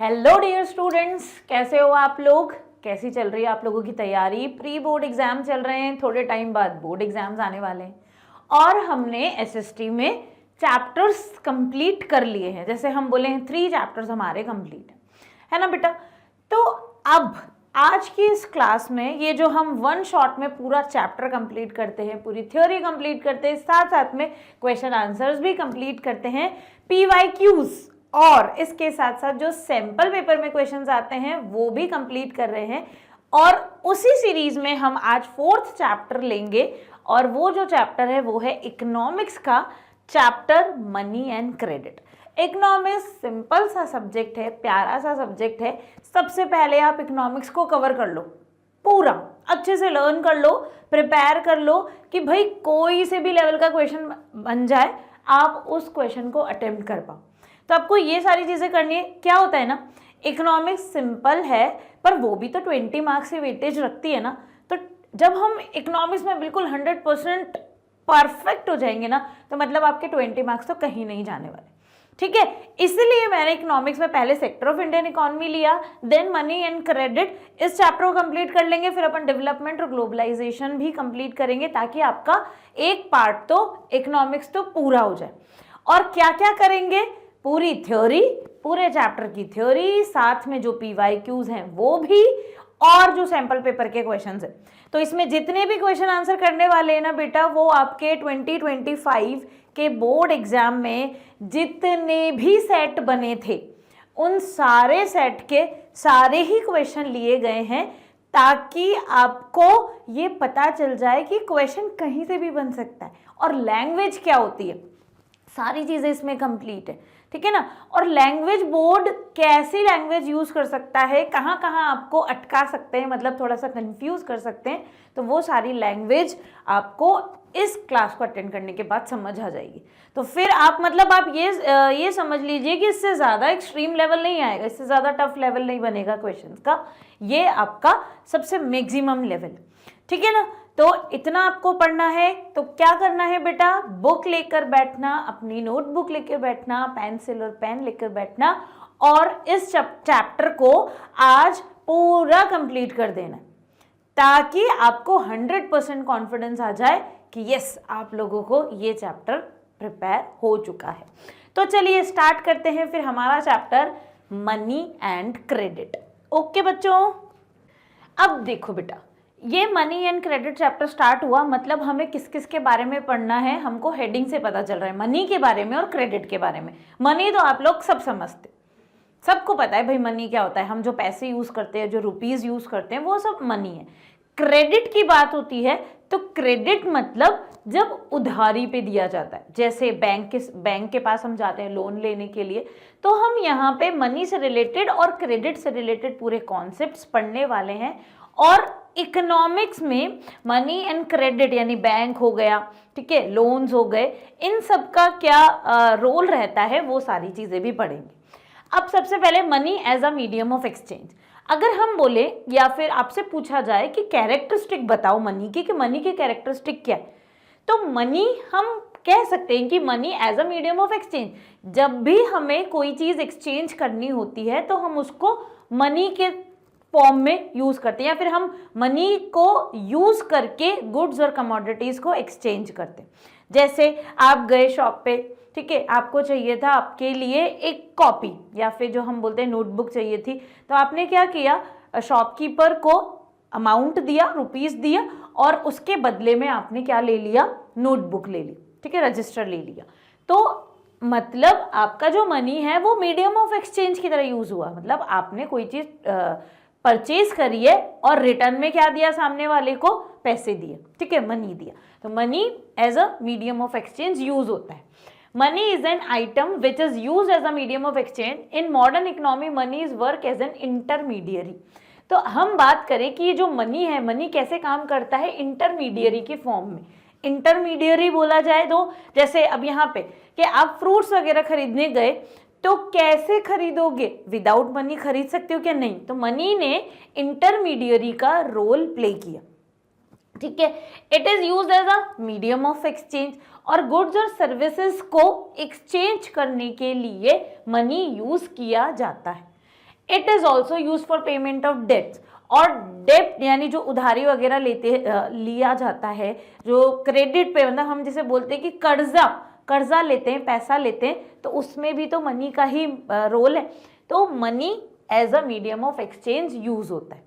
Hello dear students, कैसे हो आप लोग? कैसी चल रही है आप लोगों की तैयारी? प्री बोर्ड एग्जाम चल रहे हैं, थोड़े टाइम बाद बोर्ड एग्जाम्स आने वाले हैं और हमने एसएसटी में चैप्टर्स कंप्लीट कर लिए हैं। जैसे हम बोले हैं 3 चैप्टर्स हमारे कंप्लीट है ना बेटा। तो अब आज की इस क्लास में ये जो हम वन शॉट में पूरा चैप्टर कंप्लीट करते हैं, पूरी थ्योरी कंप्लीट करते हैं, साथ साथ में क्वेश्चन आंसर्स भी कंप्लीट करते हैं, पीवाईक्यूज और इसके साथ साथ जो सैंपल पेपर में क्वेश्चंस आते हैं वो भी कंप्लीट कर रहे हैं। और उसी सीरीज में हम आज 4th चैप्टर लेंगे और वो जो चैप्टर है वो है इकोनॉमिक्स का chapter money and credit. Economics simple सा सब्जेक्ट है, प्यारा सा सब्जेक्ट है। सबसे पहले आप इकोनॉमिक्स को कवर कर लो, पूरा अच्छे से लर्न कर लो, प्रिपेयर कर लो कि भाई कोई से भी लेवल का क्वेश्चन बन जाए, आप उस क्वेश्चन को अटेम्प्ट कर पाओ। तो आपको ये सारी चीज़ें करनी है। क्या होता है ना, इकोनॉमिक्स सिंपल है पर वो भी तो 20 मार्क्स की वेटेज रखती है ना। तो जब हम इकोनॉमिक्स में बिल्कुल 100% परफेक्ट हो जाएंगे ना, तो मतलब आपके 20 मार्क्स तो कहीं नहीं जाने वाले, ठीक है। इसलिए मैंने इकोनॉमिक्स में पहले सेक्टर ऑफ इंडियन इकोनॉमी लिया, देन मनी एंड क्रेडिट। इस चैप्टर को कंप्लीट कर लेंगे, फिर अपन डेवलपमेंट और ग्लोबलाइजेशन भी कंप्लीट करेंगे ताकि आपका एक पार्ट तो इकोनॉमिक्स तो पूरा हो जाए। और क्या क्या करेंगे? पूरी थ्योरी, पूरे चैप्टर की थ्योरी, साथ में जो पीवाईक्यूज हैं वो भी, और जो सैंपल पेपर के क्वेश्चंस हैं। तो इसमें जितने भी क्वेश्चन आंसर करने वाले हैं ना बेटा, वो आपके 2025 के बोर्ड एग्जाम में जितने भी सेट बने थे उन सारे सेट के सारे ही क्वेश्चन लिए गए हैं, ताकि आपको ये पता चल जाए कि क्वेश्चन कहीं से भी बन सकता है और लैंग्वेज क्या होती है। सारी चीज़ें इसमें कंप्लीट है, ठीक है ना। और लैंग्वेज बोर्ड कैसी लैंग्वेज यूज कर सकता है, कहाँ कहाँ आपको अटका सकते हैं, मतलब थोड़ा सा कंफ्यूज कर सकते हैं, तो वो सारी लैंग्वेज आपको इस क्लास को अटेंड करने के बाद समझ आ जाएगी। तो फिर आप मतलब आप ये समझ लीजिए कि इससे ज़्यादा एक्सट्रीम लेवल नहीं आएगा, इससे ज़्यादा टफ लेवल नहीं बनेगा क्वेश्चन का, ये आपका सबसे मैक्सिमम लेवल, ठीक है ना। तो इतना आपको पढ़ना है। तो क्या करना है बेटा? बुक लेकर बैठना, अपनी नोटबुक लेकर बैठना, पेंसिल और पेन लेकर बैठना और इस चैप्टर को आज पूरा कंप्लीट कर देना, ताकि आपको 100% कॉन्फिडेंस आ जाए कि यस, आप लोगों को ये चैप्टर प्रिपेयर हो चुका है। तो चलिए स्टार्ट करते हैं फिर हमारा chapter money and credit. Okay बच्चों, अब देखो बेटा, ये money and credit chapter start हुआ, मतलब हमें किस किस के बारे में पढ़ना है हमको हेडिंग से पता चल रहा है, मनी के बारे में और क्रेडिट के बारे में। मनी तो आप लोग सब समझते, सबको पता है भाई मनी क्या होता है। हम जो पैसे यूज करते हैं, जो रुपीज यूज करते हैं, वो सब मनी है। क्रेडिट की बात होती है तो क्रेडिट मतलब जब उधारी पे दिया जाता है, जैसे बैंक के पास हम जाते हैं लोन लेने के लिए, तो हम यहाँ पे मनी से रिलेटेड और क्रेडिट से रिलेटेड पूरे कॉन्सेप्ट्स पढ़ने वाले हैं। और इकोनॉमिक्स में मनी एंड क्रेडिट यानी बैंक हो गया, ठीक है, लोन्स हो गए, इन सब का क्या रोल रहता है वो सारी चीज़ें भी पढ़ेंगे। अब सबसे पहले money as a medium of exchange. अगर हम बोले या फिर आपसे पूछा जाए कि कैरेक्टरिस्टिक बताओ मनी की, कि मनी की कैरेक्टरिस्टिक क्या है, तो मनी हम कह सकते हैं कि money as a medium of exchange. जब भी हमें कोई चीज़ एक्सचेंज करनी होती है तो हम उसको मनी के फॉर्म में यूज करते हैं, या फिर हम मनी को यूज करके गुड्स और कमोडिटीज को एक्सचेंज करते हैं। जैसे आप गए शॉप पे, ठीक है, आपको चाहिए था आपके लिए एक कॉपी या फिर जो हम बोलते हैं नोटबुक चाहिए थी, तो आपने क्या किया, शॉपकीपर को अमाउंट दिया, रुपीस दिया, और उसके बदले में आपने क्या ले लिया, नोटबुक ले ली, ठीक है, रजिस्टर ले लिया। तो मतलब आपका जो मनी है वो मीडियम ऑफ एक्सचेंज की तरह यूज हुआ। मतलब आपने कोई चीज परचेज करी है और रिटर्न में क्या दिया, सामने वाले को पैसे दिए, ठीक है, मनी दिया। तो money as a medium of exchange use होता है। Money is an item which is use as a medium of exchange in modern economy. Money is work as an intermediary. तो हम बात करें कि ये जो मनी है, मनी कैसे काम करता है, इंटरमीडियरी के फॉर्म में। इंटरमीडियरी बोला जाए तो जैसे अब यहाँ पे कि आप फ्रूट्स वगैरह खरीदने गए तो कैसे खरीदोगे, विदाउट मनी खरीद सकते हो क्या? नहीं। तो मनी ने इंटरमीडियरी का रोल प्ले किया, ठीक है। It is used as a medium of exchange. और गुड्स और सर्विसेज को एक्सचेंज करने के लिए मनी यूज किया जाता है। It is also use for payment of debts, और डेप्ट यानी जो उधारी वगैरह लिया जाता है, जो क्रेडिट पे, मतलब हम जिसे बोलते हैं कि कर्जा लेते हैं, पैसा लेते हैं, तो उसमें भी तो मनी का ही रोल है। तो money as a medium of exchange use होता है।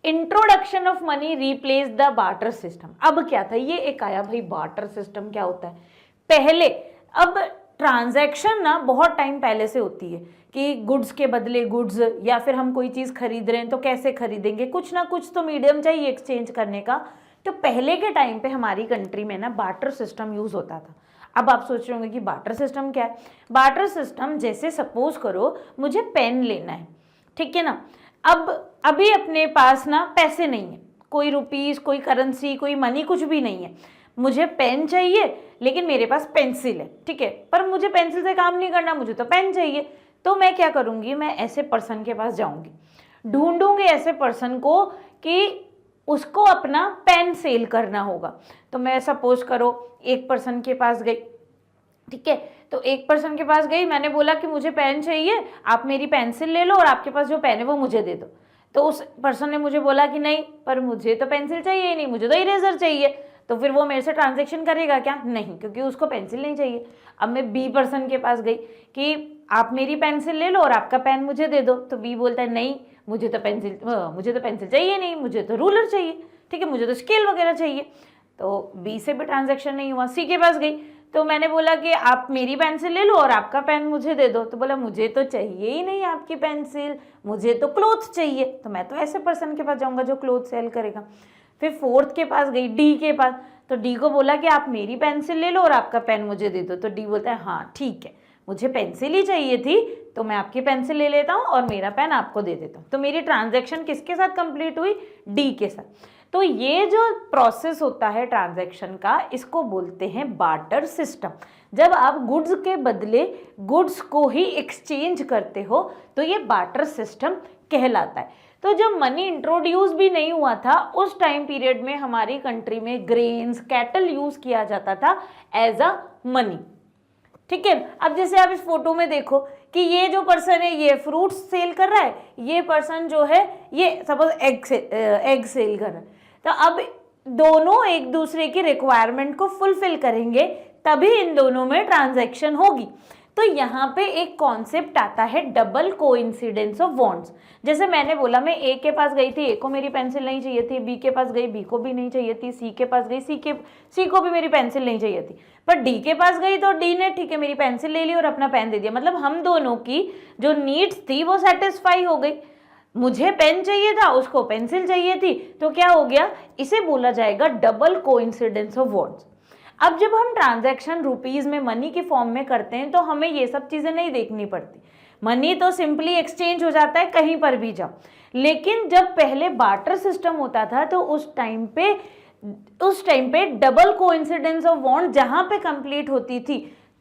Introduction of money replace the barter system. अब क्या था, ये एक आया भाई बार्टर सिस्टम क्या होता है पहले। अब ट्रांजैक्शन ना बहुत टाइम पहले से होती है कि गुड्स के बदले गुड्स, या फिर हम कोई चीज़ खरीद रहे हैं तो कैसे खरीदेंगे, कुछ ना कुछ तो मीडियम चाहिए एक्सचेंज करने का। तो पहले के टाइम पे हमारी कंट्री में ना बार्टर सिस्टम यूज होता था। अब आप सोच रहे होंगे कि बार्टर सिस्टम क्या है। बार्टर सिस्टम जैसे सपोज करो मुझे पेन लेना है, ठीक है ना। अब अभी अपने पास ना पैसे नहीं है, कोई रुपीस, कोई करेंसी, कोई मनी, कुछ भी नहीं है। मुझे पेन चाहिए लेकिन मेरे पास पेंसिल है, ठीक है, पर मुझे पेंसिल से काम नहीं करना, मुझे तो पेन चाहिए। तो मैं क्या करूँगी, मैं ऐसे पर्सन के पास जाऊँगी, ढूंढूंगी ऐसे पर्सन को कि उसको अपना पेन सेल करना होगा। तो मैं सपोज करो एक पर्सन के पास गई, ठीक है, तो एक पर्सन के पास गई, मैंने बोला कि मुझे पेन चाहिए, आप मेरी पेंसिल ले लो और आपके पास जो पेन है वो मुझे दे दो। तो उस पर्सन ने मुझे बोला कि नहीं, पर मुझे तो पेंसिल चाहिए ही नहीं, मुझे तो इरेजर चाहिए। तो फिर वो मेरे से ट्रांजैक्शन करेगा क्या? नहीं, क्योंकि उसको पेंसिल नहीं चाहिए। अब मैं बी पर्सन के पास गई कि आप मेरी पेंसिल ले लो और आपका पेन मुझे दे दो। तो बी बोलता है नहीं, मुझे तो पेंसिल चाहिए नहीं, मुझे तो रूलर चाहिए, ठीक है, मुझे तो स्केल वगैरह चाहिए। तो बी से भी ट्रांजैक्शन नहीं हुआ। सी के पास गई तो मैंने बोला कि आप मेरी पेंसिल ले लो और आपका पेन मुझे दे दो। तो बोला मुझे तो चाहिए ही नहीं आपकी पेंसिल, मुझे तो क्लोथ चाहिए। तो मैं तो ऐसे पर्सन के पास जाऊंगा जो क्लोथ सेल करेगा। फिर फोर्थ के पास गई, डी के पास, तो डी को बोला कि आप मेरी पेंसिल ले लो और आपका पेन मुझे दे दो। तो डी बोलता है हाँ ठीक है, मुझे पेंसिल ही चाहिए थी, तो मैं आपकी पेंसिल ले लेता हूँ और मेरा पेन आपको दे देता हूँ। तो मेरी ट्रांजैक्शन किसके साथ कंप्लीट हुई? डी के साथ। तो ये जो प्रोसेस होता है ट्रांजैक्शन का, इसको बोलते हैं बार्टर सिस्टम। जब आप गुड्स के बदले गुड्स को ही एक्सचेंज करते हो तो ये बार्टर सिस्टम कहलाता है। तो जब मनी इंट्रोड्यूस भी नहीं हुआ था उस टाइम पीरियड में हमारी कंट्री में ग्रेन्स, कैटल यूज किया जाता था एज अ मनी, ठीक है। अब जैसे आप इस फोटो में देखो कि ये जो पर्सन है ये फ्रूट्स सेल कर रहा है, ये पर्सन जो है ये सपोज एग सेल कर रहा है। तो अब दोनों एक दूसरे की रिक्वायरमेंट को फुलफिल करेंगे तभी इन दोनों में ट्रांजैक्शन होगी। तो यहाँ पे एक कॉन्सेप्ट आता है डबल कोइंसिडेंस ऑफ वांट्स। जैसे मैंने बोला मैं ए के पास गई थी, ए को मेरी पेंसिल नहीं चाहिए थी, बी के पास गई, बी को भी नहीं चाहिए थी, सी के पास गई, सी को भी मेरी पेंसिल नहीं चाहिए थी, पर डी के पास गई तो डी ने ठीक है मेरी पेंसिल ले ली और अपना पेन दे दिया। मतलब हम दोनों की जो नीड्स थी वो सेटिस्फाई हो गई। मुझे पेन चाहिए था, उसको पेंसिल चाहिए थी, तो क्या हो गया, इसे बोला जाएगा डबल कोइंसिडेंस ऑफ वांट्स। अब जब हम ट्रांजैक्शन रुपीज में मनी के फॉर्म में करते हैं तो हमें ये सब चीजें नहीं देखनी पड़ती, मनी तो सिंपली एक्सचेंज हो जाता है कहीं पर भी जाओ। लेकिन जब पहले बार्टर सिस्टम होता था तो उस टाइम पे डबल कोइंसिडेंस ऑफ वांट जहां पे कंप्लीट होती थी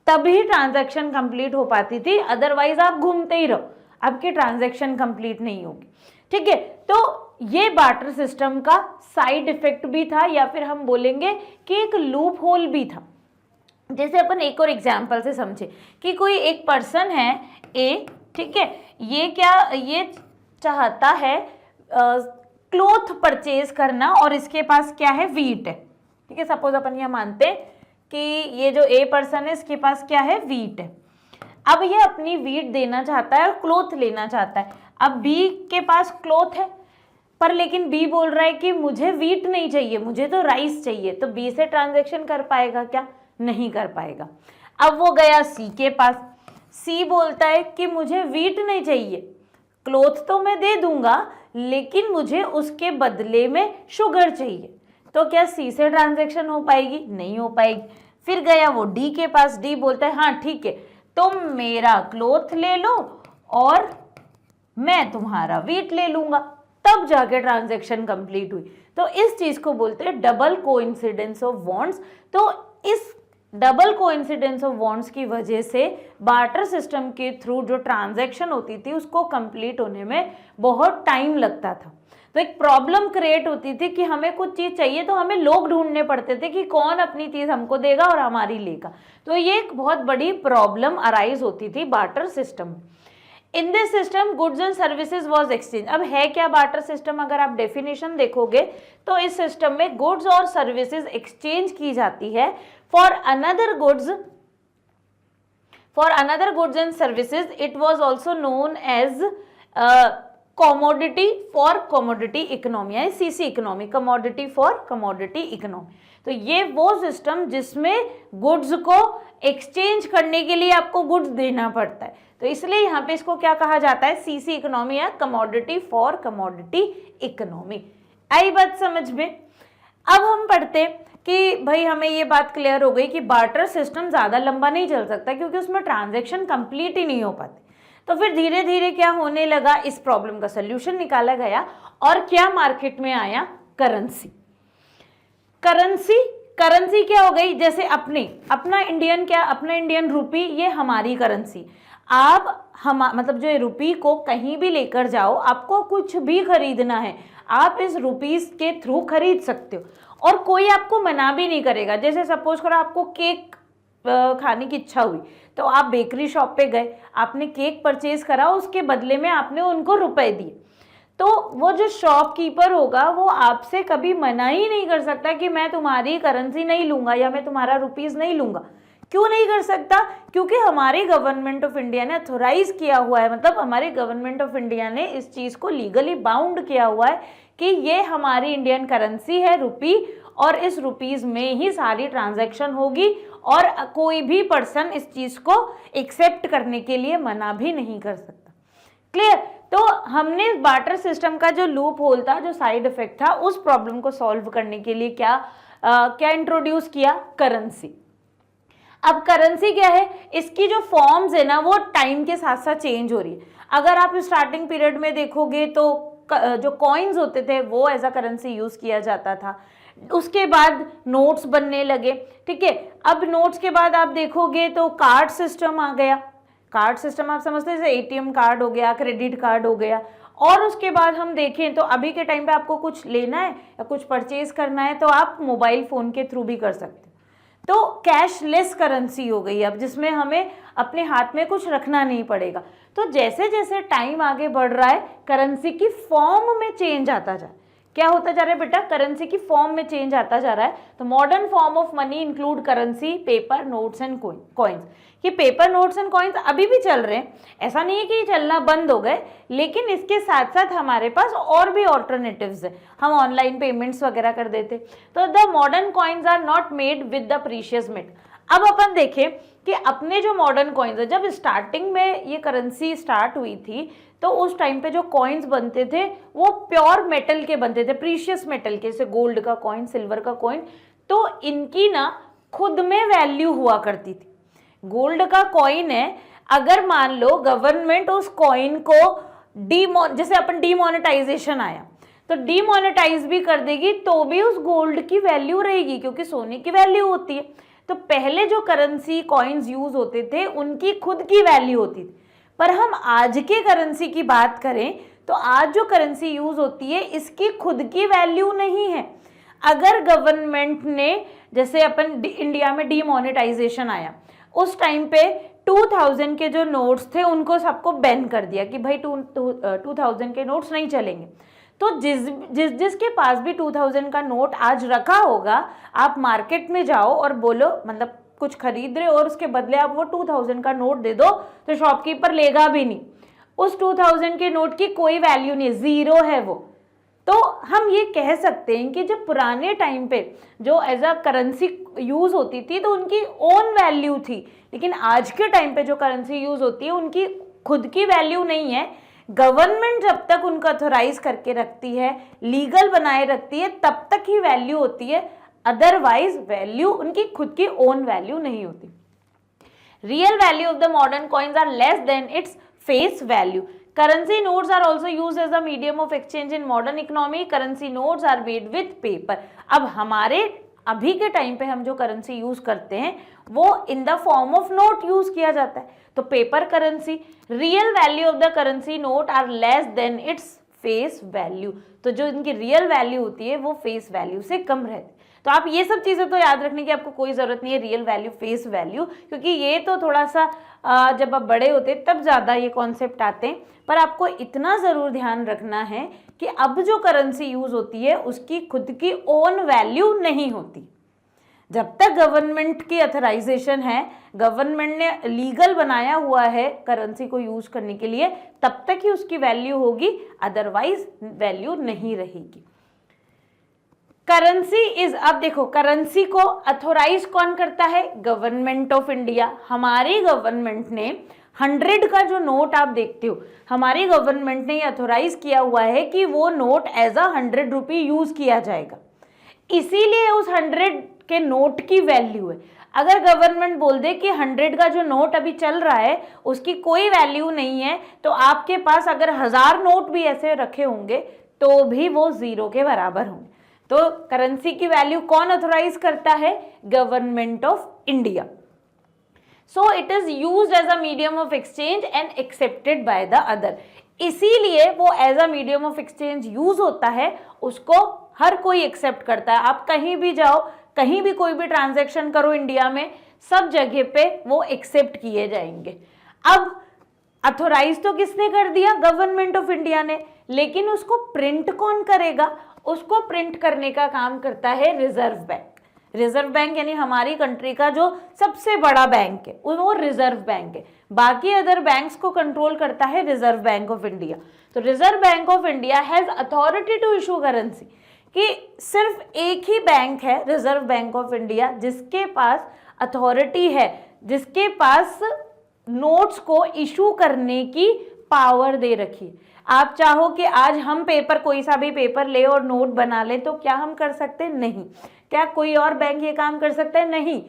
तभी ट्रांजैक्शन कंप्लीट हो पाती थी, अदरवाइज आप घूमते ही रहो, आपकी ट्रांजैक्शन कंप्लीट नहीं होगी, ठीक है। तो ये बार्टर सिस्टम का साइड इफेक्ट भी था, या फिर हम बोलेंगे कि एक लूप होल भी था। जैसे अपन एक और एग्जांपल से समझे कि कोई एक पर्सन है ए, ठीक है, ये चाहता है क्लोथ परचेज करना और इसके पास क्या है, वीट है, ठीक है। सपोज अपन ये मानते हैं कि ये जो ए पर्सन है इसके पास क्या है, वीट है। अब ये अपनी वीट देना चाहता है और क्लोथ लेना चाहता है। अब बी के पास क्लोथ है पर लेकिन बी बोल रहा है कि मुझे वीट नहीं चाहिए, मुझे तो राइस चाहिए। तो बी से ट्रांजैक्शन कर पाएगा क्या? नहीं कर पाएगा। अब वो गया सी के पास, सी बोलता है कि मुझे वीट नहीं चाहिए, क्लोथ तो मैं दे दूंगा लेकिन मुझे उसके बदले में शुगर चाहिए। तो क्या सी से ट्रांजैक्शन हो पाएगी? नहीं हो पाएगी। फिर गया वो डी के पास, डी बोलता है हाँ ठीक है तुम मेरा क्लोथ ले लो और मैं तुम्हारा वीट ले लूंगा, तब जाके ट्रांजैक्शन कंप्लीट हुई। तो इस चीज को बोलते हैं डबल कोइंसिडेंस ऑफ वांट्स। तो इस डबल कोइंसिडेंस ऑफ वांट्स की वजह से बार्टर सिस्टम के थ्रू जो ट्रांजैक्शन होती थी उसको कंप्लीट होने में बहुत टाइम लगता था। तो एक प्रॉब्लम क्रिएट होती थी कि हमें कुछ चीज़ चाहिए तो हमें लोग ढूंढने पड़ते थे कि कौन अपनी चीज़ हमको देगा और हमारी लेगा। तो ये एक बहुत बड़ी प्रॉब्लम अराइज होती थी barter system. In this system goods and services was exchange. अब है क्या बार्टर सिस्टम, अगर आप डेफिनेशन देखोगे तो इस सिस्टम में गुड्स और सर्विसेज एक्सचेंज की जाती है for another goods and services. It was also known as commodity for commodity economy, यानी CC economy, commodity for commodity economy. तो ये वो सिस्टम जिसमें गुड्स को एक्सचेंज करने के लिए आपको गुड्स देना पड़ता है, तो इसलिए यहाँ पे इसको क्या कहा जाता है, सीसी इकोनॉमी या कमोडिटी फॉर कमोडिटी इकोनॉमी। आई बात समझ में। अब हम पढ़ते कि भाई हमें ये बात क्लियर हो गई कि बार्टर सिस्टम ज़्यादा लंबा नहीं चल सकता क्योंकि उसमें ट्रांजैक्शन कंप्लीट ही नहीं हो पाते। तो फिर धीरे धीरे क्या होने लगा, इस प्रॉब्लम का सोल्यूशन निकाला गया और क्या मार्केट में आया, करेंसी। करेंसी क्या हो गई, जैसे अपना इंडियन रुपी, ये हमारी करेंसी। आप मतलब जो रुपी को कहीं भी लेकर जाओ, आपको कुछ भी खरीदना है आप इस रुपीस के थ्रू खरीद सकते हो और कोई आपको मना भी नहीं करेगा। जैसे सपोज करो आपको केक खाने की इच्छा हुई तो आप बेकरी शॉप पे गए, आपने केक परचेज करा, उसके बदले में आपने उनको रुपए दिए, तो वो जो शॉपकीपर होगा वो आपसे कभी मना ही नहीं कर सकता कि मैं तुम्हारी करेंसी नहीं लूंगा या मैं तुम्हारा रुपीस नहीं लूंगा। क्यों नहीं कर सकता, क्योंकि हमारी गवर्नमेंट ऑफ इंडिया ने अथोराइज किया हुआ है, मतलब हमारी गवर्नमेंट ऑफ इंडिया ने इस चीज़ को लीगली बाउंड किया हुआ है कि ये हमारी इंडियन करेंसी है रुपी, और इस रुपीज़ में ही सारी ट्रांजैक्शन होगी और कोई भी पर्सन इस चीज़ को एक्सेप्ट करने के लिए मना भी नहीं कर सकता। क्लियर। तो हमने बार्टर सिस्टम का जो लूप होल था, जो साइड इफेक्ट था, उस प्रॉब्लम को सॉल्व करने के लिए क्या इंट्रोड्यूस किया, करेंसी। अब करेंसी क्या है, इसकी जो फॉर्म्स है ना वो टाइम के साथ साथ चेंज हो रही है। अगर आप स्टार्टिंग पीरियड में देखोगे तो जो कॉइन्स होते थे वो एज अ करेंसी यूज किया जाता था, उसके बाद नोट्स बनने लगे, ठीक है। अब नोट्स के बाद आप देखोगे तो कार्ड सिस्टम आ गया। कार्ड सिस्टम आप समझते हैं, जैसे एटीएम कार्ड हो गया, क्रेडिट कार्ड हो गया। और उसके बाद हम देखें तो अभी के टाइम पे आपको कुछ लेना है या कुछ परचेज करना है तो आप मोबाइल फ़ोन के थ्रू भी कर सकते हो। तो कैशलेस करेंसी हो गई अब, जिसमें हमें अपने हाथ में कुछ रखना नहीं पड़ेगा। तो जैसे जैसे टाइम आगे बढ़ रहा है करेंसी की फॉर्म में चेंज आता जा रहा है। क्या होता जा रहा है बेटा, करेंसी की फॉर्म में चेंज आता जा रहा है। तो modern form of money include currency, paper, notes and coins. ये पेपर, नोट्स एंड कॉइन्स अभी भी चल रहे हैं, ऐसा नहीं है कि ये चलना बंद हो गए, लेकिन इसके साथ साथ हमारे पास और भी ऑल्टरनेटिव्स है। हम ऑनलाइन पेमेंट्स वगैरह कर देते। तो the modern coins are not made with the precious metal. अब अपन देखें कि अपने जो मॉडर्न कॉइन्स है, जब स्टार्टिंग में ये करेंसी स्टार्ट हुई थी तो उस टाइम पे जो कॉइन्स बनते थे वो प्योर मेटल के बनते थे, प्रीशियस मेटल के, जैसे गोल्ड का कॉइन, सिल्वर का कॉइन। तो इनकी ना खुद में वैल्यू हुआ करती थी। गोल्ड का कॉइन है, अगर मान लो गवर्नमेंट उस कॉइन को जैसे अपन डीमोनेटाइजेशन आया तो डीमोनेटाइज भी कर देगी तो भी उस गोल्ड की वैल्यू रहेगी, क्योंकि सोने की वैल्यू होती है। तो पहले जो करेंसी कॉइन्स यूज होते थे उनकी खुद की वैल्यू होती थी। पर हम आज के करेंसी की बात करें तो आज जो करेंसी यूज होती है इसकी खुद की वैल्यू नहीं है। अगर गवर्नमेंट ने, जैसे अपन इंडिया में डीमोनेटाइजेशन आया उस टाइम पे 2000 के जो नोट्स थे उनको सबको बैन कर दिया कि भाई 2000 के नोट्स नहीं चलेंगे। तो जिसके पास भी 2000 का नोट आज रखा होगा, आप मार्केट में जाओ और बोलो, मतलब कुछ खरीद रहे हो और उसके बदले आप वो 2000 का नोट दे दो तो शॉपकीपर लेगा भी नहीं। उस 2000 के नोट की कोई वैल्यू नहीं, जीरो है वो। तो हम ये कह सकते हैं कि जब पुराने टाइम पे जो एज अ करेंसी यूज होती थी तो उनकी ओन वैल्यू थी, लेकिन आज के टाइम पे जो करेंसी यूज होती है उनकी खुद की वैल्यू नहीं है। गवर्नमेंट जब तक उनको अथोराइज करके रखती है, लीगल बनाए रखती है, तब तक ही वैल्यू होती है, अदरवाइज वैल्यू उनकी खुद की ओन वैल्यू नहीं होती। Real value of the modern coins are less than its face value. Currency notes are also used as a medium of exchange in modern economy. Currency notes are made with paper. अब हमारे अभी के time पे हम जो currency use करते हैं वो in the form of note use किया जाता है, तो paper currency. Real value of the currency note are less than its face value. तो जो इनकी रियल वैल्यू होती है वो फेस वैल्यू से कम रहती है। तो आप ये सब चीज़ें तो याद रखने की आपको कोई ज़रूरत नहीं है, रियल वैल्यू, फेस वैल्यू, क्योंकि ये तो थोड़ा सा जब आप बड़े होते तब ज़्यादा ये कॉन्सेप्ट आते हैं। पर आपको इतना ज़रूर ध्यान रखना है कि अब जो करेंसी यूज़ होती है उसकी खुद की ओन वैल्यू नहीं होती। जब तक गवर्नमेंट की अथराइजेशन है, गवर्नमेंट ने लीगल बनाया हुआ है करेंसी को यूज करने के लिए, तब तक ही उसकी वैल्यू होगी, अदरवाइज वैल्यू नहीं रहेगी। करेंसी इज, अब देखो करेंसी को अथोराइज कौन करता है? Government of India. हमारी गवर्नमेंट ने 100 का जो नोट आप देखते हो, हमारी गवर्नमेंट ने अथोराइज किया हुआ है कि वो note as a 100 rupee use किया जाएगा, इसीलिए उस 100 के नोट की वैल्यू है। अगर गवर्नमेंट बोल दे कि 100 का जो नोट अभी चल रहा है उसकी कोई वैल्यू नहीं है, तो आपके पास अगर 1000 नोट भी ऐसे रखे होंगे तो भी वो 0 के बराबर होंगे। तो करेंसी की वैल्यू कौन ऑथराइज करता है? Government of India. So it is used as a medium of exchange and accepted by the other. इसीलिए वो as a medium of exchange use होता है, उसको हर कोई एक्सेप्ट करता है। आप कहीं भी जाओ, कहीं भी कोई भी ट्रांजैक्शन करो इंडिया में, सब जगह पे वो एक्सेप्ट किए जाएंगे। अब अथोराइज तो किसने कर दिया? गवर्नमेंट ऑफ इंडिया ने, लेकिन उसको प्रिंट कौन करेगा? उसको प्रिंट करने का काम करता है रिजर्व बैंक। रिजर्व बैंक यानी हमारी कंट्री का जो सबसे बड़ा बैंक है वो रिजर्व बैंक है। बाकी अदर बैंक्स को कंट्रोल करता है रिजर्व बैंक ऑफ इंडिया। तो Reserve Bank of India has authority to issue currency, कि सिर्फ एक ही बैंक है रिजर्व बैंक ऑफ इंडिया जिसके पास अथॉरिटी है, जिसके पास नोट्स को इशू करने की पावर दे रखी है। आप चाहो कि आज हम पेपर, कोई सा भी पेपर ले और नोट बना ले, तो क्या हम कर सकते? नहीं। क्या कोई और बैंक ये काम कर सकता है? नहीं।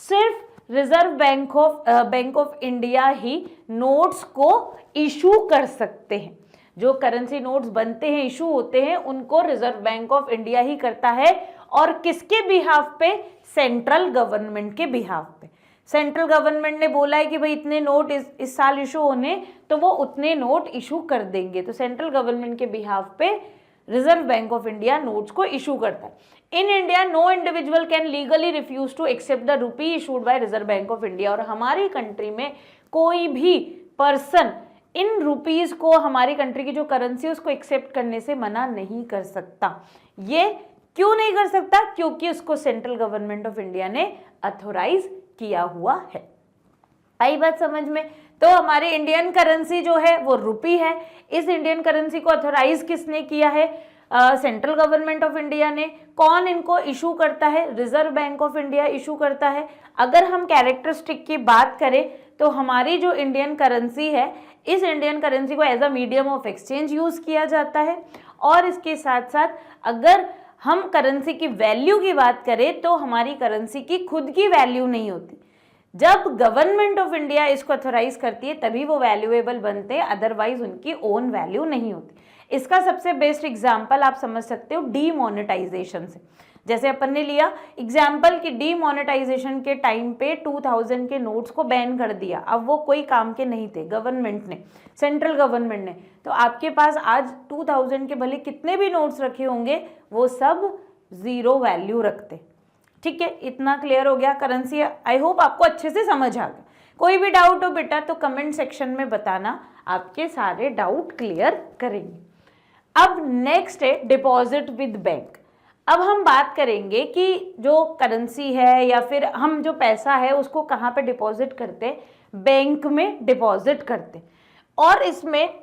सिर्फ reserve Bank of India he notes को इशू कर सकते हैं। जो करेंसी नोट्स बनते हैं, इशू होते हैं, उनको रिजर्व बैंक ऑफ इंडिया ही करता है। और किसके बिहाफ पे? सेंट्रल गवर्नमेंट के बिहाफ पे। सेंट्रल गवर्नमेंट ने बोला है कि भाई इतने नोट इस साल इशू होने, तो वो उतने नोट इशू कर देंगे। तो सेंट्रल गवर्नमेंट के बिहाफ पे Reserve Bank of India notes को इशू करता है। In India no individual can legally refuse to accept the rupee issued by Reserve Bank of India. और हमारी कंट्री में कोई भी पर्सन इन रुपीज को, हमारी कंट्री की जो करेंसी है उसको एक्सेप्ट करने से मना नहीं कर सकता। ये क्यों नहीं कर सकता? क्योंकि उसको सेंट्रल गवर्नमेंट ऑफ इंडिया ने अथोराइज किया हुआ है। आई बात समझ में? तो हमारी इंडियन करेंसी जो है वो रुपी है। इस इंडियन करेंसी को अथोराइज किसने किया है? सेंट्रल गवर्नमेंट ऑफ इंडिया ने। कौन इनको इशू करता है? Reserve Bank of India issue करता है। अगर हम कैरेक्टरिस्टिक की बात करें तो हमारी जो इंडियन करेंसी है, इस इंडियन करेंसी को as a medium of exchange use किया जाता है। और इसके साथ साथ अगर हम करेंसी की वैल्यू की बात करें तो हमारी करेंसी की खुद की वैल्यू नहीं होती। जब गवर्नमेंट ऑफ इंडिया इसको अथोराइज करती है तभी वो वैल्यूएबल बनते हैं, अदरवाइज उनकी ओन वैल्यू नहीं होती। इसका सबसे बेस्ट एग्जाम्पल आप समझ सकते हो डीमोनेटाइजेशन से। जैसे अपन ने लिया एग्जाम्पल कि डीमोनेटाइजेशन के टाइम पे 2000 के नोट्स को बैन कर दिया। अब वो कोई काम के नहीं थे, गवर्नमेंट ने, सेंट्रल गवर्नमेंट ने। तो आपके पास आज 2000 के भले कितने भी नोट्स रखे होंगे वो सब 0 वैल्यू रखते। ठीक है, इतना क्लियर हो गया करेंसी। आई होप आपको अच्छे से समझ आ गया। कोई भी डाउट हो बेटा तो कमेंट सेक्शन में बताना, आपके सारे डाउट क्लियर करेंगे। अब नेक्स्ट है डिपॉजिट विद बैंक। अब हम बात करेंगे कि जो करेंसी है या फिर हम जो पैसा है उसको कहाँ पे डिपॉजिट करते हैं? बैंक में डिपॉजिट करते हैं। और इसमें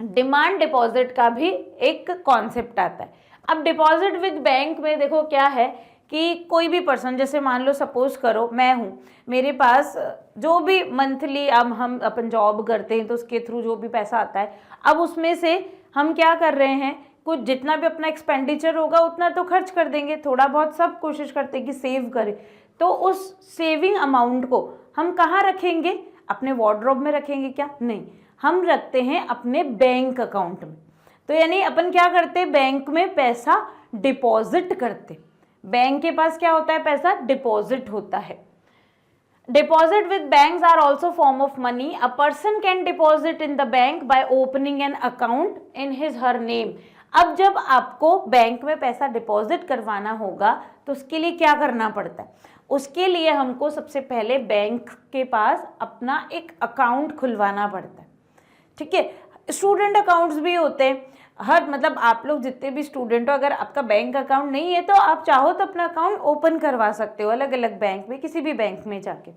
डिमांड डिपॉजिट का भी एक कॉन्सेप्ट आता है। अब डिपॉजिट विद बैंक में देखो क्या है कि कोई भी पर्सन, जैसे मान लो सपोज करो मैं हूँ, मेरे पास जो भी मंथली अब हम अपन जॉब करते हैं तो उसके थ्रू जो भी पैसा आता है, अब उसमें से हम क्या कर रहे हैं, कुछ जितना भी अपना एक्सपेंडिचर होगा उतना तो खर्च कर देंगे, थोड़ा बहुत सब कोशिश करते हैं कि सेव करें। तो उस सेविंग अमाउंट को हम कहाँ रखेंगे? अपने वार्डरोब में रखेंगे क्या? नहीं, हम रखते हैं अपने बैंक अकाउंट में। तो यानी अपन क्या करते हैं? बैंक में पैसा डिपॉजिट करते। बैंक के पास क्या होता है? पैसा डिपॉजिट होता है। Deposit with banks are also form of money. A person can deposit in the bank by opening an account in his her name. अब जब आपको बैंक में पैसा डिपॉजिट करवाना होगा तो उसके लिए क्या करना पड़ता है? उसके लिए हमको सबसे पहले बैंक के पास अपना एक अकाउंट खुलवाना पड़ता है, ठीक है। स्टूडेंट अकाउंट्स भी होते हैं, हर मतलब आप लोग जितने भी स्टूडेंट हो, अगर आपका बैंक अकाउंट नहीं है तो आप चाहो तो अपना अकाउंट ओपन करवा सकते हो अलग अलग बैंक में, किसी भी बैंक में जाके।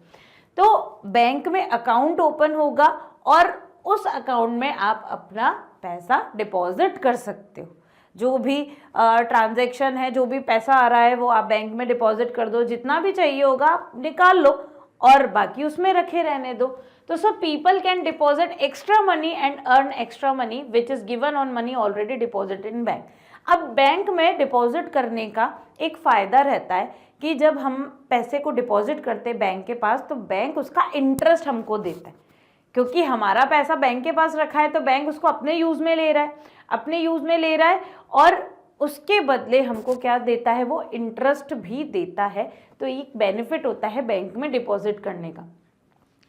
तो बैंक में अकाउंट ओपन होगा और उस अकाउंट में आप अपना पैसा डिपॉजिट कर सकते हो। जो भी ट्रांजैक्शन है, जो भी पैसा आ रहा है वो आप बैंक में डिपॉजिट कर दो, जितना भी चाहिए होगा आप निकाल लो और बाकी उसमें रखे रहने दो। तो so people can deposit extra money and earn extra money which is given on money already deposited in bank. अब बैंक में डिपॉजिट करने का एक फ़ायदा रहता है कि जब हम पैसे को डिपॉजिट करते हैं बैंक के पास तो बैंक उसका इंटरेस्ट हमको देता है, क्योंकि हमारा पैसा बैंक के पास रखा है तो बैंक उसको अपने यूज़ में ले रहा है, अपने यूज़ में ले रहा है और उसके बदले हमको क्या देता है, वो इंटरेस्ट भी देता है। तो एक बेनिफिट होता है बैंक में डिपॉजिट करने का।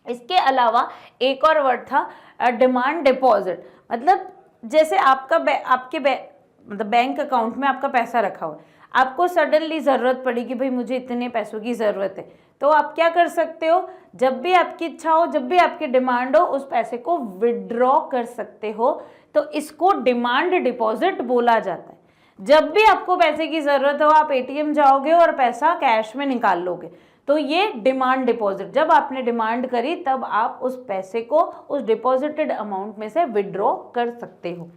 इसके अलावा एक और वर्ड था डिमांड डिपॉजिट, मतलब जैसे आपका मतलब बैंक अकाउंट में आपका पैसा रखा हुआ है, आपको सडनली ज़रूरत पड़ी कि भाई मुझे इतने पैसों की ज़रूरत है, तो आप क्या कर सकते हो, जब भी आपकी इच्छा हो, जब भी आपकी डिमांड हो, उस पैसे को विड्रॉ कर सकते हो। तो इसको डिमांड डिपॉजिट बोला जाता है। जब भी आपको पैसे की ज़रूरत हो आप एटीएम जाओगे और पैसा कैश में निकाल लोगे, तो ये डिमांड डिपॉजिट, जब आपने डिमांड करी तब आप उस पैसे को उस डिपॉजिटेड अमाउंट में से विड्रॉ कर सकते हो।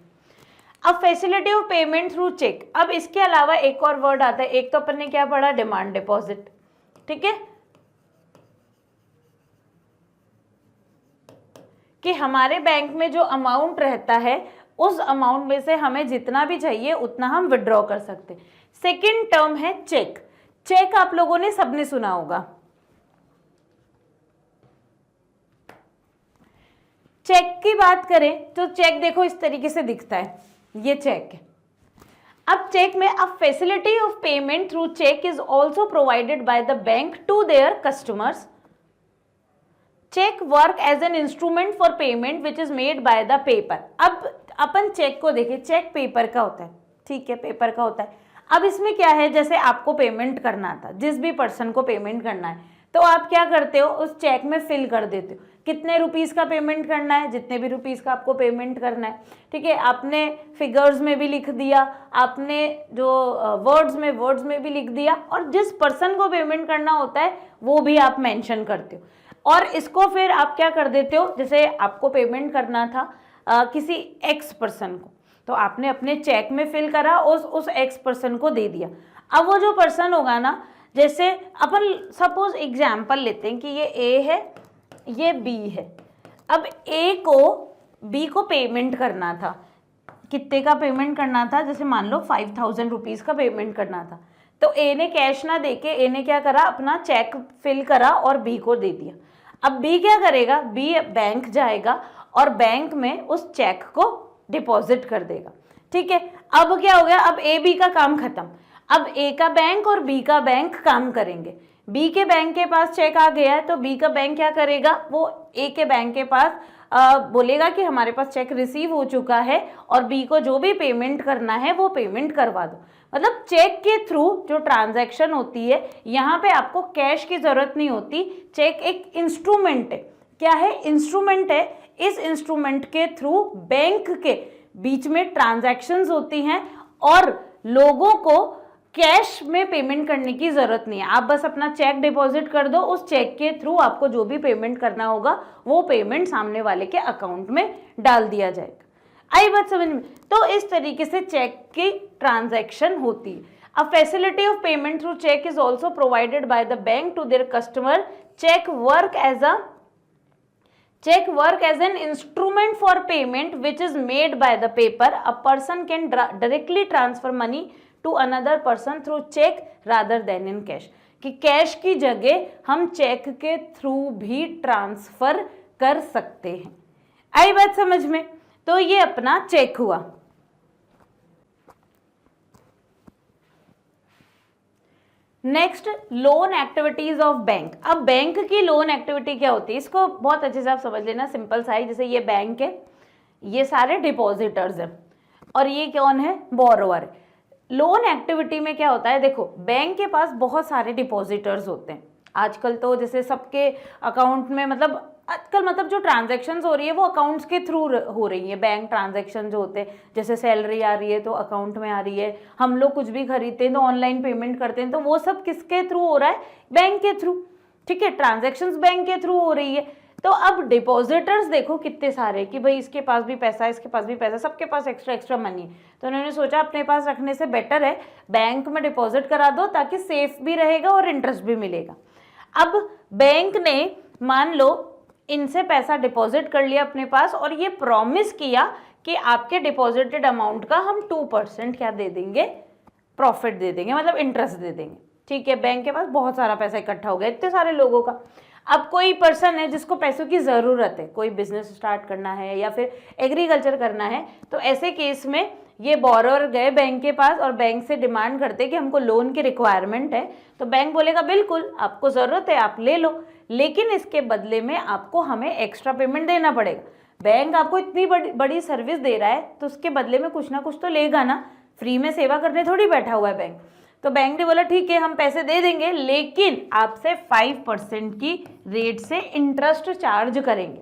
अब facility of payment through cheque, अब इसके अलावा एक और वर्ड आता है, एक तो अपन ने क्या पढ़ा, डिमांड डिपॉजिट, ठीक है, कि हमारे बैंक में जो अमाउंट रहता है उस अमाउंट में से हमें जितना भी चाहिए उतना हम विड्रॉ कर सकते हैं। सेकेंड टर्म है चेक। चेक आप लोगों ने सबने सुना होगा। चेक की बात करें तो चेक देखो इस तरीके से दिखता है, ये चेक है। अब चेक में अब facility of payment through cheque is also provided by the bank to their customers. Cheque work as an instrument for payment which is made by the paper. अब अपन चेक को देखें, चेक पेपर का होता है, ठीक है, पेपर का होता है। अब इसमें क्या है, जैसे आपको पेमेंट करना था, जिस भी पर्सन को पेमेंट करना है, तो आप क्या करते हो, उस चेक में फिल कर देते हो कितने रुपीस का पेमेंट करना है, जितने भी रुपीस का आपको पेमेंट करना है, ठीक है। आपने फिगर्स में भी लिख दिया, आपने जो वर्ड्स में भी लिख दिया, और जिस पर्सन को पेमेंट करना होता है वो भी आप मेंशन करते हो। और इसको फिर आप क्या कर देते हो, जैसे आपको पेमेंट करना था किसी एक्स पर्सन को, तो आपने अपने चेक में फिल करा, उस एक्स पर्सन को दे दिया। अब वो जो पर्सन होगा ना, जैसे अपन सपोज एग्जाम्पल लेते हैं कि ये ए है, ये बी है। अब ए को बी को पेमेंट करना था, कितने का पेमेंट करना था, जैसे मान लो 5000 रुपीज़ का पेमेंट करना था। तो ए ने कैश ना देके ए ने क्या करा, अपना चेक फिल करा और बी को दे दिया। अब बी क्या करेगा, बी बैंक जाएगा और बैंक में उस चेक को डिपॉजिट कर देगा, ठीक है। अब क्या हो गया, अब ए बी का काम खत्म। अब ए का बैंक और बी का बैंक काम करेंगे। बी के बैंक के पास चेक आ गया है तो बी का बैंक क्या करेगा, वो ए के बैंक के पास बोलेगा कि हमारे पास चेक रिसीव हो चुका है और बी को जो भी पेमेंट करना है वो पेमेंट करवा दो। मतलब चेक के थ्रू जो ट्रांजैक्शन होती है, यहाँ पे आपको कैश की ज़रूरत नहीं होती। चेक एक इंस्ट्रूमेंट है। क्या है, इंस्ट्रूमेंट है। इस इंस्ट्रूमेंट के थ्रू बैंक के बीच में ट्रांजैक्शंस होती हैं और लोगों को कैश में पेमेंट करने की ज़रूरत नहीं है। आप बस अपना चेक डिपॉजिट कर दो, उस चेक के थ्रू आपको जो भी पेमेंट करना होगा वो पेमेंट सामने वाले के अकाउंट में डाल दिया जाएगा। आई बात समझ में? तो इस तरीके से चेक की ट्रांजैक्शन होती है। A facility of payment through cheque is also provided by the bank to their customer. Cheque work as an instrument for payment which is made by the paper. A person can directly transfer money to another person through check rather than in cash. कि cash की जगह हम check के through भी transfer कर सकते हैं। आई बात समझ में? तो ये अपना चेक हुआ। Next, loan activities of bank. अब बैंक की लोन एक्टिविटी क्या होती है, इसको बहुत अच्छे से आप समझ लेना। सिंपल सा ही, जैसे ये बैंक है, ये सारे डिपॉजिटर्स हैं। और ये कौन है, बोरोवर। लोन एक्टिविटी में क्या होता है, देखो बैंक के पास बहुत सारे डिपॉजिटर्स होते हैं आजकल, तो जैसे सबके अकाउंट में मतलब आजकल मतलब जो ट्रांजैक्शंस हो रही है वो अकाउंट्स के थ्रू हो रही है। बैंक ट्रांजैक्शन जो होते हैं, जैसे सैलरी आ रही है तो अकाउंट में आ रही है, हम लोग कुछ भी खरीदते हैं तो ऑनलाइन पेमेंट करते हैं, तो वो सब किसके थ्रू हो रहा है, बैंक के थ्रू, ठीक है, ट्रांजैक्शंस बैंक के थ्रू हो रही है। तो अब डिपॉजिटर्स देखो कितने सारे, कि भाई इसके पास भी पैसा है, इसके पास भी पैसा, सबके पास एक्स्ट्रा मनी है, तो उन्होंने सोचा अपने पास रखने से बेटर है बैंक में डिपॉजिट करा दो, ताकि सेफ भी रहेगा और इंटरेस्ट भी मिलेगा। अब बैंक ने मान लो इनसे पैसा डिपॉजिट कर लिया अपने पास, और ये प्रॉमिस किया कि आपके डिपॉजिटेड अमाउंट का हम 2% क्या दे देंगे, प्रॉफिट दे देंगे, मतलब इंटरेस्ट दे देंगे, ठीक है। बैंक के पास बहुत सारा पैसा इकट्ठा हो गया, इतने सारे लोगों का। अब कोई पर्सन है जिसको पैसों की ज़रूरत है, कोई बिजनेस स्टार्ट करना है या फिर एग्रीकल्चर करना है, तो ऐसे केस में ये बोरोवर गए बैंक के पास और बैंक से डिमांड करते कि हमको लोन की रिक्वायरमेंट है, तो बैंक बोलेगा बिल्कुल आपको ज़रूरत है आप ले लो, लेकिन इसके बदले में आपको हमें एक्स्ट्रा पेमेंट देना पड़ेगा। बैंक आपको इतनी बड़ी सर्विस दे रहा है तो उसके बदले में कुछ ना कुछ तो लेगा ना, फ्री में सेवा करने थोड़ी बैठा हुआ है बैंक। तो बैंक ने बोला ठीक है हम पैसे दे देंगे, लेकिन आपसे 5% की रेट से इंटरेस्ट चार्ज करेंगे।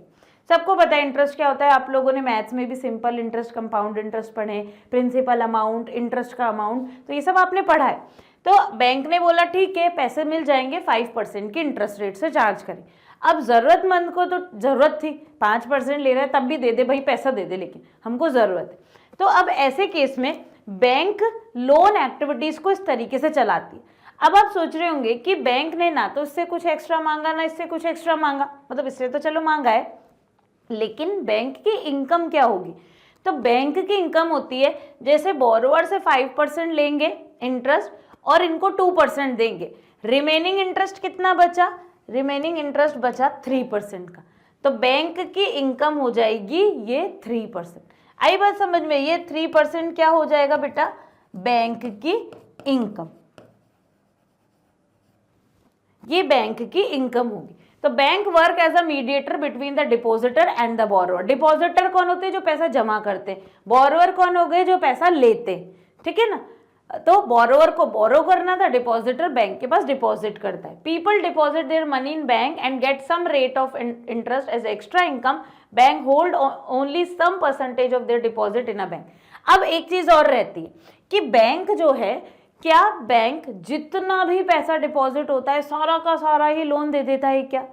सबको पता है इंटरेस्ट क्या होता है, आप लोगों ने मैथ्स में भी सिंपल इंटरेस्ट, कंपाउंड इंटरेस्ट पढ़े, प्रिंसिपल अमाउंट, इंटरेस्ट का अमाउंट, तो ये सब आपने पढ़ा है। तो बैंक ने बोला ठीक है पैसे मिल जाएंगे, 5% की इंटरेस्ट रेट से चार्ज करें। अब ज़रूरतमंद को तो ज़रूरत थी, 5% ले रहा है तब भी दे दे भाई, पैसा दे दे, लेकिन हमको ज़रूरत है। तो अब ऐसे केस में बैंक लोन एक्टिविटीज़ को इस तरीके से चलाती है। अब आप सोच रहे होंगे कि बैंक ने ना तो इससे कुछ एक्स्ट्रा मांगा ना इससे कुछ एक्स्ट्रा मांगा, मतलब इससे तो चलो मांगा है, लेकिन बैंक की इनकम क्या होगी। तो बैंक की इनकम होती है जैसे बोरोवर से 5% लेंगे इंटरेस्ट और इनको 2% देंगे, रिमेनिंग इंटरेस्ट कितना बचा, रिमेनिंग इंटरेस्ट बचा 3% का, तो बैंक की इनकम हो जाएगी ये 3%। आई बात समझ में, ये 3% क्या हो जाएगा बेटा, बैंक की इनकम, ये बैंक की इनकम होगी। तो bank work as a mediator between the depositor and the borrower. Depositor कौन होते हैं, जो पैसा जमा करते हैं, बोरोवर कौन हो गए, जो पैसा लेते हैं, ठीक है ना। तो बोरोवर को बोरो करना था, डिपॉजिटर बैंक के पास डिपॉजिट करता है। People deposit their money in bank and get some rate of interest as extra income, bank hold only some percentage of their deposit in a bank. अब एक चीज और रहती है कि बैंक जो है, क्या बैंक जितना भी पैसा डिपॉजिट होता है सारा का सारा ही लोन दे देता है क्या?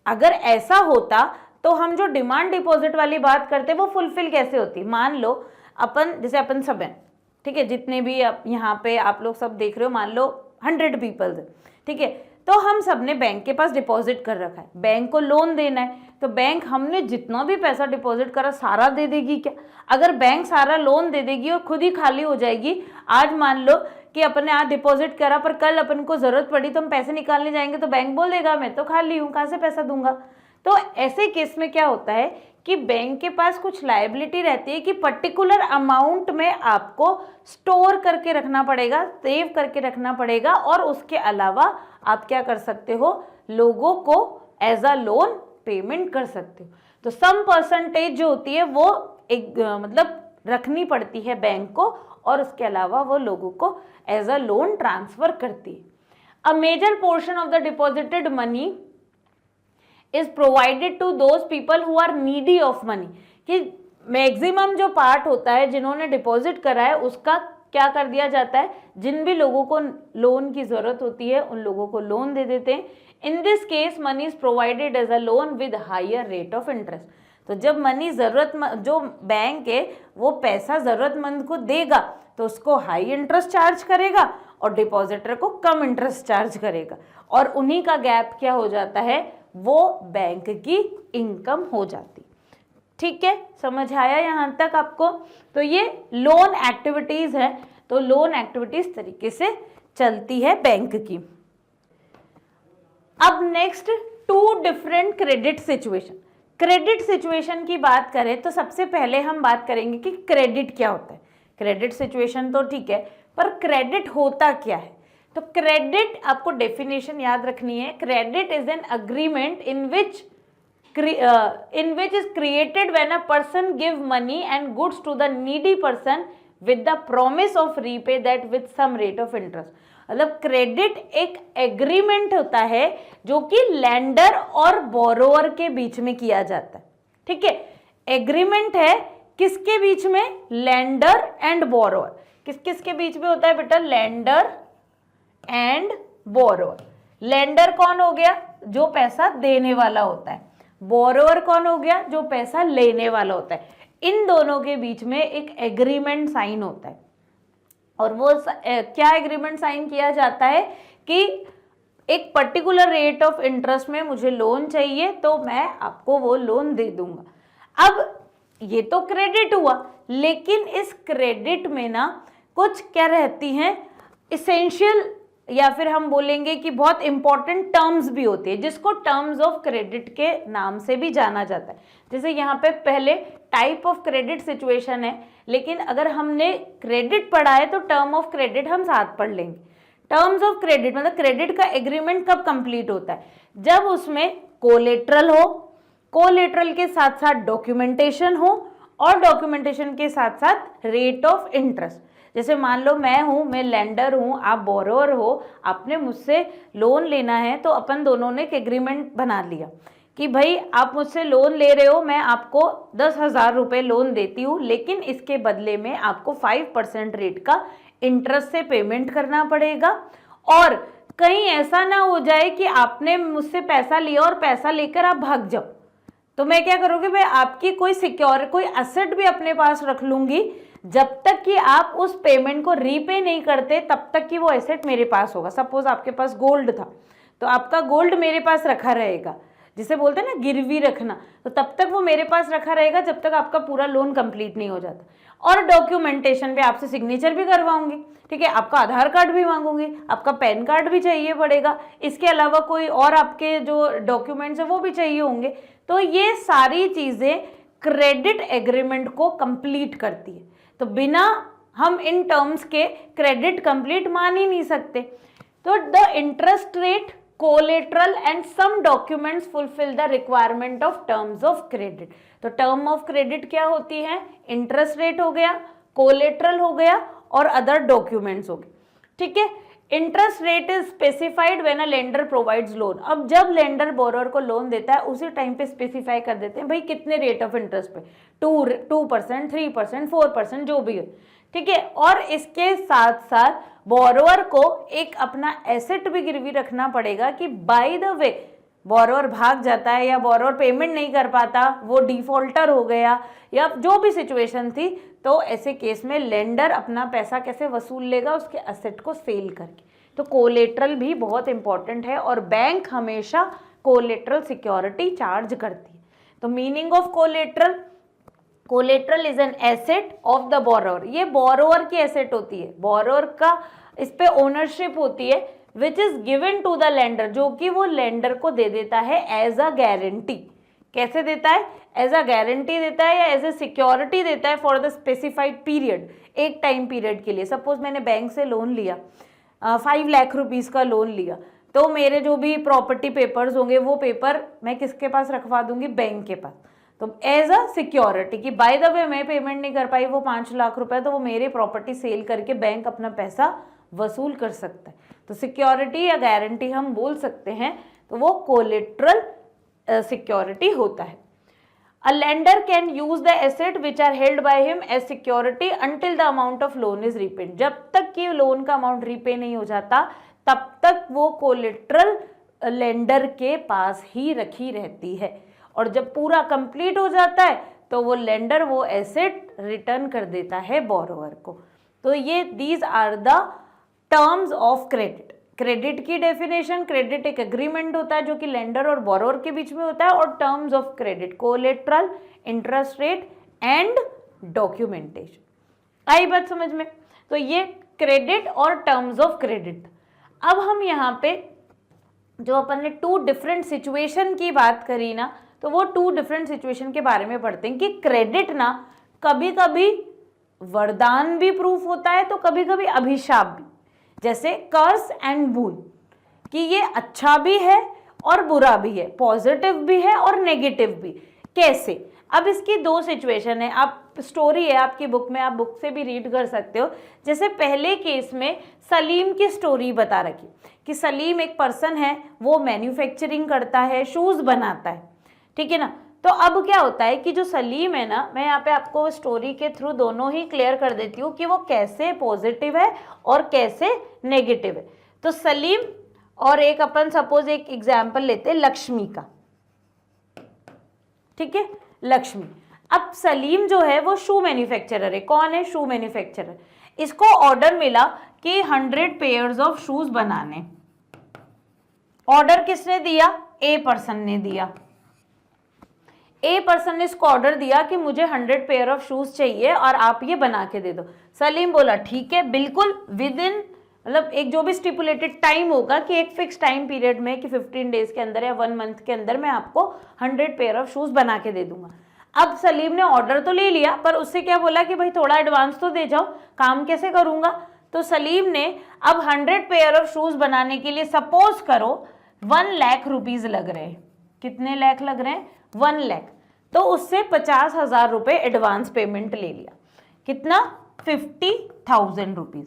अगर ऐसा होता तो हम जो डिमांड डिपॉजिट वाली बात करते वो फुलफिल कैसे होती। मान लो अपन, जैसे अपन सब हैं, ठीक है, जितने भी यहाँ पे आप लोग सब देख रहे हो, मान लो 100 पीपल्स है, ठीक है, तो हम सब ने बैंक के पास डिपॉजिट कर रखा है, बैंक को लोन देना है, तो बैंक हमने जितना भी पैसा डिपॉजिट करा सारा दे देगी क्या? अगर बैंक सारा लोन दे देगी और खुद ही खाली हो जाएगी, आज मान लो कि अपन ने आज डिपॉजिट करा पर कल अपन को जरूरत पड़ी तो हम पैसे निकालने जाएंगे तो बैंक बोल देगा मैं तो खाली हूँ, कहाँ से पैसा दूंगा। तो ऐसे केस में क्या होता है कि बैंक के पास कुछ लायबिलिटी रहती है कि पर्टिकुलर अमाउंट में आपको स्टोर करके रखना पड़ेगा, सेव करके रखना पड़ेगा, और उसके अलावा आप क्या कर सकते हो, लोगों को एज अ लोन पेमेंट कर सकते हो। तो सम परसेंटेज जो होती है वो एक मतलब रखनी पड़ती है बैंक को, और उसके अलावा वो लोगों को एज अ लोन ट्रांसफर करती है। A major portion of the deposited money is provided to those people who are needy of money, कि मैक्सिमम जो पार्ट होता है जिन्होंने डिपॉजिट करा है उसका क्या कर दिया जाता है, जिन भी लोगों को लोन की जरूरत होती है उन लोगों को लोन दे देते हैं। In this case money is provided as a loan with higher rate of interest. तो जब मनी जरूरतमंद, जो बैंक है वो पैसा जरूरतमंद को देगा तो उसको हाई इंटरेस्ट चार्ज करेगा और डिपॉजिटर को कम इंटरेस्ट चार्ज करेगा, और उन्हीं का गैप क्या हो जाता है, वो बैंक की इनकम हो जाती। ठीक है, समझ आया यहाँ तक आपको। तो ये लोन एक्टिविटीज है, तो लोन एक्टिविटीज तरीके से चलती है बैंक की। अब next, 2 different credit situation. Credit situation की बात करें तो सबसे पहले हम बात करेंगे कि क्रेडिट क्या होता है। क्रेडिट सिचुएशन तो ठीक है, पर क्रेडिट होता क्या है। तो क्रेडिट, आपको डेफिनेशन याद रखनी है, credit is an agreement in which in which is created when a person give money and goods to the needy person with the promise of repay that with some rate of interest. मतलब credit एक agreement होता है जो कि lander और borrower के बीच में किया जाता है, ठीक है। एग्रीमेंट है किसके बीच में? Lander and borrower. किस किस के बीच में होता है बेटा? Lander and borrower. लैंडर कौन हो गया? जो पैसा देने वाला होता है। बोरोअर कौन हो गया? जो पैसा लेने वाला होता है। इन दोनों के बीच में एक एग्रीमेंट साइन होता है, और वो क्या एग्रीमेंट साइन किया जाता है कि एक पर्टिकुलर रेट ऑफ इंटरेस्ट में मुझे लोन चाहिए तो मैं आपको वो लोन दे दूंगा। अब ये तो क्रेडिट हुआ, लेकिन इस क्रेडिट में ना कुछ क्या रहती हैं, इसेंशियल या फिर हम बोलेंगे कि बहुत इंपॉर्टेंट टर्म्स भी होती है, जिसको टर्म्स ऑफ क्रेडिट के नाम से भी जाना जाता है। जैसे यहाँ पे पहले टाइप ऑफ क्रेडिट सिचुएशन है, लेकिन अगर हमने क्रेडिट पढ़ा है तो टर्म ऑफ क्रेडिट हम साथ पढ़ लेंगे। टर्म्स ऑफ क्रेडिट मतलब क्रेडिट का एग्रीमेंट कब कंप्लीट होता है? जब उसमें कोलेट्रल हो, कोलेट्रल के साथ साथ डॉक्यूमेंटेशन हो, और डॉक्यूमेंटेशन के साथ साथ रेट ऑफ इंटरेस्ट। जैसे मान लो मैं लेंडर हूँ, आप बोरोअर हो, आपने मुझसे लोन लेना है, तो अपन दोनों ने एक एग्रीमेंट बना लिया कि भाई आप मुझसे लोन ले रहे हो, मैं आपको 10,000 रुपये लोन देती हूँ, लेकिन इसके बदले में आपको 5% रेट का इंटरेस्ट से पेमेंट करना पड़ेगा। और कहीं ऐसा ना हो जाए कि आपने मुझसे पैसा लिया और पैसा लेकर आप भाग जाओ, तो मैं क्या करूँगी, मैं आपकी कोई एसेट भी अपने पास रख लूँगी, जब तक कि आप उस पेमेंट को रीपे नहीं करते तब तक कि वो एसेट मेरे पास होगा। सपोज आपके पास गोल्ड था, तो आपका गोल्ड मेरे पास रखा रहेगा, जिसे बोलते हैं ना गिरवी रखना, तो तब तक वो मेरे पास रखा रहेगा जब तक आपका पूरा लोन कंप्लीट नहीं हो जाता। और डॉक्यूमेंटेशन पे आपसे सिग्नेचर भी करवाऊंगी, ठीक है, आपका आधार कार्ड भी मांगूंगी, आपका पैन कार्ड भी चाहिए पड़ेगा, इसके अलावा कोई और आपके जो डॉक्यूमेंट्स हैं वो भी चाहिए होंगे। तो ये सारी चीज़ें क्रेडिट एग्रीमेंट को कंप्लीट करती है। तो बिना हम इन टर्म्स के क्रेडिट कंप्लीट मान ही नहीं सकते। तो the interest rate, collateral and some documents fulfil the requirement of terms of credit. तो टर्म ऑफ क्रेडिट क्या होती है? इंटरेस्ट रेट हो गया, कोलेट्रल हो गया और अदर डॉक्यूमेंट्स हो गए, ठीक है। Interest rate is specified when a lender provides loan. अब जब लेंडर बोरोअर को लोन देता है उसी टाइम पे स्पेसिफाई कर देते हैं भाई कितने रेट ऑफ इंटरेस्ट पे, 2%, 3%, 4% जो भी है, ठीक है। और इसके साथ साथ बोरोअर को एक अपना एसेट भी गिरवी रखना पड़ेगा कि बाय द वे बोरोअर भाग जाता है या बोरोअर पेमेंट नहीं कर पाता, वो डिफॉल्टर हो गया या जो भी सिचुएशन थी, तो ऐसे केस में लेंडर अपना पैसा कैसे वसूल लेगा? उसके एसेट को सेल करके। तो कोलेट्रल भी बहुत इंपॉर्टेंट है और बैंक हमेशा कोलेट्रल सिक्योरिटी चार्ज करती है। तो meaning of collateral, collateral is an asset of the borrower. ये बोरोअर की एसेट होती है, बोरोअर का इस पे ओनरशिप होती है, which is given to the lender, जो कि वो लेंडर को दे देता है एज अ गारंटी। कैसे देता है? एज अ गारंटी देता है या एज ए सिक्योरिटी देता है फॉर द स्पेसिफाइड पीरियड, एक टाइम पीरियड के लिए। सपोज मैंने बैंक से लोन लिया, 5 लाख रुपीज़ का लोन लिया, तो मेरे जो भी प्रॉपर्टी पेपर्स होंगे वो पेपर मैं किसके पास रखवा दूंगी? बैंक के पास। तो एज अ सिक्योरिटी कि बाय द वे मैं पेमेंट नहीं कर पाई वो 5 लाख रुपए, तो वो मेरी प्रॉपर्टी सेल करके बैंक अपना पैसा वसूल कर सकता है। तो सिक्योरिटी या गारंटी हम बोल सकते हैं, तो वो कोलेट्रल सिक्योरिटी होता है। A lender can use the asset which are held by him as security until the amount of loan is repaid. जब तक कि लोन का अमाउंट रीपे नहीं हो जाता तब तक वो कोलेट्रल लेंडर के पास ही रखी रहती है, और जब पूरा कंप्लीट हो जाता है तो वो लेंडर वो एसेट रिटर्न कर देता है बोरोअर को। तो ये these are the terms of credit. Credit की डेफिनेशन, क्रेडिट एक एग्रीमेंट होता है जो कि लेंडर और बोरोअर के बीच में होता है, और terms of credit collateral, interest rate and documentation. आई बात समझ में? तो ये क्रेडिट और टर्म्स ऑफ क्रेडिट। अब हम यहाँ पे जो अपन ने 2 डिफरेंट सिचुएशन की बात करी ना, तो वो 2 डिफरेंट सिचुएशन के बारे में पढ़ते हैं कि क्रेडिट ना कभी कभी वरदान भी प्रूफ होता है तो कभी कभी अभिशाप भी। जैसे कर्स एंड बून, कि ये अच्छा भी है और बुरा भी है, पॉजिटिव भी है और नेगेटिव भी। कैसे? अब इसकी दो सिचुएशन है, आप स्टोरी है आपकी बुक में, आप बुक से भी रीड कर सकते हो। जैसे पहले केस में सलीम की स्टोरी बता रखी कि सलीम एक पर्सन है, वो मैन्युफैक्चरिंग करता है, शूज़ बनाता है, ठीक है ना। तो अब क्या होता है कि जो सलीम है ना, मैं यहाँ पे आपको स्टोरी के थ्रू दोनों ही क्लियर कर देती हूँ कि वो कैसे पॉजिटिव है और कैसे नेगेटिव है। तो सलीम और एक अपन सपोज एक एग्जाम्पल लेते हैं लक्ष्मी का, ठीक है, लक्ष्मी। अब सलीम जो है वो शू मैन्युफैक्चरर है। कौन है? शू मैन्युफैक्चरर। इसको ऑर्डर मिला कि 100 पेयर्स ऑफ शूज बनाने। ऑर्डर किसने दिया? ए पर्सन ने दिया। ए पर्सन ने इसको ऑर्डर दिया कि मुझे 100 पेयर ऑफ शूज चाहिए और आप ये बना के दे दो। सलीम बोला ठीक है, बिल्कुल, विद इन, मतलब एक जो भी स्टिपुलेटेड टाइम होगा कि एक फिक्स टाइम पीरियड में कि 15 डेज के अंदर या 1 मंथ के अंदर मैं आपको 100 पेयर ऑफ शूज बना के दे दूंगा। अब सलीम ने ऑर्डर तो ले लिया, पर उससे क्या बोला कि भाई थोड़ा एडवांस तो दे जाओ, काम कैसे करूंगा। तो सलीम ने अब 100 पेयर ऑफ शूज बनाने के लिए सपोज करो 1 लाख रुपीज लग रहे हैं। कितने लाख लग रहे हैं? 1 लाख। तो उससे 50,000 रुपये एडवांस पेमेंट ले लिया। कितना? 50,000 रुपीज।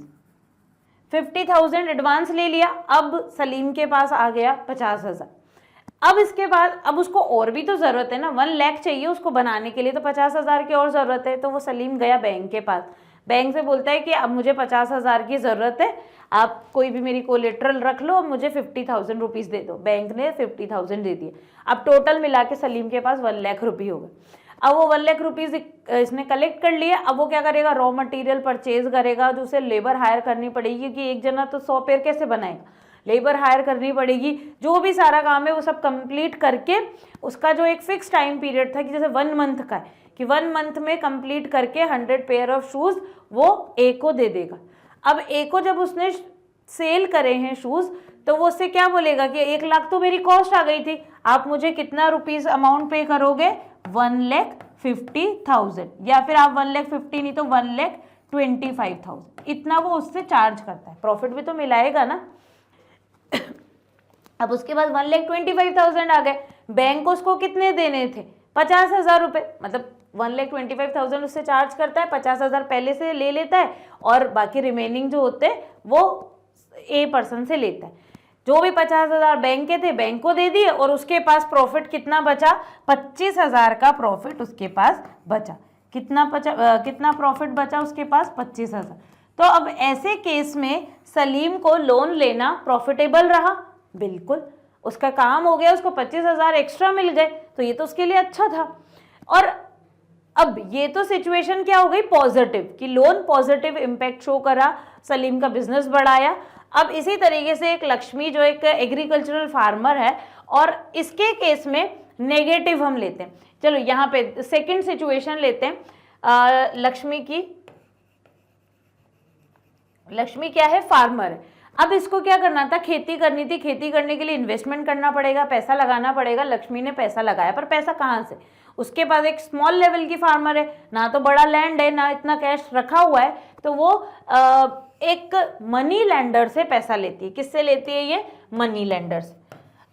50,000 एडवांस ले लिया। अब सलीम के पास आ गया 50,000। अब इसके बाद अब उसको और भी तो ज़रूरत है ना, 1 लाख चाहिए उसको बनाने के लिए, तो 50,000 की और ज़रूरत है। तो वो सलीम गया बैंक के पास, बैंक से बोलता है कि अब मुझे 50,000 की ज़रूरत है, आप कोई भी मेरी कोलेट्रल रख लो, मुझे 50,000 रुपीज़ दे दो। बैंक ने 50,000 दे दिए। अब टोटल मिला के सलीम के पास 1 लाख रुपये हो गए। अब वो 1 लाख रुपीज़ इसने कलेक्ट कर लिए। अब वो क्या करेगा? रॉ मटेरियल परचेज करेगा, जो उसे लेबर हायर करनी पड़ेगी, क्योंकि एक जना तो 100 पेयर कैसे बनाएगा, लेबर हायर करनी पड़ेगी। जो भी सारा काम है वो सब कंप्लीट करके उसका जो एक फिक्स टाइम पीरियड था कि जैसे 1 मंथ का है कि 1 मंथ में कंप्लीट करके 100 पेयर ऑफ शूज़ वो ए को दे देगा। अब ए को जब उसने सेल करे हैं शूज़, तो वो उससे क्या बोलेगा कि 1 लाख तो मेरी कॉस्ट आ गई थी, आप मुझे कितना रुपीज़ अमाउंट पे करोगे? 1,50,000, या फिर आप 1,50,000 नहीं तो 1,25,000, इतना वो उससे चार्ज करता है। प्रॉफिट भी तो मिलाएगा ना। अब उसके बाद 1,25,000 आ गए। बैंक को उसको कितने देने थे? 50,000 रुपये। मतलब 1,25,000 उससे चार्ज करता है, 50,000 पहले से ले लेता है और बाकी रिमेनिंग जो होते हैं वो ए पर्सन से लेता है। जो भी 50,000 बैंक के थे बैंक को दे दिए और उसके पास प्रॉफिट कितना बचा? 25,000 का प्रॉफिट उसके पास बचा। कितना प्रॉफिट बचा उसके पास? 25,000। तो अब ऐसे केस में सलीम को लोन लेना प्रॉफिटेबल रहा, बिल्कुल, उसका काम हो गया, उसको 25,000 एक्स्ट्रा मिल गए, तो ये तो उसके लिए अच्छा था। और अब ये तो सिचुएशन क्या हो गई? पॉजिटिव, कि लोन पॉजिटिव इम्पैक्ट शो करा, सलीम का बिजनेस बढ़ाया। अब इसी तरीके से एक लक्ष्मी जो एक एग्रीकल्चरल फार्मर है, और इसके केस में नेगेटिव हम लेते हैं। चलो यहाँ पे सेकंड सिचुएशन लेते हैं लक्ष्मी की। लक्ष्मी क्या है? फार्मर है। अब इसको क्या करना था? खेती करनी थी। खेती करने के लिए इन्वेस्टमेंट करना पड़ेगा, पैसा लगाना पड़ेगा। लक्ष्मी ने पैसा लगाया, पर पैसा कहाँ से? उसके पास एक स्मॉल लेवल की फार्मर है, ना तो बड़ा लैंड है, ना इतना कैश रखा हुआ है, तो वो एक मनी लेंडर से पैसा लेती है। किससे लेती है ये? मनी लेंडर से।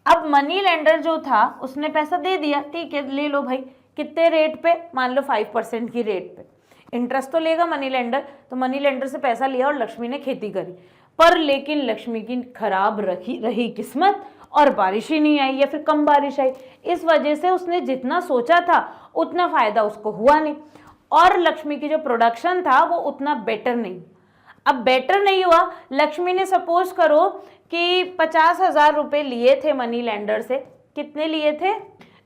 अब मनी लेंडर जो था उसने पैसा दे दिया, ठीक है ले लो भाई। कितने रेट पे? मान लो 5% की रेट पे। इंटरेस्ट तो लेगा मनी लेंडर, तो मनी लेंडर से पैसा लिया और लक्ष्मी ने खेती करी। पर लेकिन लक्ष्मी की खराब रही किस्मत और बारिश ही नहीं आई, या फिर कम बारिश आई। इस वजह से उसने जितना सोचा था उतना फायदा उसको हुआ नहीं, और लक्ष्मी की जो प्रोडक्शन था वो उतना बेटर नहीं। अब बेटर नहीं हुआ, लक्ष्मी ने सपोज करो कि 50,000 रुपये लिए थे मनी लेंडर से। कितने लिए थे?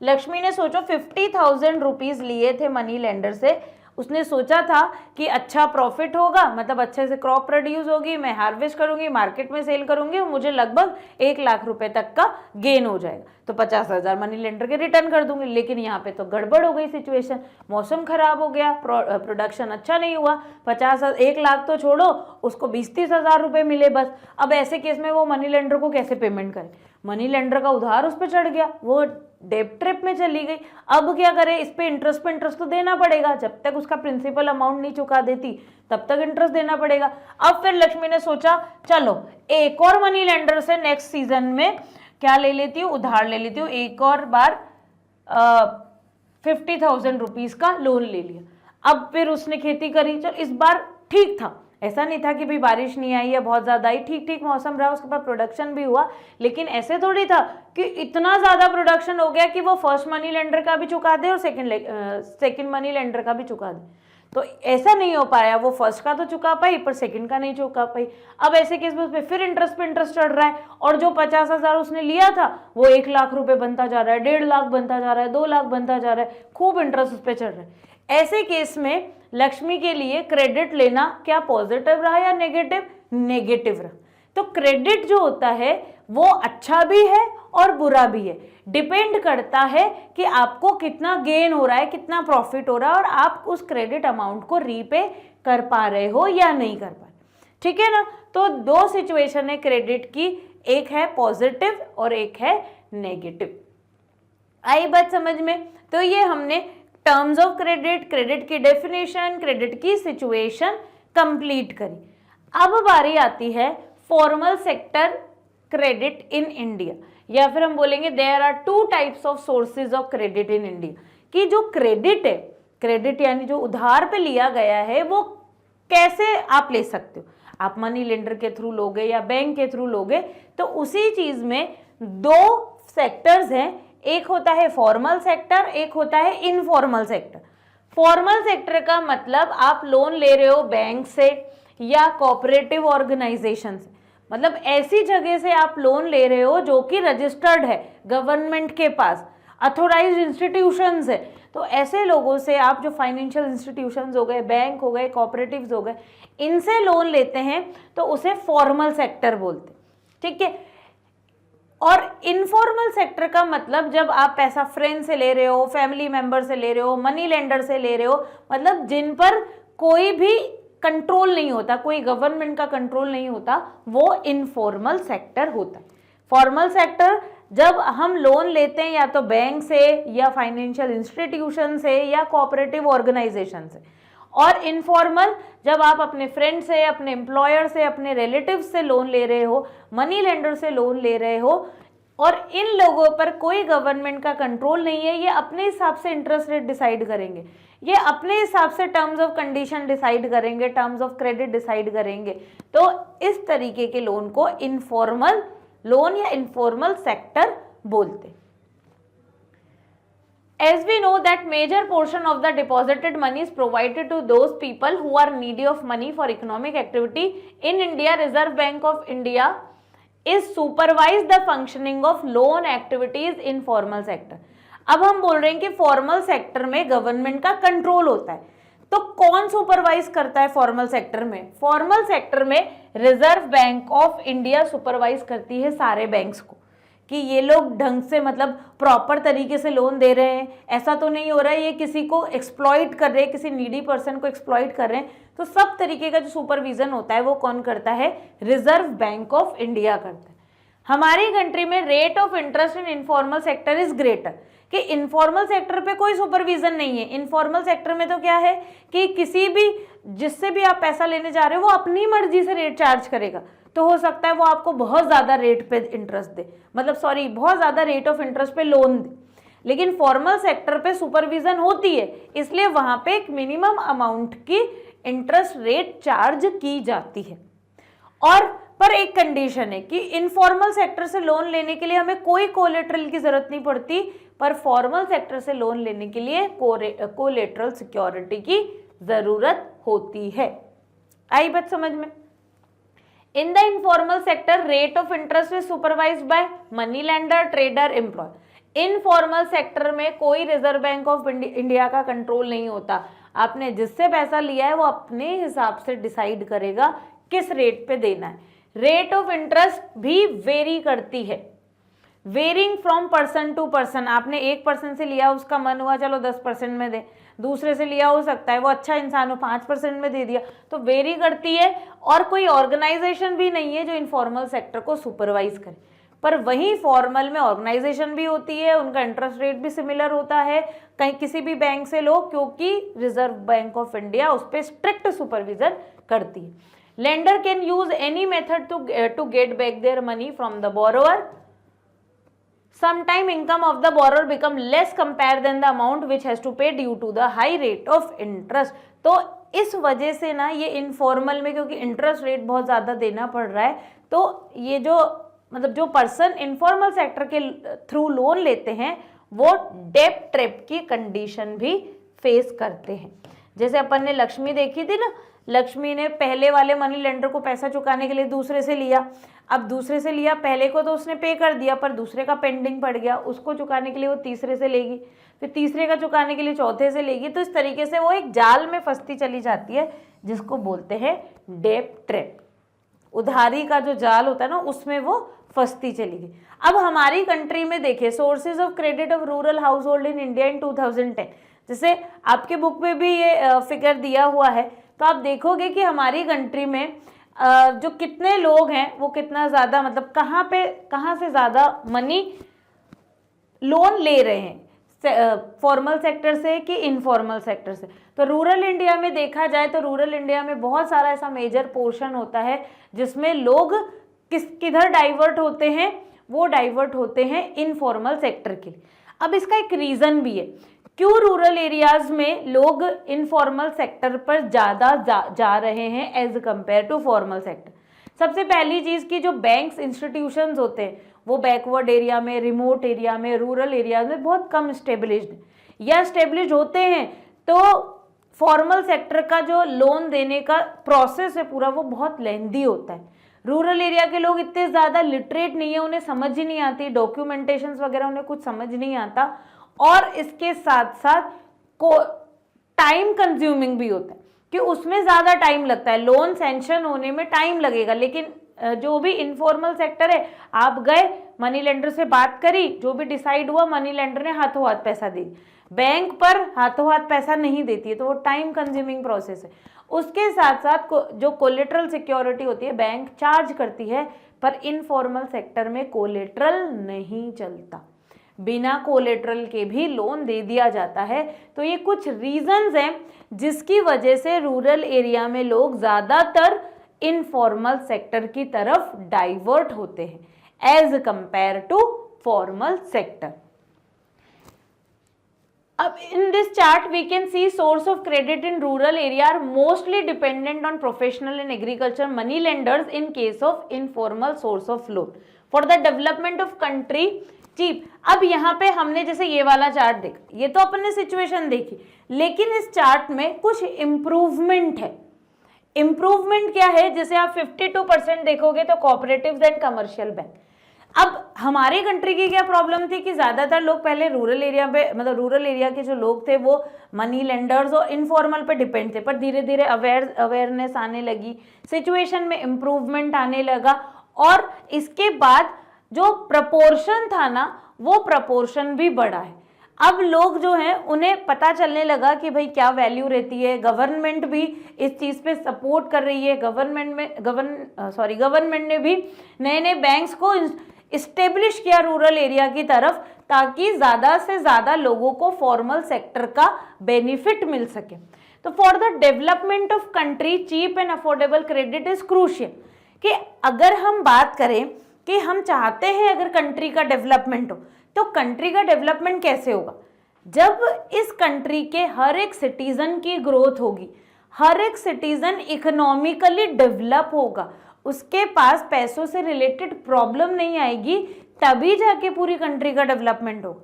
लक्ष्मी ने सोचो 50,000 रुपीज़ लिए थे मनी लेंडर से। उसने सोचा था कि अच्छा प्रॉफिट होगा, मतलब अच्छे से क्रॉप प्रोड्यूस होगी, मैं हार्वेस्ट करूंगी, मार्केट में सेल करूंगी, मुझे लगभग 1 लाख रुपए तक का गेन हो जाएगा, तो 50,000 मनी लेंडर के रिटर्न कर दूंगी। लेकिन यहाँ पे तो गड़बड़ हो गई सिचुएशन, मौसम खराब हो गया, प्रोडक्शन अच्छा नहीं हुआ। 1 लाख तो छोड़ो, उसको 20-30,000 रुपये मिले बस। अब ऐसे केस में वो मनी लेंडर को कैसे पेमेंट करे? मनी लेंडर का उधार उस पर चढ़ गया, वो डेब्ट ट्रिप में चली गई। अब क्या करे? इस पे इंटरेस्ट तो देना पड़ेगा, जब तक उसका प्रिंसिपल अमाउंट नहीं चुका देती तब तक इंटरेस्ट देना पड़ेगा। अब फिर लक्ष्मी ने सोचा चलो एक और मनी लेंडर से नेक्स्ट सीजन में क्या ले लेती हूँ, उधार ले लेती हूँ, एक और बार 50,000 रुपीज का लोन ले लिया। अब फिर उसने खेती करी, चल इस बार ठीक था, ऐसा नहीं था कि भाई बारिश नहीं आई या बहुत ज़्यादा आई, ठीक ठीक मौसम रहा, उसके बाद प्रोडक्शन भी हुआ, लेकिन ऐसे थोड़ी था कि इतना ज़्यादा प्रोडक्शन हो गया कि वो फर्स्ट मनी लेंडर का भी चुका दे और सेकंड मनी लेंडर का भी चुका दे। तो ऐसा नहीं हो पाया, वो फर्स्ट का तो चुका पाई पर सेकंड का नहीं चुका पाई। अब ऐसे केस में उस पर फिर इंटरेस्ट पे इंटरेस्ट चढ़ रहा है, और जो 50,000 उसने लिया था वो 1 लाख रुपए बनता जा रहा है, 1.5 लाख बनता जा रहा है, 2 लाख बनता जा रहा है, खूब इंटरेस्ट उस पर चढ़ रहा है। ऐसे केस में लक्ष्मी के लिए क्रेडिट लेना क्या पॉजिटिव रहा या नेगेटिव? नेगेटिव रहा। तो क्रेडिट जो होता है वो अच्छा भी है और बुरा भी है, डिपेंड करता है कि आपको कितना गेन हो रहा है, कितना प्रॉफिट हो रहा है, और आप उस क्रेडिट अमाउंट को रीपे कर पा रहे हो या नहीं कर पा रहे। ठीक है ना? तो दो सिचुएशन है क्रेडिट की, एक है पॉजिटिव और एक है नेगेटिव। आई बात समझ में? तो ये हमने टर्म्स ऑफ क्रेडिट, क्रेडिट की डेफिनेशन, क्रेडिट की सिचुएशन कंप्लीट करी। अब बारी आती है formal sector credit in India, या फिर हम बोलेंगे there are 2 types of sources of credit in India. कि जो क्रेडिट है, क्रेडिट यानी जो उधार पे लिया गया है, वो कैसे आप ले सकते हो? आप मनी लेंडर के थ्रू लोगे या बैंक के थ्रू लोगे, तो उसी चीज में 2 सेक्टर्स हैं, एक होता है फॉर्मल सेक्टर, एक होता है इनफॉर्मल सेक्टर। फॉर्मल सेक्टर का मतलब आप लोन ले रहे हो बैंक से या कोऑपरेटिव ऑर्गेनाइजेशन से, मतलब ऐसी जगह से आप लोन ले रहे हो जो कि रजिस्टर्ड है गवर्नमेंट के पास, अथोराइज्ड इंस्टीट्यूशंस है। तो ऐसे लोगों से आप, जो फाइनेंशियल इंस्टीट्यूशंस हो गए, बैंक हो गए, कोऑपरेटिव्स हो गए, इनसे लोन लेते हैं तो उसे फॉर्मल सेक्टर बोलते हैं। ठीक है? और इनफॉर्मल सेक्टर का मतलब जब आप पैसा फ्रेंड से ले रहे हो, फैमिली मेंबर से ले रहे हो, मनी लेंडर से ले रहे हो, मतलब जिन पर कोई भी कंट्रोल नहीं होता, कोई गवर्नमेंट का कंट्रोल नहीं होता, वो इनफॉर्मल सेक्टर होता है। फॉर्मल सेक्टर जब हम लोन लेते हैं या तो बैंक से या फाइनेंशियल इंस्टीट्यूशन से या कोऑपरेटिव ऑर्गेनाइजेशन से, और इनफॉर्मल जब आप अपने फ्रेंड से, अपने एम्प्लॉयर से, अपने रिलेटिव से लोन ले रहे हो, मनी लेंडर से लोन ले रहे हो, और इन लोगों पर कोई गवर्नमेंट का कंट्रोल नहीं है, ये अपने हिसाब से इंटरेस्ट रेट डिसाइड करेंगे, ये अपने हिसाब से टर्म्स ऑफ कंडीशन डिसाइड करेंगे, टर्म्स ऑफ क्रेडिट डिसाइड करेंगे। तो इस तरीके के लोन को इनफॉर्मल लोन या इनफॉर्मल सेक्टर बोलते हैं। As we know that major portion of the deposited money is provided to those people who are needy of money for economic activity. In India, Reserve Bank of India is supervise the functioning of loan activities in formal sector. अब हम बोल रहे हैं कि formal sector में government का control होता है, तो कौन सुपरवाइज करता है फॉर्मल सेक्टर में? फॉर्मल सेक्टर में reserve Bank of India supervise करती है सारे बैंक्स को कि ये लोग ढंग से, मतलब प्रॉपर तरीके से लोन दे रहे हैं, ऐसा तो नहीं हो रहा है ये किसी को एक्सप्लॉइट कर रहे हैं, किसी नीडी पर्सन को एक्सप्लॉइट कर रहे हैं। तो सब तरीके का जो सुपरविजन होता है वो कौन करता है? रिजर्व बैंक ऑफ इंडिया करता है। हमारी कंट्री में rate of interest in informal sector is greater, कि इनफॉर्मल सेक्टर पे कोई सुपरविजन नहीं है। इनफॉर्मल सेक्टर में तो क्या है कि किसी भी, जिससे भी आप पैसा लेने जा रहे हो, वो अपनी मर्जी से रेट चार्ज करेगा। तो हो सकता है वो आपको बहुत ज़्यादा रेट पे इंटरेस्ट दे, मतलब सॉरी बहुत ज़्यादा रेट ऑफ इंटरेस्ट पे लोन दे, लेकिन फॉर्मल सेक्टर पे सुपरविजन होती है, इसलिए वहाँ पे एक मिनिमम अमाउंट की इंटरेस्ट रेट चार्ज की जाती है। और पर एक कंडीशन है कि इनफॉर्मल सेक्टर से लोन लेने के लिए हमें कोई कोलेटरल की जरूरत नहीं पड़ती, पर फॉर्मल सेक्टर से लोन लेने के लिए कोलेटरल सिक्योरिटी की जरूरत होती है। आई बात समझ में? In the informal sector, rate of interest is supervised by money lender, trader, employer. Informal sector में कोई रिजर्व बैंक ऑफ इंडिया का कंट्रोल नहीं होता। आपने जिससे पैसा लिया है वो अपने हिसाब से डिसाइड करेगा किस रेट पे देना है। रेट ऑफ इंटरेस्ट भी वेरी करती है, varying from person to person. आपने एक पर्सन से लिया, उसका मन हुआ चलो 10% में दे, दूसरे से लिया, हो सकता है वो अच्छा इंसान हो 5% में दे दिया, तो वेरी करती है। और कोई ऑर्गेनाइजेशन भी नहीं है जो इनफॉर्मल सेक्टर को सुपरवाइज करे, पर वहीं फॉर्मल में ऑर्गेनाइजेशन भी होती है, उनका इंटरेस्ट रेट भी सिमिलर होता है। कहीं किसी भी बैंक से लो, क्योंकि रिजर्व बैंक ऑफ इंडिया उस पर स्ट्रिक्ट सुपरविजन करती है। Lender can use any method to get back their money from the borrower. sometime income of the borrower become less compared than the amount which has to pay due to the high rate of interest। तो इस वजह से ना ये informal में क्योंकि interest rate बहुत ज़्यादा देना पड़ रहा है, तो ये जो मतलब जो पर्सन इनफॉर्मल सेक्टर के थ्रू लोन लेते हैं वो डेट ट्रैप की कंडीशन भी फेस करते हैं। जैसे अपन ने लक्ष्मी देखी थी ना, लक्ष्मी ने पहले वाले मनी लेंडर को पैसा चुकाने के लिए दूसरे से लिया, अब दूसरे से लिया, पहले को तो उसने पे कर दिया पर दूसरे का पेंडिंग पड़ गया, उसको चुकाने के लिए वो तीसरे से लेगी, फिर तीसरे का चुकाने के लिए चौथे से लेगी। तो इस तरीके से वो एक जाल में फंसती चली जाती है जिसको बोलते हैं डेट ट्रैप। उधारी का जो जाल होता है ना उसमें वो फंसती चली गई। अब हमारी कंट्री में देखिए sources of credit of rural household in India in 2010, जैसे आपके बुक में भी ये फिगर दिया हुआ है, तो आप देखोगे कि हमारी कंट्री में जो कितने लोग हैं वो कितना ज़्यादा मतलब कहाँ से ज़्यादा मनी लोन ले रहे हैं, फॉर्मल सेक्टर से कि इनफॉर्मल सेक्टर से। तो रूरल इंडिया में देखा जाए तो रूरल इंडिया में बहुत सारा ऐसा मेजर पोर्शन होता है जिसमें लोग किधर डाइवर्ट होते हैं, वो डाइवर्ट होते हैं इनफॉर्मल सेक्टर के लिए। अब इसका एक रीज़न भी है क्यों रूरल एरियाज में लोग इनफॉर्मल सेक्टर पर ज़्यादा जा रहे हैं as compare to formal sector. सबसे पहली चीज़ कि जो बैंक्स इंस्टीट्यूशंस होते हैं वो बैकवर्ड एरिया में, रिमोट एरिया में, रूरल एरिया में बहुत कम स्टेब्लिश्ड या स्टेब्लिश होते हैं, तो फॉर्मल सेक्टर का जो लोन देने का प्रोसेस है पूरा वो बहुत लेंदी होता है। रूरल एरिया के लोग इतने ज़्यादा लिटरेट नहीं है, उन्हें समझ ही नहीं आती, डॉक्यूमेंटेशंस वगैरह उन्हें कुछ समझ नहीं आता, और इसके साथ साथ को टाइम कंज्यूमिंग भी होता है कि उसमें ज़्यादा टाइम लगता है, लोन सैंक्शन होने में टाइम लगेगा। लेकिन जो भी इनफॉर्मल सेक्टर है, आप गए मनी लेंडर से बात करी, जो भी डिसाइड हुआ मनी लेंडर ने हाथों हाथ पैसा दी, बैंक पर हाथों हाथ पैसा नहीं देती है, तो वो टाइम कंज्यूमिंग प्रोसेस है। उसके साथ साथ जो कोलेटरल सिक्योरिटी होती है बैंक चार्ज करती है, पर इनफॉर्मल सेक्टर में कोलेटरल नहीं चलता, बिना कोलेटरल के भी लोन दे दिया जाता है। तो ये कुछ रीजंस हैं जिसकी वजह से रूरल एरिया में लोग ज़्यादातर इनफॉर्मल सेक्टर की तरफ डाइवर्ट होते हैं as compare to formal sector. अब in this chart we can see source of credit in rural area are mostly dependent on professional and agriculture money lenders in case of informal source of loan for the development of country cheap। अब यहाँ पे हमने जैसे ये वाला chart देखा, ये तो अपन ने सिचुएशन देखी, लेकिन इस चार्ट में कुछ इम्प्रूवमेंट है। इम्प्रूवमेंट क्या है, जैसे आप 52% देखोगे तो कोऑपरेटिव्स एंड कमर्शियल बैंक। अब हमारी कंट्री की क्या प्रॉब्लम थी कि ज़्यादातर लोग पहले रूरल एरिया पे मतलब रूरल एरिया के जो लोग थे वो मनी लेंडर्स और इनफॉर्मल पे डिपेंड थे, पर धीरे धीरे अवेयरनेस आने लगी, सिचुएशन में इम्प्रूवमेंट आने लगा, और इसके बाद जो प्रपोर्शन था ना वो प्रपोर्शन भी बढ़ा है। अब लोग जो हैं उन्हें पता चलने लगा कि भाई क्या वैल्यू रहती है, गवर्नमेंट भी इस चीज़ पे सपोर्ट कर रही है, गवर्नमेंट ने भी नए नए बैंक्स को इस्टेब्लिश किया रूरल एरिया की तरफ, ताकि ज़्यादा से ज़्यादा लोगों को फॉर्मल सेक्टर का बेनिफिट मिल सके। तो for the development of country cheap and affordable credit is crucial, कि अगर हम बात करें कि हम चाहते हैं अगर कंट्री का डेवलपमेंट हो, तो कंट्री का डेवलपमेंट कैसे होगा, जब इस कंट्री के हर एक सिटीजन की ग्रोथ होगी, हर एक सिटीजन इकोनॉमिकली डेवलप होगा, उसके पास पैसों से रिलेटेड प्रॉब्लम नहीं आएगी, तभी जाके पूरी कंट्री का डेवलपमेंट होगा।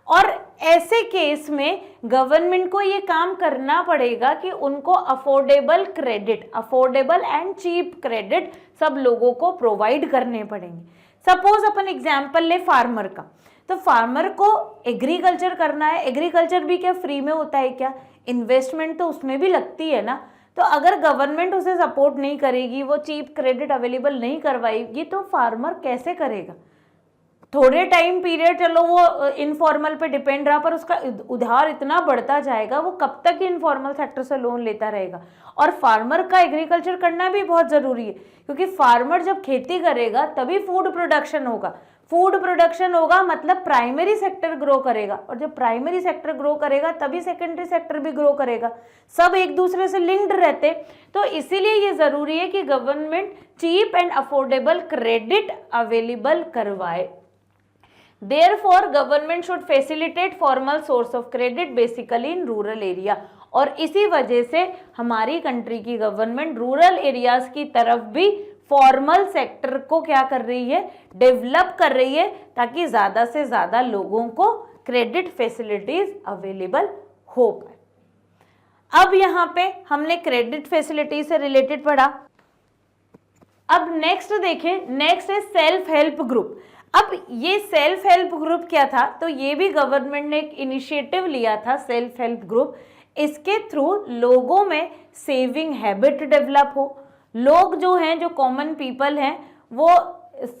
और ऐसे केस में गवर्नमेंट को ये काम करना पड़ेगा कि उनको affordable credit, affordable and cheap credit सब लोगों को प्रोवाइड करने पड़ेंगे। सपोज अपन एग्जाम्पल ले फार्मर का, तो फार्मर को एग्रीकल्चर करना है, एग्रीकल्चर भी क्या फ्री में होता है क्या, इन्वेस्टमेंट तो उसमें भी लगती है ना। तो अगर गवर्नमेंट उसे सपोर्ट नहीं करेगी, वो चीप क्रेडिट अवेलेबल नहीं करवाएगी, तो फार्मर कैसे करेगा। थोड़े टाइम पीरियड चलो वो इनफॉर्मल पे डिपेंड रहा, पर उसका उधार इतना बढ़ता जाएगा, वो कब तक इनफॉर्मल सेक्टर से लोन लेता रहेगा। और फार्मर का एग्रीकल्चर करना भी बहुत ज़रूरी है, क्योंकि फार्मर जब खेती करेगा तभी फूड प्रोडक्शन होगा, फूड प्रोडक्शन होगा मतलब प्राइमरी सेक्टर ग्रो करेगा, और जब प्राइमरी सेक्टर ग्रो करेगा तभी सेकेंडरी सेक्टर भी ग्रो करेगा, सब एक दूसरे से लिंक्ड रहते। तो इसीलिए ये ज़रूरी है कि government cheap and affordable credit available करवाए। Therefore government should facilitate formal source of credit basically in rural area, और इसी वजह से हमारी कंट्री की गवर्नमेंट रूरल एरियाज की तरफ भी फॉर्मल सेक्टर को क्या कर रही है, डेवलप कर रही है, ताकि ज़्यादा से ज़्यादा लोगों को क्रेडिट फैसिलिटीज अवेलेबल हो पाए। अब यहाँ पे हमने क्रेडिट फैसिलिटी से रिलेटेड पढ़ा। अब नेक्स्ट देखें, नेक्स्ट है सेल्फ हेल्प ग्रुप। अब ये सेल्फ हेल्प ग्रुप क्या था, तो ये भी गवर्नमेंट ने एक इनिशिएटिव लिया था सेल्फ हेल्प ग्रुप। इसके थ्रू लोगों में सेविंग हैबिट डेवलप हो, लोग जो हैं, जो कॉमन पीपल हैं, वो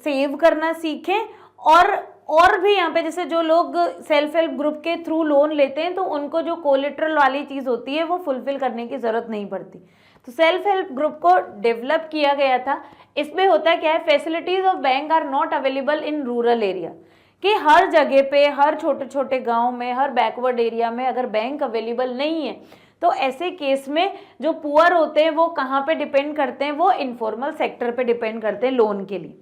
सेव करना सीखें, और भी यहाँ पे जैसे जो लोग सेल्फ हेल्प ग्रुप के थ्रू लोन लेते हैं तो उनको जो कोलेट्रल वाली चीज़ होती है वो फुलफिल करने की ज़रूरत नहीं पड़ती। तो सेल्फ हेल्प ग्रुप को डेवलप किया गया था। इसमें होता क्या है, facilities of bank are not available in rural area, कि हर जगह पे, हर छोटे छोटे गांव में, हर बैकवर्ड एरिया में अगर बैंक अवेलेबल नहीं है तो ऐसे केस में जो पुअर होते हैं वो कहाँ पे डिपेंड करते हैं, वो इनफॉर्मल सेक्टर पे डिपेंड करते हैं लोन के लिए।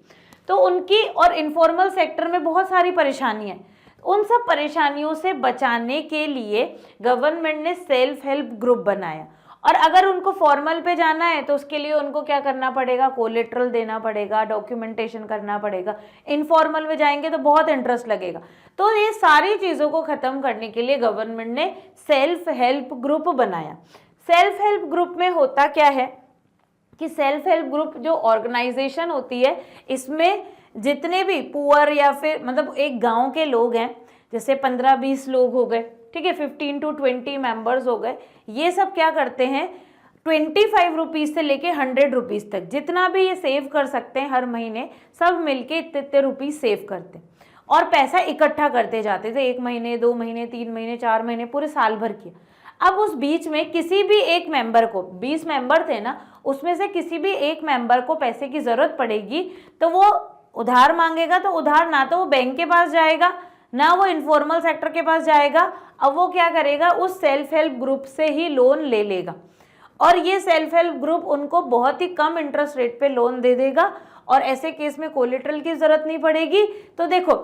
तो उनकी, और इनफॉर्मल सेक्टर में बहुत सारी परेशानियां, उन सब परेशानियों से बचाने के लिए गवर्नमेंट ने सेल्फ हेल्प ग्रुप बनाया। और अगर उनको फॉर्मल पे जाना है तो उसके लिए उनको क्या करना पड़ेगा, कोलेट्रल देना पड़ेगा, डॉक्यूमेंटेशन करना पड़ेगा। इनफॉर्मल में जाएंगे तो बहुत इंटरेस्ट लगेगा। तो ये सारी चीज़ों को ख़त्म करने के लिए गवर्नमेंट ने सेल्फ हेल्प ग्रुप बनाया। सेल्फ हेल्प ग्रुप में होता क्या है कि सेल्फ हेल्प ग्रुप जो ऑर्गेनाइजेशन होती है, इसमें जितने भी पुअर या फिर मतलब एक गांव के लोग हैं, जैसे 15-20 लोग हो गए, ठीक है, 15 to 20 मेंबर्स हो गए, ये सब क्या करते हैं, 25 रुपीज़ से लेके 100 रुपीज़ तक जितना भी ये सेव कर सकते हैं हर महीने, सब मिलके इतने रुपीज़ सेव करते हैं और पैसा इकट्ठा करते जाते थे, 1 महीने, 2 महीने, 3 महीने, 4 महीने, पूरे साल भर किया। अब उस बीच में किसी भी एक मेंबर को, 20 मेंबर थे ना, उसमें से किसी भी एक मेंबर को पैसे की ज़रूरत पड़ेगी तो वो उधार मांगेगा, तो उधार ना तो वो बैंक के पास जाएगा ना वो इनफॉर्मल सेक्टर के पास जाएगा। अब वो क्या करेगा, उस सेल्फ हेल्प ग्रुप से ही लोन ले लेगा, और ये सेल्फ हेल्प ग्रुप उनको बहुत ही कम इंटरेस्ट रेट पे लोन दे देगा, और ऐसे केस में कोलेट्रल की ज़रूरत नहीं पड़ेगी। तो देखो,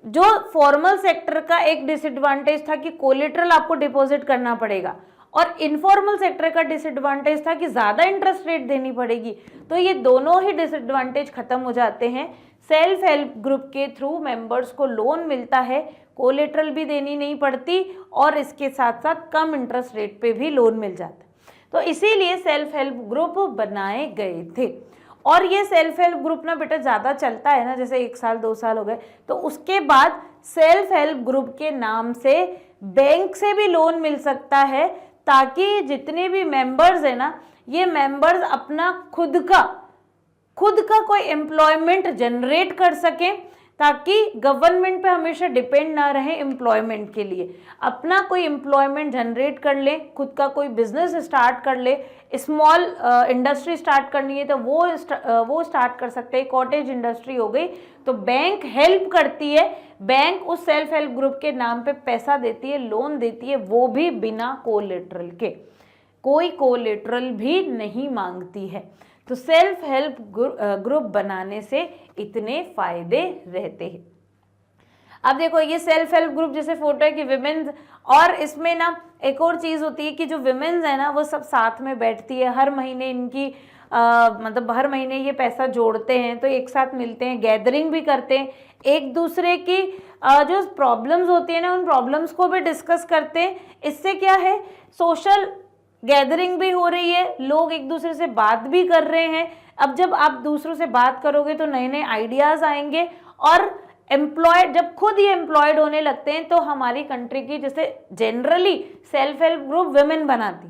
जो फॉर्मल सेक्टर का एक डिसएडवांटेज था कि कोलेट्रल आपको डिपॉजिट करना पड़ेगा, और इनफॉर्मल सेक्टर का डिसएडवांटेज था कि ज़्यादा इंटरेस्ट रेट देनी पड़ेगी। तो ये दोनों ही डिसएडवांटेज खत्म हो जाते हैं। सेल्फ हेल्प ग्रुप के थ्रू मेंबर्स को लोन मिलता है, कोलेट्रल भी देनी नहीं पड़ती, और इसके साथ साथ कम इंटरेस्ट रेट पे भी लोन मिल जाता है। तो इसीलिए सेल्फ हेल्प ग्रुप बनाए गए थे। और ये सेल्फ हेल्प ग्रुप ना बेटा ज़्यादा चलता है ना, जैसे 1 साल 2 साल हो गए, तो उसके बाद सेल्फ हेल्प ग्रुप के नाम से बैंक से भी लोन मिल सकता है, ताकि जितने भी मेंबर्स है ना, ये मेंबर्स अपना खुद का कोई एम्प्लॉयमेंट जनरेट कर सकें, ताकि गवर्नमेंट पे हमेशा डिपेंड ना रहे एम्प्लॉयमेंट के लिए। अपना कोई एम्प्लॉयमेंट जनरेट कर ले, खुद का कोई बिजनेस स्टार्ट कर ले, स्मॉल इंडस्ट्री स्टार्ट करनी है तो वो स्टार्ट कर सकते हैं। कॉटेज इंडस्ट्री हो गई, तो बैंक हेल्प करती है, बैंक उस सेल्फ हेल्प ग्रुप के नाम पे पैसा देती है, लोन देती है, वो भी बिना कोलेट्रल के, कोई कोलेट्रल भी नहीं मांगती है। तो सेल्फ हेल्प ग्रुप बनाने से इतने फायदे रहते हैं। अब देखो, ये सेल्फ हेल्प ग्रुप जैसे फोटो है कि विमेन्स, और इसमें ना एक और चीज़ होती है कि जो विमेन्स है ना, वो सब साथ में बैठती है, हर महीने इनकी मतलब हर महीने ये पैसा जोड़ते हैं, तो एक साथ मिलते हैं, गैदरिंग भी करते हैं, एक दूसरे की जो प्रॉब्लम्स होती है ना, उन प्रॉब्लम्स को भी डिस्कस करते हैं। इससे क्या है, सोशल गैदरिंग भी हो रही है, लोग एक दूसरे से बात भी कर रहे हैं। अब जब आप दूसरों से बात करोगे तो नए नए आइडियाज़ आएंगे, और एम्प्लॉयड, जब खुद ही एम्प्लॉयड होने लगते हैं तो हमारी कंट्री की, जैसे generally self help group women बनाती,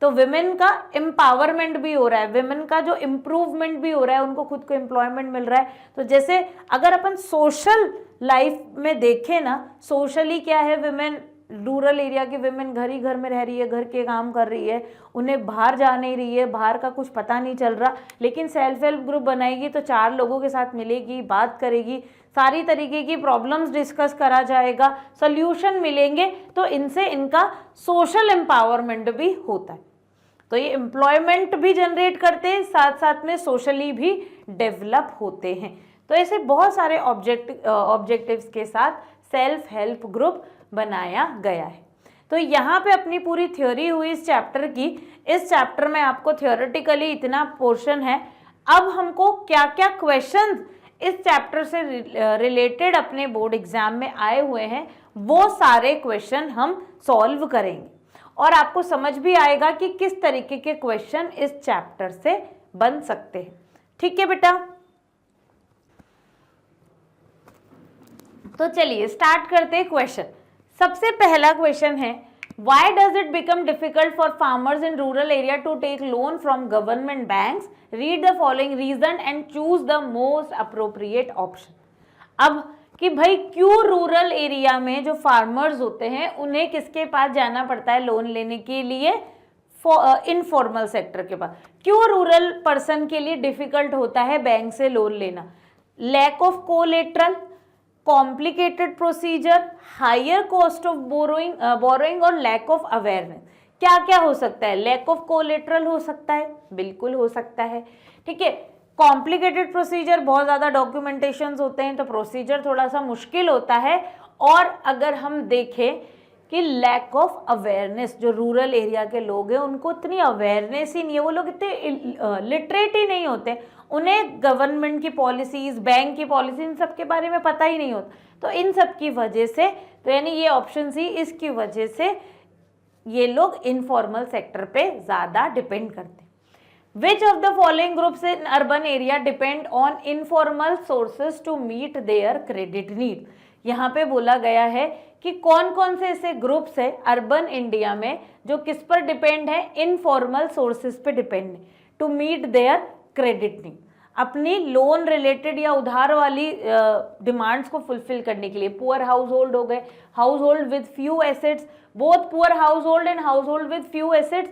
तो विमेन का एम्पावरमेंट भी हो रहा है, विमेन का जो इम्प्रूवमेंट भी हो रहा है, उनको खुद को एम्प्लॉयमेंट मिल रहा है। तो जैसे अगर अपन सोशल लाइफ में देखें ना, सोशली क्या है, विमेन, रूरल एरिया की विमेन घर ही घर में रह रही है, घर के काम कर रही है, उन्हें बाहर जा नहीं रही है, बाहर का कुछ पता नहीं चल रहा। लेकिन सेल्फ हेल्प ग्रुप बनाएगी तो 4 लोगों के साथ मिलेगी, बात करेगी, सारी तरीके की प्रॉब्लम्स डिस्कस करा जाएगा, सोल्यूशन मिलेंगे, तो इनसे इनका सोशल एम्पावरमेंट भी होता है। तो ये एम्प्लॉयमेंट भी जनरेट करते हैं, साथ साथ में सोशली भी डेवलप होते हैं। तो ऐसे बहुत सारे ऑब्जेक्टिव्स के साथ सेल्फ हेल्प ग्रुप बनाया गया है। तो यहाँ पे अपनी पूरी थ्योरी हुई इस चैप्टर की। इस चैप्टर में आपको थियोरेटिकली इतना पोर्शन है। अब हमको क्या क्या क्वेश्चंस इस चैप्टर से रिलेटेड अपने बोर्ड एग्जाम में आए हुए हैं वो सारे क्वेश्चन हम सॉल्व करेंगे और आपको समझ भी आएगा कि किस तरीके के क्वेश्चन इस चैप्टर से बन सकते हैं। ठीक है बेटा, तो चलिए स्टार्ट करते हैं क्वेश्चन। सबसे पहला क्वेश्चन है, Why does it become difficult for farmers in rural area to take loan from government banks? Read the following reason and choose the most appropriate option. अब कि भाई क्यों रूरल एरिया में जो फार्मर्स होते हैं उन्हें किसके पास जाना पड़ता है लोन लेने के लिए? इनफॉर्मल सेक्टर के पास। क्यों रूरल पर्सन के लिए डिफिकल्ट होता है बैंक से लोन लेना? Lack of collateral, complicated procedure, higher cost of borrowing और लैक ऑफ अवेयरनेस। क्या क्या हो सकता है? लैक ऑफ कोलेट्रल हो सकता है, बिल्कुल हो सकता है। ठीक है, कॉम्प्लिकेटेड प्रोसीजर, बहुत ज़्यादा डॉक्यूमेंटेशंस होते हैं तो प्रोसीजर थोड़ा सा मुश्किल होता है। और अगर हम देखें कि लैक ऑफ अवेयरनेस, जो रूरल एरिया के लोग हैं उनको इतनी अवेयरनेस ही नहीं है, वो लोग इतने लिटरेट ही नहीं होते, उन्हें गवर्नमेंट की पॉलिसीज, बैंक की पॉलिसी, इन सब के बारे में पता ही नहीं होता। तो इन सब की वजह से, तो यानी ये ऑप्शन सी, इसकी वजह से ये लोग इनफॉर्मल सेक्टर पे ज़्यादा डिपेंड करते हैं। Which of the following groups in urban area depend on informal sources to meet their credit need? यहाँ पे बोला गया है कि कौन कौन से ऐसे ग्रुप्स है अर्बन इंडिया में जो किस पर डिपेंड है? इनफॉर्मल सोर्सेज पे डिपेंड है to meet their credit need, अपनी लोन रिलेटेड या उधार वाली डिमांड्स को फुलफिल करने के लिए। पुअर हाउस होल्ड हो गए, house hold with few assets, both poor house hold and house hold with few assets.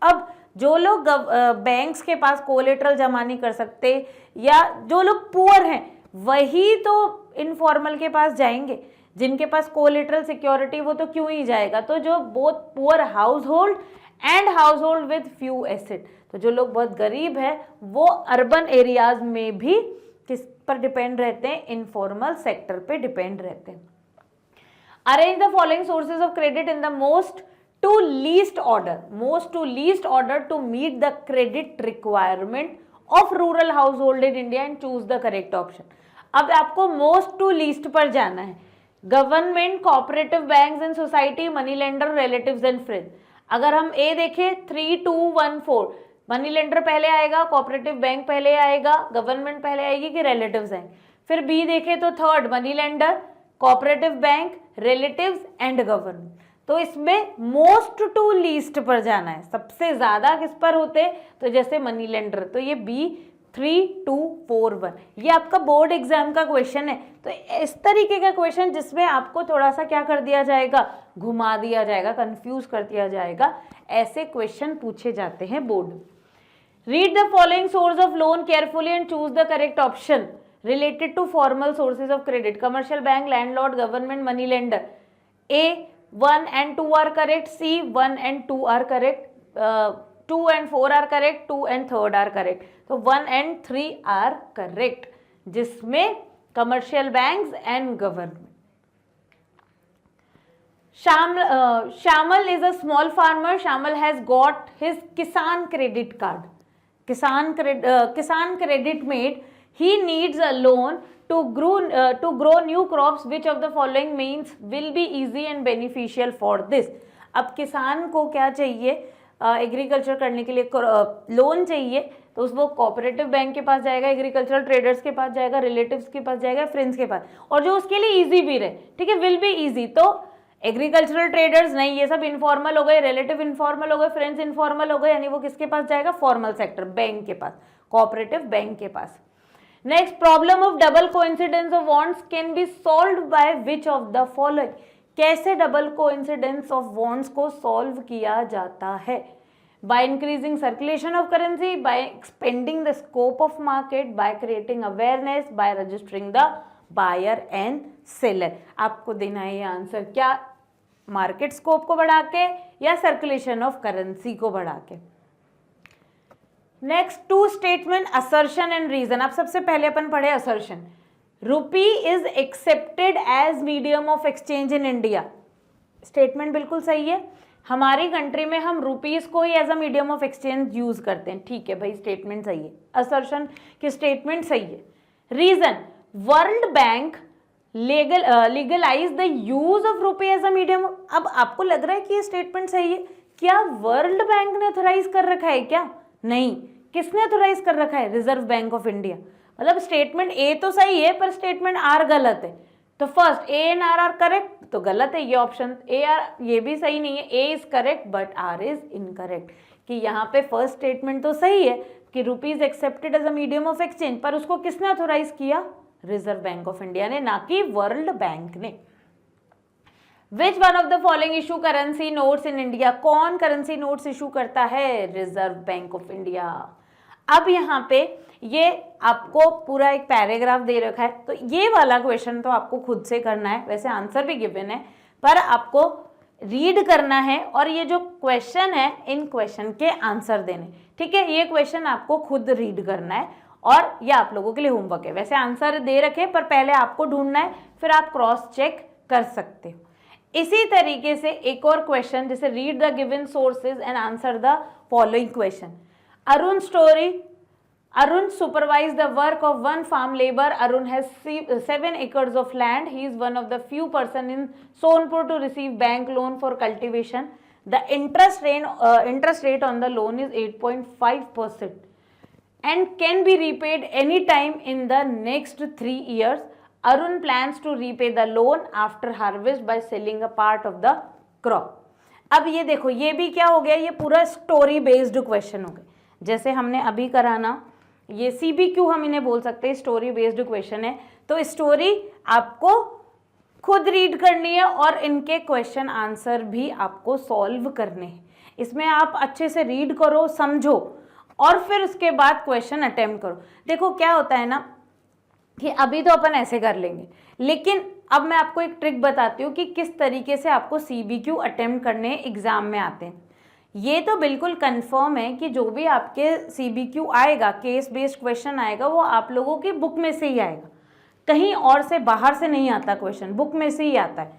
अब जो लोग बैंक्स के पास कोलेट्रल जमा नहीं कर सकते या जो लोग पुअर हैं वही तो इनफॉर्मल के पास जाएंगे, जिनके पास कोलेट्रल सिक्योरिटी वो तो क्यों ही जाएगा। तो जो both poor house hold and house hold with few asset, तो जो लोग बहुत गरीब है वो अर्बन एरियाज में भी किस पर डिपेंड रहते हैं? इनफॉर्मल सेक्टर पे डिपेंड रहते हैं। Arrange the following sources of credit in the most to least order to meet the credit requirement of rural household in India and choose the correct option. अब आपको most to least पर जाना है। Government, cooperative banks and society, money lender, relatives and friends. अगर हम ए देखें 3, 2, 1, 4, money lender पहले आएगा, कोऑपरेटिव बैंक पहले आएगा, गवर्नमेंट पहले आएगी कि रिलेटिव्स आएंगे? फिर बी देखें तो third money lender, cooperative bank, relatives and government. तो इसमें मोस्ट टू लीस्ट पर जाना है। सबसे ज्यादा किस पर होते? तो जैसे मनी लेंडर, तो ये बी 3, 2, 4, 1, ये आपका बोर्ड एग्जाम का क्वेश्चन है। तो इस तरीके का क्वेश्चन जिसमें आपको थोड़ा सा क्या कर दिया जाएगा? घुमा दिया जाएगा, कंफ्यूज कर दिया जाएगा, ऐसे क्वेश्चन पूछे जाते हैं board. Read the following source of loan carefully and choose the correct option related to formal sources of credit. Commercial bank, landlord, government, money lender. A 1 and 2 are correct. C 1 and 2 are correct. 2 and 4 are correct. 2 and 3 are correct. So 1 and 3 are correct, जिसमें commercial banks and government. Shamal is a small farmer. Shamal has got his Kisan credit card. Kisan credit made. He needs a loan to grow new crops. Which of the following means will be easy and beneficial for this? अब किसान को क्या चाहिए? Agriculture करने के लिए loan चाहिए, तो उसको कोऑपरेटिव बैंक के पास जाएगा, एग्रीकल्चरल ट्रेडर्स के पास जाएगा, रिलेटिव्स के पास जाएगा, फ्रेंड्स के पास, और जो उसके लिए इजी भी रहे। ठीक है, विल बी इजी। तो एग्रीकल्चरल ट्रेडर्स नहीं, ये सब इनफॉर्मल हो गए, रिलेटिव इनफॉर्मल हो गए, फ्रेंड्स इनफॉर्मल हो गए, यानी वो किसके पास जाएगा? फॉर्मल सेक्टर, बैंक के पास, कोऑपरेटिव बैंक के पास। Next, problem of double coincidence of bonds can be solved by which of the following? कैसे डबल कोइंसिडेंस ऑफ बॉन्ड्स को सॉल्व किया जाता है? By increasing circulation of currency, by expanding the scope of market, by creating awareness, by registering the buyer and seller. आपको देना है ये answer, क्या मार्केट स्कोप को बढ़ा के या सर्कुलेशन ऑफ करेंसी को बढ़ा के? Next, two statement, assertion and reason. अब सबसे पहले अपन पढ़े assertion, rupee is accepted as medium of exchange in India. Statement बिल्कुल सही है, हमारी कंट्री में हम रुपीस को ही as a medium of exchange use करते हैं। ठीक है भाई, स्टेटमेंट सही है, असर्शन की स्टेटमेंट सही है। Reason, world bank legalise the use of rupee as a medium. अब आपको लग रहा है कि ये स्टेटमेंट सही है, क्या वर्ल्ड बैंक ने ऑथराइज कर रखा है क्या? नहीं, किसने ऑथराइज कर रखा है? Reserve Bank of India. मतलब स्टेटमेंट ए तो सही है पर स्टेटमेंट आर गलत है। तो first A and R R correct, तो गलत है ये ऑप्शन, ए आर ये भी सही नहीं है। A is correct but R is incorrect, कि यहाँ पे फर्स्ट स्टेटमेंट तो सही है कि rupees accepted as a medium of exchange, पर उसको किसने ऑथोराइज किया? रिजर्व बैंक ऑफ इंडिया ने, ना कि वर्ल्ड बैंक ने। Which one of the following issue currency notes in India? कौन करेंसी नोट्स इशू करता है? Reserve Bank of India. अब यहाँ पे ये आपको पूरा एक पैराग्राफ दे रखा है, तो ये वाला क्वेश्चन तो आपको खुद से करना है, वैसे आंसर भी गिवन है पर आपको रीड करना है और ये जो क्वेश्चन है इन क्वेश्चन के आंसर देने। ठीक है, ये क्वेश्चन आपको खुद रीड करना है और ये आप लोगों के लिए होमवर्क है। वैसे आंसर दे रखे पर पहले आपको ढूंढना है, फिर आप क्रॉस चेक कर सकते हो। इसी तरीके से एक और क्वेश्चन, जैसे read the given sources and answer the following question. Arun story, Arun supervised the work of one farm labor. Arun has 7 acres of land. He is one of the few person in Sonpur to receive bank loan for cultivation. The interest rate on the loan is 8.5% and can be repaid any time in the next 3 years. Arun plans to repay the loan after harvest by selling a part of the crop. अब ये देखो, ये भी क्या हो गया, ये पूरा स्टोरी बेस्ड क्वेश्चन हो गया। जैसे हमने अभी कराना, ये CBQ हम इन्हें बोल सकते हैं, स्टोरी बेस्ड क्वेश्चन है। तो स्टोरी आपको खुद रीड करनी है और इनके क्वेश्चन आंसर भी आपको सॉल्व करने हैं। इसमें आप अच्छे से रीड करो, समझो और फिर उसके बाद क्वेश्चन अटेम्प्ट करो। देखो क्या होता है ना कि अभी तो अपन ऐसे कर लेंगे, लेकिन अब मैं आपको एक ट्रिक बताती हूँ कि किस तरीके से आपको CBQ अटेम्प्ट करने एग्जाम में आते हैं। ये तो बिल्कुल कंफर्म है कि जो भी आपके CBQ आएगा, केस बेस्ड क्वेश्चन आएगा, वो आप लोगों की बुक में से ही आएगा, कहीं और से बाहर से नहीं आता क्वेश्चन, बुक में से ही आता है।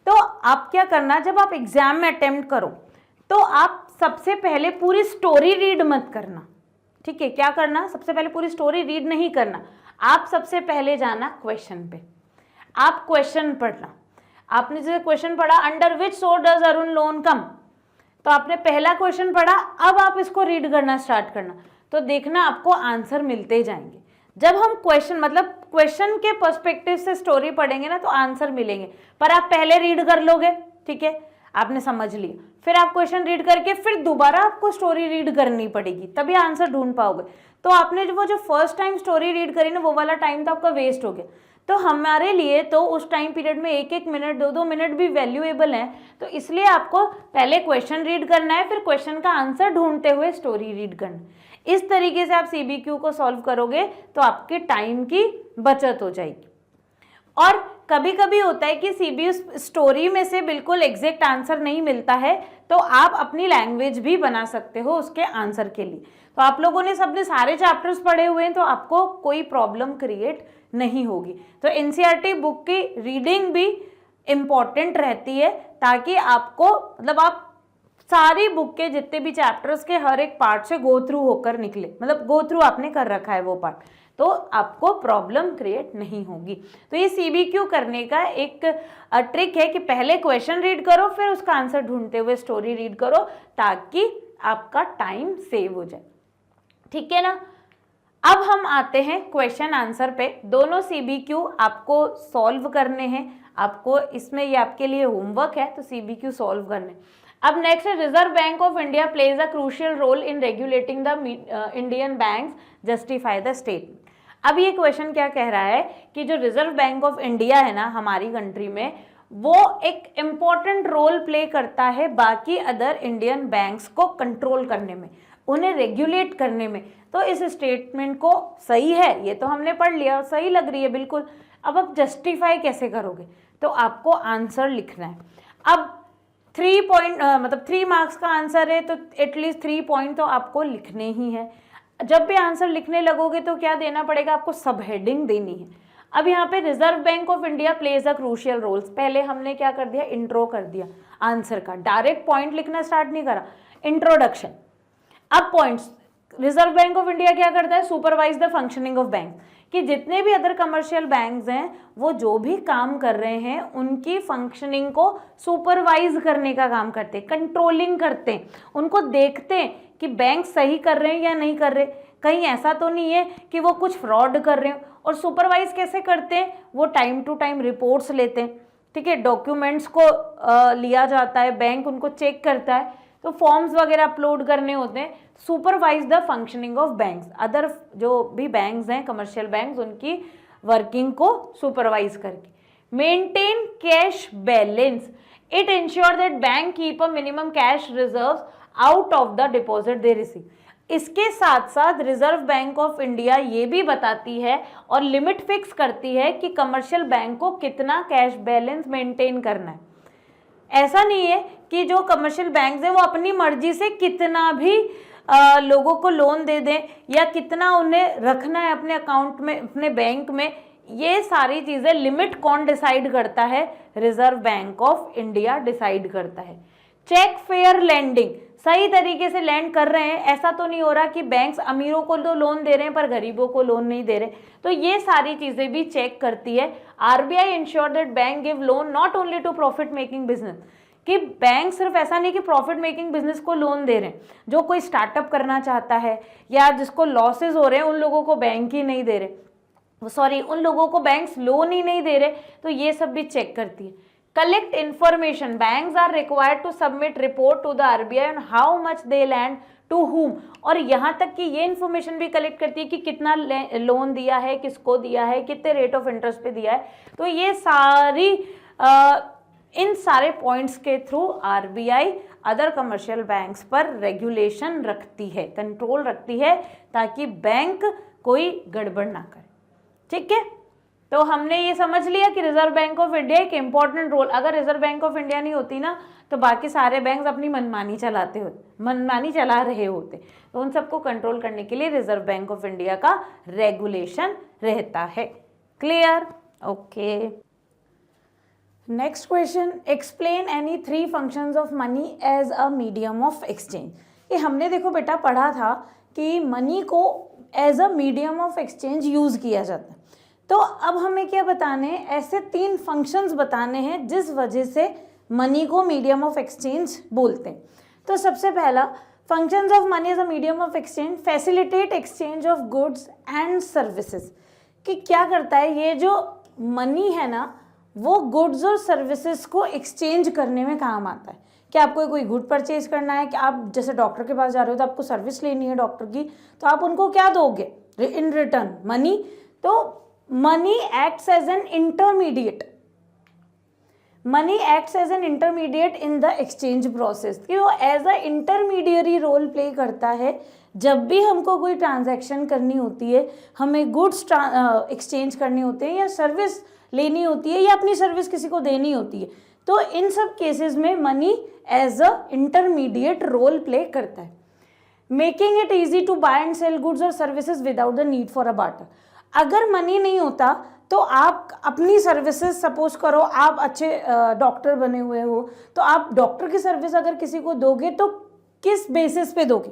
तो आप क्या करना, जब आप एग्जाम में अटेम्प्ट करो तो आप सबसे पहले पूरी स्टोरी रीड मत करना। ठीक है, क्या करना, सबसे पहले पूरी स्टोरी रीड नहीं करना, आप सबसे पहले जाना क्वेश्चन पे, आप क्वेश्चन पढ़ना। आपने जैसे क्वेश्चन पढ़ा, under which source does Arun loan come, तो आपने पहला क्वेश्चन पढ़ा, अब आप इसको रीड करना स्टार्ट करना, तो देखना आपको आंसर मिलते जाएंगे। जब हम क्वेश्चन मतलब क्वेश्चन के पर्सपेक्टिव से स्टोरी पढ़ेंगे ना तो आंसर मिलेंगे, पर आप पहले रीड कर लोगे, ठीक है, आपने समझ लिया, फिर आप क्वेश्चन रीड करके फिर दोबारा आपको स्टोरी रीड करनी पड़ेगी, तभी आंसर ढूंढ पाओगे। तो आपने जो फर्स्ट टाइम स्टोरी रीड करी ना, वो वाला टाइम तो आपका वेस्ट हो गया। तो हमारे लिए तो उस टाइम पीरियड में 1-1 मिनट 2-2 मिनट भी वैल्यूएबल है, तो इसलिए आपको पहले क्वेश्चन रीड करना है, फिर क्वेश्चन का आंसर ढूंढते हुए स्टोरी रीड करना। इस तरीके से आप CBQ को सॉल्व करोगे तो आपके टाइम की बचत हो जाएगी। और कभी कभी होता है कि CBQ स्टोरी में से बिल्कुल एग्जैक्ट आंसर नहीं मिलता है, तो आप अपनी लैंग्वेज भी बना सकते हो उसके आंसर के लिए। तो आप लोगों ने सबने सारे चैप्टर्स पढ़े हुए हैं, तो आपको कोई प्रॉब्लम क्रिएट नहीं होगी। तो NCERT बुक की रीडिंग भी इम्पॉर्टेंट रहती है, ताकि आपको मतलब आप सारी बुक के जितने भी चैप्टर्स के हर एक पार्ट से गो थ्रू होकर निकले, मतलब गो थ्रू आपने कर रखा है वो पार्ट, तो आपको प्रॉब्लम क्रिएट नहीं होगी। तो ये CBQ करने का एक ट्रिक है कि पहले क्वेश्चन रीड करो, फिर उसका आंसर ढूंढते हुए स्टोरी रीड करो, ताकि आपका टाइम सेव हो जाए। ठीक है ना। अब हम आते हैं क्वेश्चन आंसर पे। दोनों CBQ आपको सॉल्व करने हैं, आपको इसमें ये आपके लिए होमवर्क है, तो CBQ सॉल्व करने। अब नेक्स्ट है, Reserve Bank of India plays a crucial role in regulating the Indian banks, justify the statement. अब ये क्वेश्चन क्या कह रहा है कि जो रिजर्व बैंक ऑफ इंडिया है ना हमारी कंट्री में, वो एक इम्पॉर्टेंट रोल प्ले करता है बाकी अदर इंडियन बैंक्स को कंट्रोल करने में, उन्हें रेगुलेट करने में। तो इस स्टेटमेंट को सही है, ये तो हमने पढ़ लिया, सही लग रही है बिल्कुल। अब आप जस्टिफाई कैसे करोगे, तो आपको आंसर लिखना है। अब 3 मार्क्स का आंसर है, तो एटलीस्ट 3 पॉइंट तो आपको लिखने ही है। जब भी आंसर लिखने लगोगे तो क्या देना पड़ेगा आपको, सब हेडिंग देनी है। अब यहाँ पे Reserve Bank of India plays a crucial role, पहले हमने क्या कर दिया, इंट्रो कर दिया आंसर का, डायरेक्ट पॉइंट लिखना स्टार्ट नहीं करा, इंट्रोडक्शन। अब points, reserve Bank of India क्या करता है, supervise the functioning of bank, कि जितने भी अदर कमर्शियल बैंक्स हैं वो जो भी काम कर रहे हैं उनकी फंक्शनिंग को सुपरवाइज करने का काम करते हैं, कंट्रोलिंग करते हैं, उनको देखते हैं कि बैंक सही कर रहे हैं या नहीं कर रहे, कहीं ऐसा तो नहीं है कि वो कुछ फ्रॉड कर रहे हैं। और सुपरवाइज कैसे करते हैं, वो टाइम टू टाइम रिपोर्ट्स लेते हैं, ठीक है, डॉक्यूमेंट्स को लिया जाता है, बैंक उनको चेक करता है, तो फॉर्म्स वगैरह अपलोड करने होते हैं, supervise the functioning of banks, other जो भी बैंक्स हैं कमर्शियल बैंक्स उनकी वर्किंग को सुपरवाइज करके। Maintain cash balance, it ensure that bank keep a minimum cash reserves out of the deposit they receive. इसके साथ साथ रिजर्व बैंक ऑफ इंडिया ये भी बताती है और लिमिट फिक्स करती है कि कमर्शियल बैंक को कितना कैश बैलेंस मेंटेन करना है। ऐसा नहीं है कि जो कमर्शियल बैंक्स हैं वो अपनी मर्जी से कितना भी लोगों को लोन दे दें या कितना उन्हें रखना है अपने अकाउंट में, अपने बैंक में, ये सारी चीज़ें लिमिट कौन डिसाइड करता है, Reserve Bank of India decide करता है। चेक फेयर लैंडिंग, सही तरीके से लैंड कर रहे हैं, ऐसा तो नहीं हो रहा कि बैंक्स अमीरों को तो लोन दे रहे हैं पर गरीबों को लोन नहीं दे रहे, तो ये सारी चीज़ें भी चेक करती है। RBI ensure that bank give loan not only to profit making business, कि बैंक सिर्फ ऐसा नहीं कि प्रॉफिट मेकिंग बिजनेस को लोन दे रहे हैं, जो कोई स्टार्टअप करना चाहता है या जिसको लॉसेज हो रहे हैं उन लोगों को बैंक ही नहीं दे रहे, सॉरी उन लोगों को बैंक्स लोन ही नहीं दे रहे, तो ये सब भी चेक करती है। Collect information, banks are required to submit report to the RBI on how much they lend to whom, और यहाँ तक कि ये इन्फॉर्मेशन भी कलेक्ट करती है कि कितना लोन दिया है, किसको दिया है, कितने रेट ऑफ इंटरेस्ट पे दिया है। तो ये सारी इन सारे पॉइंट्स के through RBI other commercial banks पर रेगुलेशन रखती है, कंट्रोल रखती है, ताकि बैंक कोई गड़बड़ ना करे। ठीक है, तो हमने ये समझ लिया कि रिजर्व बैंक ऑफ इंडिया एक इम्पॉर्टेंट रोल, अगर रिजर्व बैंक ऑफ इंडिया नहीं होती ना तो बाकी सारे बैंक्स अपनी मनमानी चलाते होते, मनमानी चला रहे होते, तो उन सबको कंट्रोल करने के लिए रिजर्व बैंक ऑफ इंडिया का रेगुलेशन रहता है। Clear? Okay. Next question, explain any 3 functions of money as a medium of exchange. ये हमने देखो बेटा पढ़ा था कि मनी को as a medium of exchange use किया जाता है, तो अब हमें क्या बताने हैं, ऐसे 3 फंक्शंस बताने हैं जिस वजह से मनी को मीडियम ऑफ एक्सचेंज बोलते हैं। तो सबसे पहला, functions of money as a medium of exchange, facilitate exchange of goods and services, कि क्या करता है ये जो मनी है ना वो गुड्स और सर्विसेज को एक्सचेंज करने में काम आता है। कि आपको कोई गुड परचेज करना है, कि आप जैसे डॉक्टर के पास जा रहे हो तो आपको सर्विस लेनी है डॉक्टर की, तो आप उनको क्या दोगे इन रिटर्न, मनी। तो money acts as an intermediate, money acts as an intermediate in the exchange process, कि वो as a intermediary role play करता है। जब भी हमको कोई ट्रांजैक्शन करनी होती है, हमें गुड्स एक्सचेंज करनी होते हैं या सर्विस लेनी होती है या अपनी सर्विस किसी को देनी होती है, तो इन सब केसेस में money as a intermediate role play करता है। Making it easy to buy and sell goods और services without the need for a barter, अगर मनी नहीं होता तो आप अपनी सर्विसेज, सपोज करो आप अच्छे डॉक्टर बने हुए हो, तो आप डॉक्टर की सर्विस अगर किसी को दोगे तो किस बेसिस पे दोगे,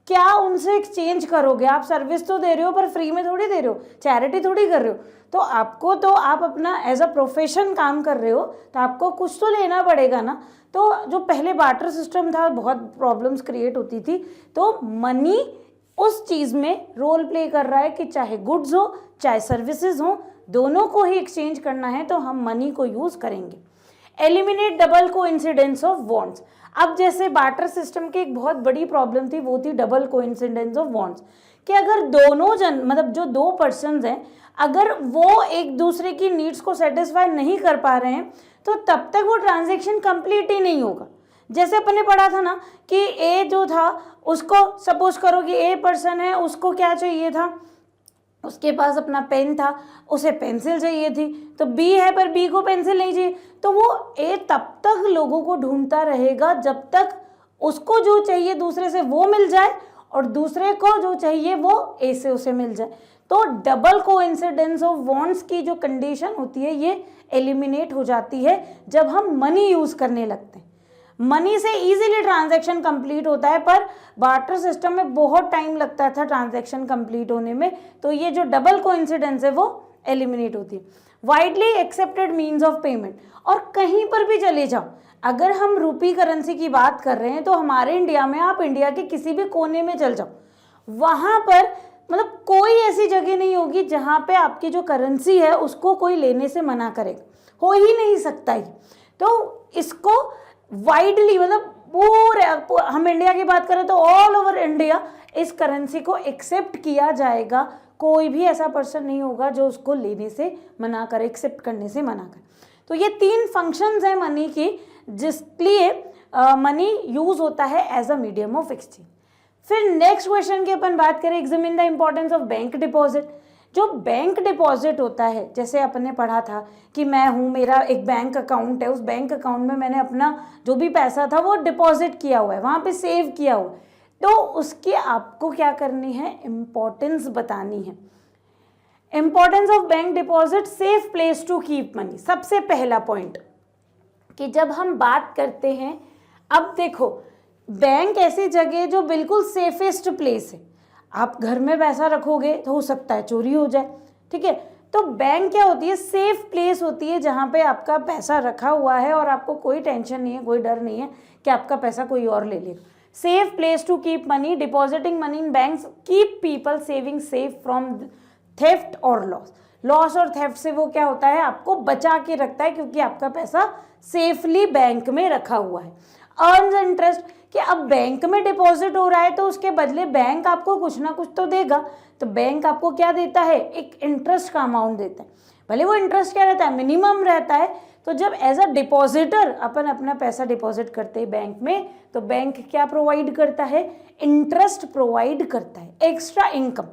क्या उनसे एक्सचेंज करोगे, आप सर्विस तो दे रहे हो पर फ्री में थोड़ी दे रहे हो, चैरिटी थोड़ी कर रहे हो, तो आपको तो आप अपना एज अ प्रोफेशन काम कर रहे हो तो आपको कुछ तो लेना पड़ेगा ना। तो जो पहले बार्टर सिस्टम था बहुत प्रॉब्लम्स क्रिएट होती थी, तो मनी उस चीज़ में रोल प्ले कर रहा है कि चाहे गुड्स हो चाहे सर्विसेज हो, दोनों को ही एक्सचेंज करना है तो हम मनी को यूज़ करेंगे। Eliminate double coincidence of bonds, अब जैसे बार्टर सिस्टम की एक बहुत बड़ी प्रॉब्लम थी वो थी डबल कोइंसिडेंस ऑफ बॉन्ड्स, कि अगर दोनों जन मतलब जो 2 पर्सन्स हैं अगर वो एक दूसरे की नीड्स को सेटिस्फाई नहीं कर पा रहे हैं तो तब तक वो ट्रांजैक्शन कंप्लीट ही नहीं होगा। जैसे अपन ने पढ़ा था ना कि ए जो था उसको, सपोज करो कि ए पर्सन है, उसको क्या चाहिए था, उसके पास अपना पेन था, उसे पेंसिल चाहिए थी, तो बी है पर बी को पेंसिल नहीं चाहिए, तो वो ए तब तक लोगों को ढूंढता रहेगा जब तक उसको जो चाहिए दूसरे से वो मिल जाए और दूसरे को जो चाहिए वो ए से उसे मिल जाए। तो डबल कोइंसिडेंस ऑफ वांट्स की जो कंडीशन होती है ये एलिमिनेट हो जाती है जब हम मनी यूज करने लगते हैं। मनी से इजीली ट्रांजैक्शन कंप्लीट होता है, पर बार्टर सिस्टम में बहुत टाइम लगता था ट्रांजैक्शन कंप्लीट होने में, तो ये जो डबल कोइंसिडेंस है वो एलिमिनेट होती है। Widely accepted means of payment, और कहीं पर भी चले जाओ, अगर हम रूपी करेंसी की बात कर रहे हैं तो हमारे इंडिया में, आप इंडिया के किसी भी कोने में चल जाओ, वहाँ पर मतलब कोई ऐसी जगह नहीं होगी जहाँ पे आपकी जो करेंसी है उसको कोई लेने से मना करेगा, हो ही नहीं सकता ही। तो इसको वाइडली, मतलब पूरे, हम इंडिया की बात करें तो ऑल ओवर इंडिया इस करेंसी को एक्सेप्ट किया जाएगा, कोई भी ऐसा पर्सन नहीं होगा जो उसको लेने से मना करे, एक्सेप्ट करने से मना करे। तो ये 3 फंक्शंस हैं मनी की, जिसलिए मनी यूज होता है as a medium of exchange. फिर नेक्स्ट क्वेश्चन की अपन बात करें, examine the importance of bank deposit. जो बैंक डिपॉजिट होता है, जैसे अपन ने पढ़ा था कि मैं हूँ, मेरा एक बैंक अकाउंट है, उस बैंक अकाउंट में मैंने अपना जो भी पैसा था वो डिपॉजिट किया हुआ है, वहाँ पे सेव किया हुआ है, तो उसकी आपको क्या करनी है, इम्पोर्टेंस बतानी है। Importance of bank deposit, safe place to keep money. सबसे पहला पॉइंट कि जब हम बात करते हैं, अब देखो बैंक ऐसी जगह जो बिल्कुल सेफेस्ट प्लेस है, आप घर में पैसा रखोगे तो हो सकता है चोरी हो जाए, ठीक है। तो बैंक क्या होती है, सेफ प्लेस होती है जहाँ पे आपका पैसा रखा हुआ है और आपको कोई टेंशन नहीं है, कोई डर नहीं है कि आपका पैसा कोई और ले लेगा। Safe place to keep money, depositing money in banks keep people saving safe from theft और लॉस। लॉस और थेफ्ट से वो क्या होता है, आपको बचा के रखता है, क्योंकि आपका पैसा सेफली बैंक में रखा हुआ है। अर्न्स इंटरेस्ट, कि अब बैंक में डिपॉजिट हो रहा है तो उसके बदले बैंक आपको कुछ ना कुछ तो देगा, तो बैंक आपको क्या देता है, एक इंटरेस्ट का अमाउंट देता है। भले वो इंटरेस्ट क्या रहता है, मिनिमम रहता है। तो जब एज अ डिपॉजिटर अपन अपना पैसा डिपॉजिट करते हैं बैंक में, तो बैंक क्या प्रोवाइड करता है, इंटरेस्ट प्रोवाइड करता है, extra income.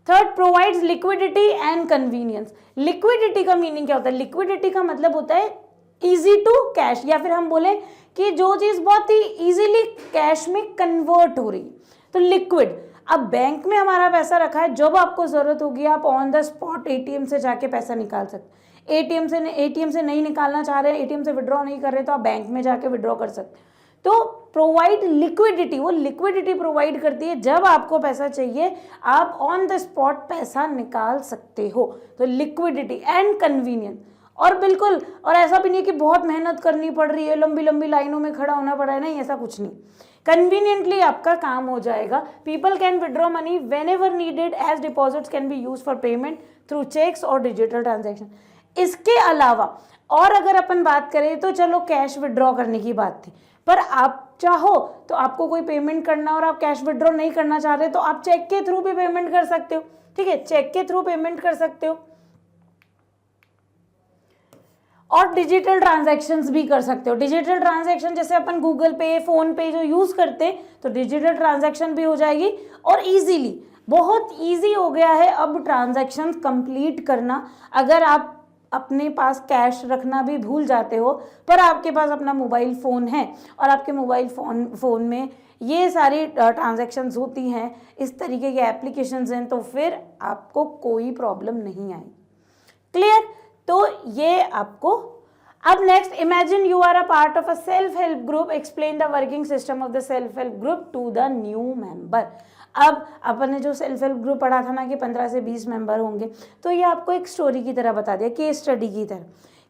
Third, provides liquidity and convenience. Liquidity का मीनिंग क्या होता है, लिक्विडिटी का मतलब होता है इजी टू कैश, या फिर हम बोले कि जो चीज बहुत ही इजीली कैश में कन्वर्ट हो रही, तो लिक्विड। अब बैंक में हमारा पैसा रखा है, जब आपको जरूरत होगी आप ऑन द स्पॉट एटीएम से जाके पैसा निकाल सकते। एटीएम से नहीं निकालना चाह रहे हैं, एटीएम से विड्रॉ नहीं कर रहे, तो आप बैंक में जाके विड्रॉ कर सकते। तो प्रोवाइड लिक्विडिटी, वो लिक्विडिटी प्रोवाइड करती है, जब आपको पैसा चाहिए आप ऑन द स्पॉट पैसा निकाल सकते हो, तो लिक्विडिटी एंड कन्वीनियंस। और बिल्कुल, और ऐसा भी नहीं कि बहुत मेहनत करनी पड़ रही है, लंबी लंबी लाइनों में खड़ा होना पड़ा है, नहीं, ऐसा कुछ नहीं, कन्वीनियंटली आपका काम हो जाएगा। People can withdraw money whenever needed as deposits can be use for payment through cheques और डिजिटल ट्रांजेक्शन। इसके अलावा और अगर अपन बात करें तो चलो कैश विड्रॉ करने की बात थी, पर आप चाहो तो आपको कोई पेमेंट करना और आप कैश विड्रॉ नहीं करना चाह रहे तो आप चेक के थ्रू भी पेमेंट कर सकते हो, ठीक है, चेक के थ्रू पेमेंट कर सकते हो, और डिजिटल ट्रांजैक्शंस भी कर सकते हो। डिजिटल ट्रांजैक्शन जैसे अपन गूगल पे, फोन पे जो यूज करते हैं, तो डिजिटल ट्रांजैक्शन भी हो जाएगी, और इजीली, बहुत इजी हो गया है अब ट्रांजैक्शन कंप्लीट करना। अगर आप अपने पास कैश रखना भी भूल जाते हो, पर आपके पास अपना मोबाइल फ़ोन है और आपके मोबाइल फ़ोन में ये सारी ट्रांजैक्शंस होती हैं, इस तरीके के एप्लीकेशंस हैं, तो फिर आपको कोई प्रॉब्लम नहीं आई। क्लियर? तो ये आपको। अब next, imagine you are a part of a self help group, explain the working system of the self help group to the new member. अब अपन ने जो सेल्फ हेल्प ग्रुप पढ़ा था ना कि 15 से 20 मेंबर होंगे, तो ये आपको एक स्टोरी की तरह बता दिया, केस स्टडी की तरह,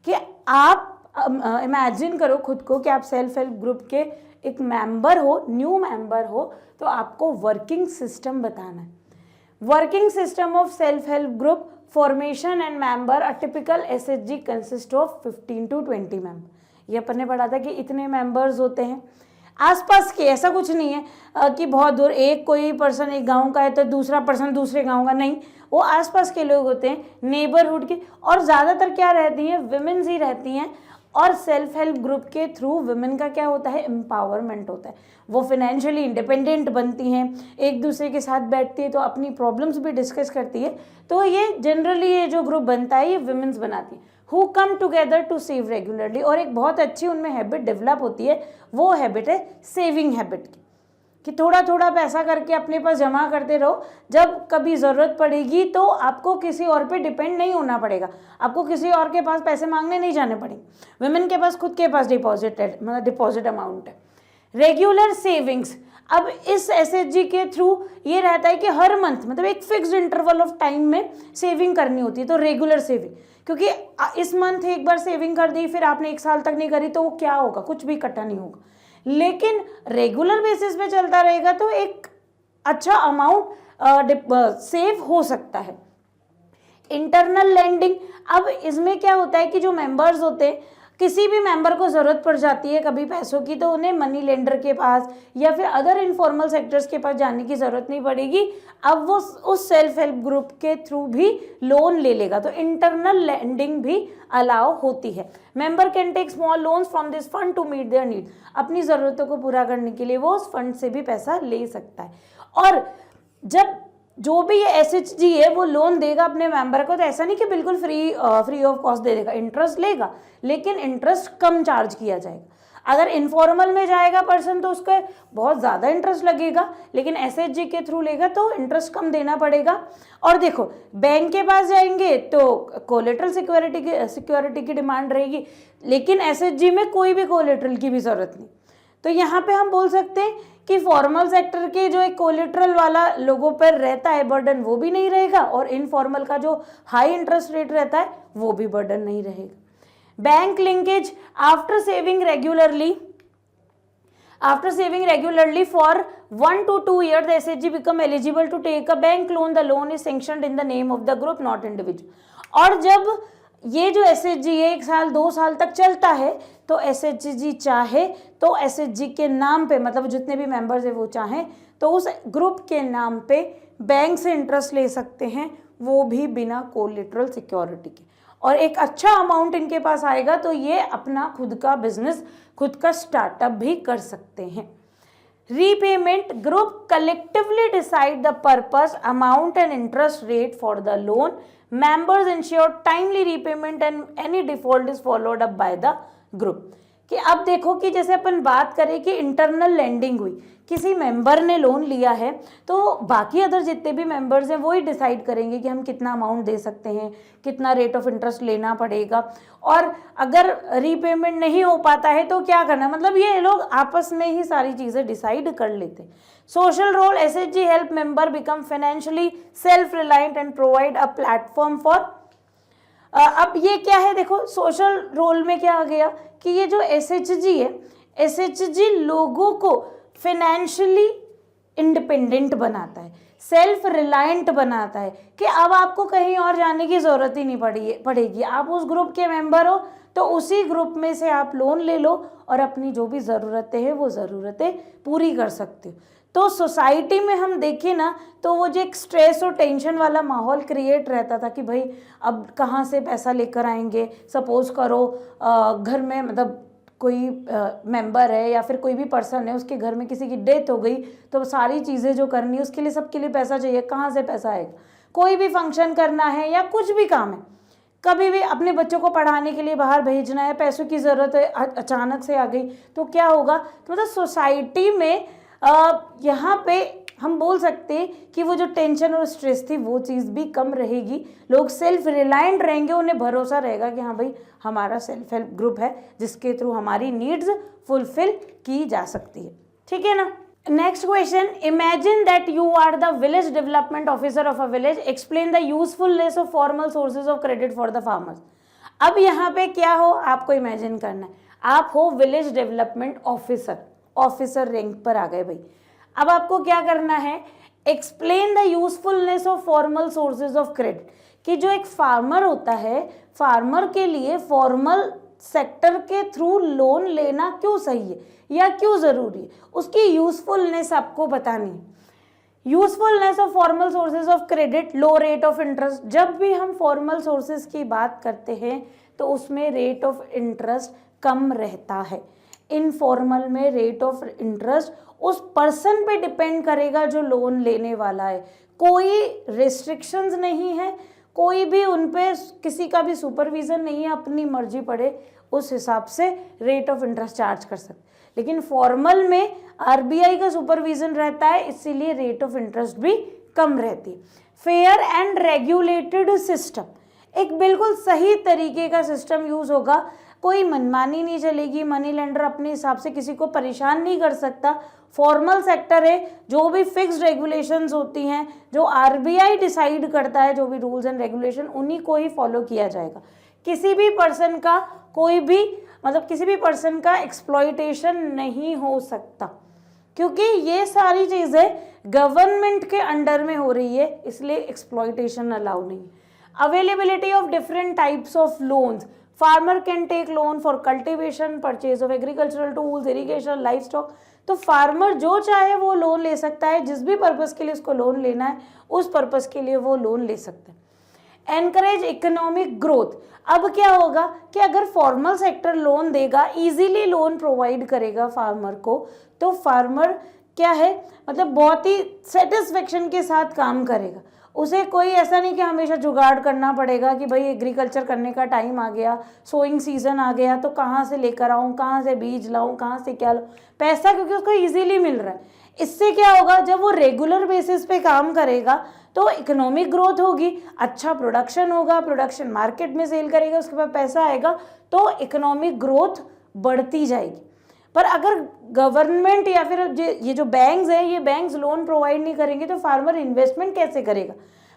कि आप इमेजिन करो खुद को कि आप सेल्फ हेल्प ग्रुप के एक मेंबर हो, न्यू मेंबर हो, तो आपको वर्किंग सिस्टम बताना है। Working system of self help group, formation and member, a typical SHG consist of 15 to 20 member. ये अपन ने पढ़ा था कि इतने मेंबर्स होते हैं। आसपास के, ऐसा कुछ नहीं है कि बहुत दूर एक कोई पर्सन एक गांव का है तो दूसरा पर्सन दूसरे गांव का, नहीं, वो आसपास के लोग होते हैं, नेबरहुड के, और ज़्यादातर क्या रहती हैं, विमेन्स ही रहती हैं। और सेल्फ हेल्प ग्रुप के थ्रू वुमेन का क्या होता है, एम्पावरमेंट होता है, वो फाइनेंशियली इंडिपेंडेंट बनती हैं, एक दूसरे के साथ बैठती है तो अपनी प्रॉब्लम्स भी डिस्कस करती है। तो ये जनरली ये जो ग्रुप बनता है ये वुमेन्स बनाती है, who come together to save regularly, और एक बहुत अच्छी उनमें हैबिट डेवलप होती है, वो हैबिट है सेविंग हैबिट की, कि थोड़ा थोड़ा पैसा करके अपने पास जमा करते रहो, जब कभी ज़रूरत पड़ेगी तो आपको किसी और पे डिपेंड नहीं होना पड़ेगा, आपको किसी और के पास पैसे मांगने नहीं जाने पड़ेंगे। वुमेन के पास खुद के पास डिपॉजिट है, मतलब डिपॉजिट अमाउंट है। रेगुलर सेविंग्स, अब इस एसएचजी के थ्रू ये रहता है कि हर मंथ मतलब एक फिक्स्ड इंटरवल ऑफ टाइम में सेविंग करनी होती है, तो रेगुलर सेविंग, क्योंकि इस मंथ एक बार सेविंग कर दी फिर आपने एक साल तक नहीं करी तो वो क्या होगा, कुछ भी इकट्ठा नहीं होगा। लेकिन रेगुलर बेसिस पे चलता रहेगा तो एक अच्छा अमाउंट सेव हो सकता है। इंटरनल लैंडिंग, अब इसमें क्या होता है कि जो मेंबर्स होते हैं, किसी भी मेंबर को ज़रूरत पड़ जाती है कभी पैसों की, तो उन्हें मनी लेंडर के पास या फिर अदर इनफॉर्मल सेक्टर्स के पास जाने की ज़रूरत नहीं पड़ेगी, अब वो उस सेल्फ हेल्प ग्रुप के थ्रू भी लोन ले लेगा, तो इंटरनल लैंडिंग भी अलाउ होती है। Member can take small loans from this fund to meet their need, अपनी ज़रूरतों को पूरा करने के लिए वो उस फंड से भी पैसा ले सकता है। और जब जो भी ये एसएचजी है वो लोन देगा अपने मेंबर को, तो ऐसा नहीं कि बिल्कुल फ्री ऑफ कॉस्ट दे देगा, इंटरेस्ट लेगा, लेकिन इंटरेस्ट कम चार्ज किया जाएगा। अगर इनफॉर्मल में जाएगा पर्सन तो उसका बहुत ज़्यादा इंटरेस्ट लगेगा, लेकिन एसएचजी के थ्रू लेगा तो इंटरेस्ट कम देना पड़ेगा। और देखो बैंक के पास जाएंगे तो कोलेटरल सिक्योरिटी की डिमांड रहेगी, लेकिन एसएचजी में कोई भी कोलेटरल की भी ज़रूरत नहीं। तो यहाँ पे हम बोल सकते हैं कि फॉर्मल सेक्टर के जो एक कोलेटरल वाला लोगों पर रहता है बर्डन वो भी नहीं रहेगा, और इनफॉर्मल का जो हाई इंटरेस्ट रेट रहता है वो भी बर्डन नहीं रहेगा। Bank linkage, after saving regularly for 1 to 2 years the SHG become eligible to take a bank loan, the loan is sanctioned in the name of the group not individual। और जब ये जो एसएचजी 1 साल 2 साल तक चलता है तो एसएचजी चाहे तो एसएचजी के नाम पे, मतलब जितने भी मेंबर्स है वो चाहें तो उस ग्रुप के नाम पे बैंक से इंटरेस्ट ले सकते हैं, वो भी बिना कोलेटरल सिक्योरिटी के, और एक अच्छा अमाउंट इनके पास आएगा तो ये अपना खुद का बिजनेस, खुद का स्टार्टअप भी कर सकते हैं। Repayment, group collectively decide the purpose, amount and interest rate for the loan, members ensure timely repayment and any default is followed up by the group। कि अब देखो कि जैसे अपन बात करें कि इंटरनल लैंडिंग हुई, किसी मेंबर ने लोन लिया है तो बाकी अदर जितने भी मेंबर्स हैं वो ही डिसाइड करेंगे कि हम कितना अमाउंट दे सकते हैं, कितना रेट ऑफ इंटरेस्ट लेना पड़ेगा, और अगर रीपेमेंट नहीं हो पाता है तो क्या करना, मतलब ये लोग आपस में ही सारी चीज़ें डिसाइड कर लेते हैं। Social role, SHG help member become financially self reliant and provide a platform for, अब ये क्या है, देखो सोशल रोल में क्या आ गया कि ये जो एसएचजी है, एसएचजी लोगों को फाइनेंशियली इंडिपेंडेंट बनाता है, सेल्फ रिलायंट बनाता है, कि अब आपको कहीं और जाने की ज़रूरत ही नहीं पड़ेगी, आप उस ग्रुप के मेंबर हो तो उसी ग्रुप में से आप लोन ले लो और अपनी जो भी ज़रूरतें हैं वो ज़रूरतें पूरी कर सकते हो। तो सोसाइटी में हम देखें ना तो वो जो एक स्ट्रेस और टेंशन वाला माहौल क्रिएट रहता था कि भाई अब कहाँ से पैसा लेकर आएंगे, सपोज करो घर में मतलब कोई मेंबर है या फिर कोई भी पर्सन है, उसके घर में किसी की डेथ हो गई तो सारी चीज़ें जो करनी है उसके लिए सबके लिए पैसा चाहिए, कहाँ से पैसा आएगा, कोई भी फंक्शन करना है या कुछ भी काम है, कभी भी अपने बच्चों को पढ़ाने के लिए बाहर भेजना है, पैसों की ज़रूरत है अचानक से आ गई तो क्या होगा, तो मतलब सोसाइटी में यहाँ पे हम बोल सकते हैं कि वो जो टेंशन और स्ट्रेस थी वो चीज़ भी कम रहेगी, लोग सेल्फ रिलायंट रहेंगे, उन्हें भरोसा रहेगा कि हाँ भाई हमारा सेल्फ हेल्प ग्रुप है जिसके थ्रू हमारी नीड्स फुलफिल की जा सकती है। ठीक है ना। Next question, imagine that you are the village development officer of a village, explain the usefulness of formal sources of credit for the farmers. अब यहाँ पे क्या हो, आपको इमेजिन करना है, आप हो village development officer, officer rank पर आ गए भाई। अब आपको क्या करना है, explain the usefulness of formal sources of credit, कि जो एक फार्मर होता है, फार्मर के लिए फॉर्मल सेक्टर के थ्रू लोन लेना क्यों सही है या क्यों ज़रूरी है, उसकी यूजफुलनेस आपको बतानी है। Usefulness of formal sources of credit, low rate of interest, जब भी हम फॉर्मल सोर्सेज की बात करते हैं तो उसमें रेट ऑफ इंटरेस्ट कम रहता है, इनफॉर्मल में रेट ऑफ इंटरेस्ट उस पर्सन पे डिपेंड करेगा जो लोन लेने वाला है, कोई रिस्ट्रिक्शंस नहीं है, कोई भी उन पे किसी का भी सुपरविजन नहीं है, अपनी मर्जी पड़े उस हिसाब से रेट ऑफ इंटरेस्ट चार्ज कर सकते। लेकिन फॉर्मल में आरबीआई का सुपरविजन रहता है, इसीलिए रेट ऑफ इंटरेस्ट भी कम रहती है। फेयर एंड रेगुलेटेड सिस्टम, एक बिल्कुल सही तरीके का सिस्टम यूज होगा, कोई मनमानी नहीं चलेगी, मनी लेंडर अपने हिसाब से किसी को परेशान नहीं कर सकता। फॉर्मल सेक्टर है, जो भी फिक्स्ड रेगुलेशंस होती हैं, जो आरबीआई डिसाइड करता है, जो भी रूल्स एंड रेगुलेशन, उन्हीं को ही फॉलो किया जाएगा। किसी भी पर्सन का कोई भी किसी भी पर्सन का एक्सप्लॉइटेशन नहीं हो सकता, क्योंकि ये सारी चीज़ें गवर्नमेंट के अंडर में हो रही है, इसलिए एक्सप्लॉइटेशन अलाउ नहीं। Availability of different types of loans, farmer can take loan for cultivation, purchase of agricultural tools, irrigation, livestock. तो फार्मर जो चाहे वो लोन ले सकता है, जिस भी पर्पज़ के लिए उसको लोन लेना है उस पर्पज़ के लिए वो लोन ले सकता है। एनकरेज इकोनॉमिक ग्रोथ, अब क्या होगा कि अगर फॉर्मल सेक्टर लोन देगा, इजीली लोन प्रोवाइड करेगा फार्मर को, तो फार्मर क्या है बहुत ही सेटिस्फेक्शन के साथ काम करेगा। उसे कोई ऐसा नहीं कि हमेशा जुगाड़ करना पड़ेगा कि भाई एग्रीकल्चर करने का टाइम आ गया, सोइंग सीजन आ गया, तो कहाँ से लेकर आऊँ, कहाँ से बीज लाऊँ, कहाँ से क्या लाऊँ, पैसा क्योंकि उसको इजीली मिल रहा है। इससे क्या होगा, जब वो रेगुलर बेसिस पे काम करेगा तो इकोनॉमिक ग्रोथ होगी, अच्छा प्रोडक्शन होगा, प्रोडक्शन मार्केट में सेल करेगा, उसके पास पैसा आएगा, तो इकोनॉमिक ग्रोथ बढ़ती जाएगी। पर अगर गवर्नमेंट या फिर ये जो बैंक्स हैं, ये बैंक्स लोन प्रोवाइड नहीं करेंगे तो फार्मर इन्वेस्टमेंट कैसे करेगा,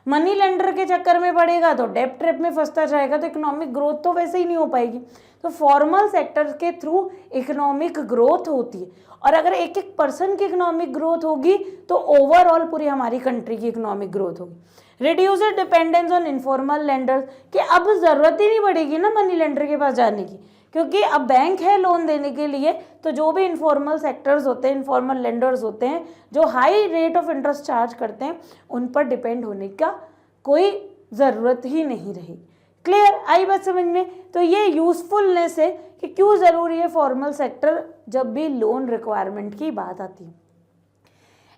मनी लेंडर के चक्कर में पड़ेगा तो डेब्ट ट्रैप में फंसता जाएगा, तो इकोनॉमिक ग्रोथ तो वैसे ही नहीं हो पाएगी। तो फॉर्मल सेक्टर के थ्रू इकोनॉमिक ग्रोथ होती है, और अगर एक एक पर्सन की इकोनॉमिक ग्रोथ होगी तो ओवरऑल पूरी हमारी कंट्री की इकोनॉमिक ग्रोथ होगी। Reduce dependence on informal lenders, कि अब ज़रूरत ही नहीं पड़ेगी ना मनी लेंडर के पास जाने की, क्योंकि अब बैंक है लोन देने के लिए। तो जो भी इनफॉर्मल सेक्टर्स होते हैं, इनफॉर्मल लेंडर्स होते हैं, जो high rate of interest charge करते हैं, उन पर डिपेंड होने का कोई ज़रूरत ही नहीं रही। क्लियर आई बात समझ में? तो ये यूजफुलनेस है कि क्यों ज़रूरी है फॉर्मल सेक्टर जब भी लोन रिक्वायरमेंट की बात आती है।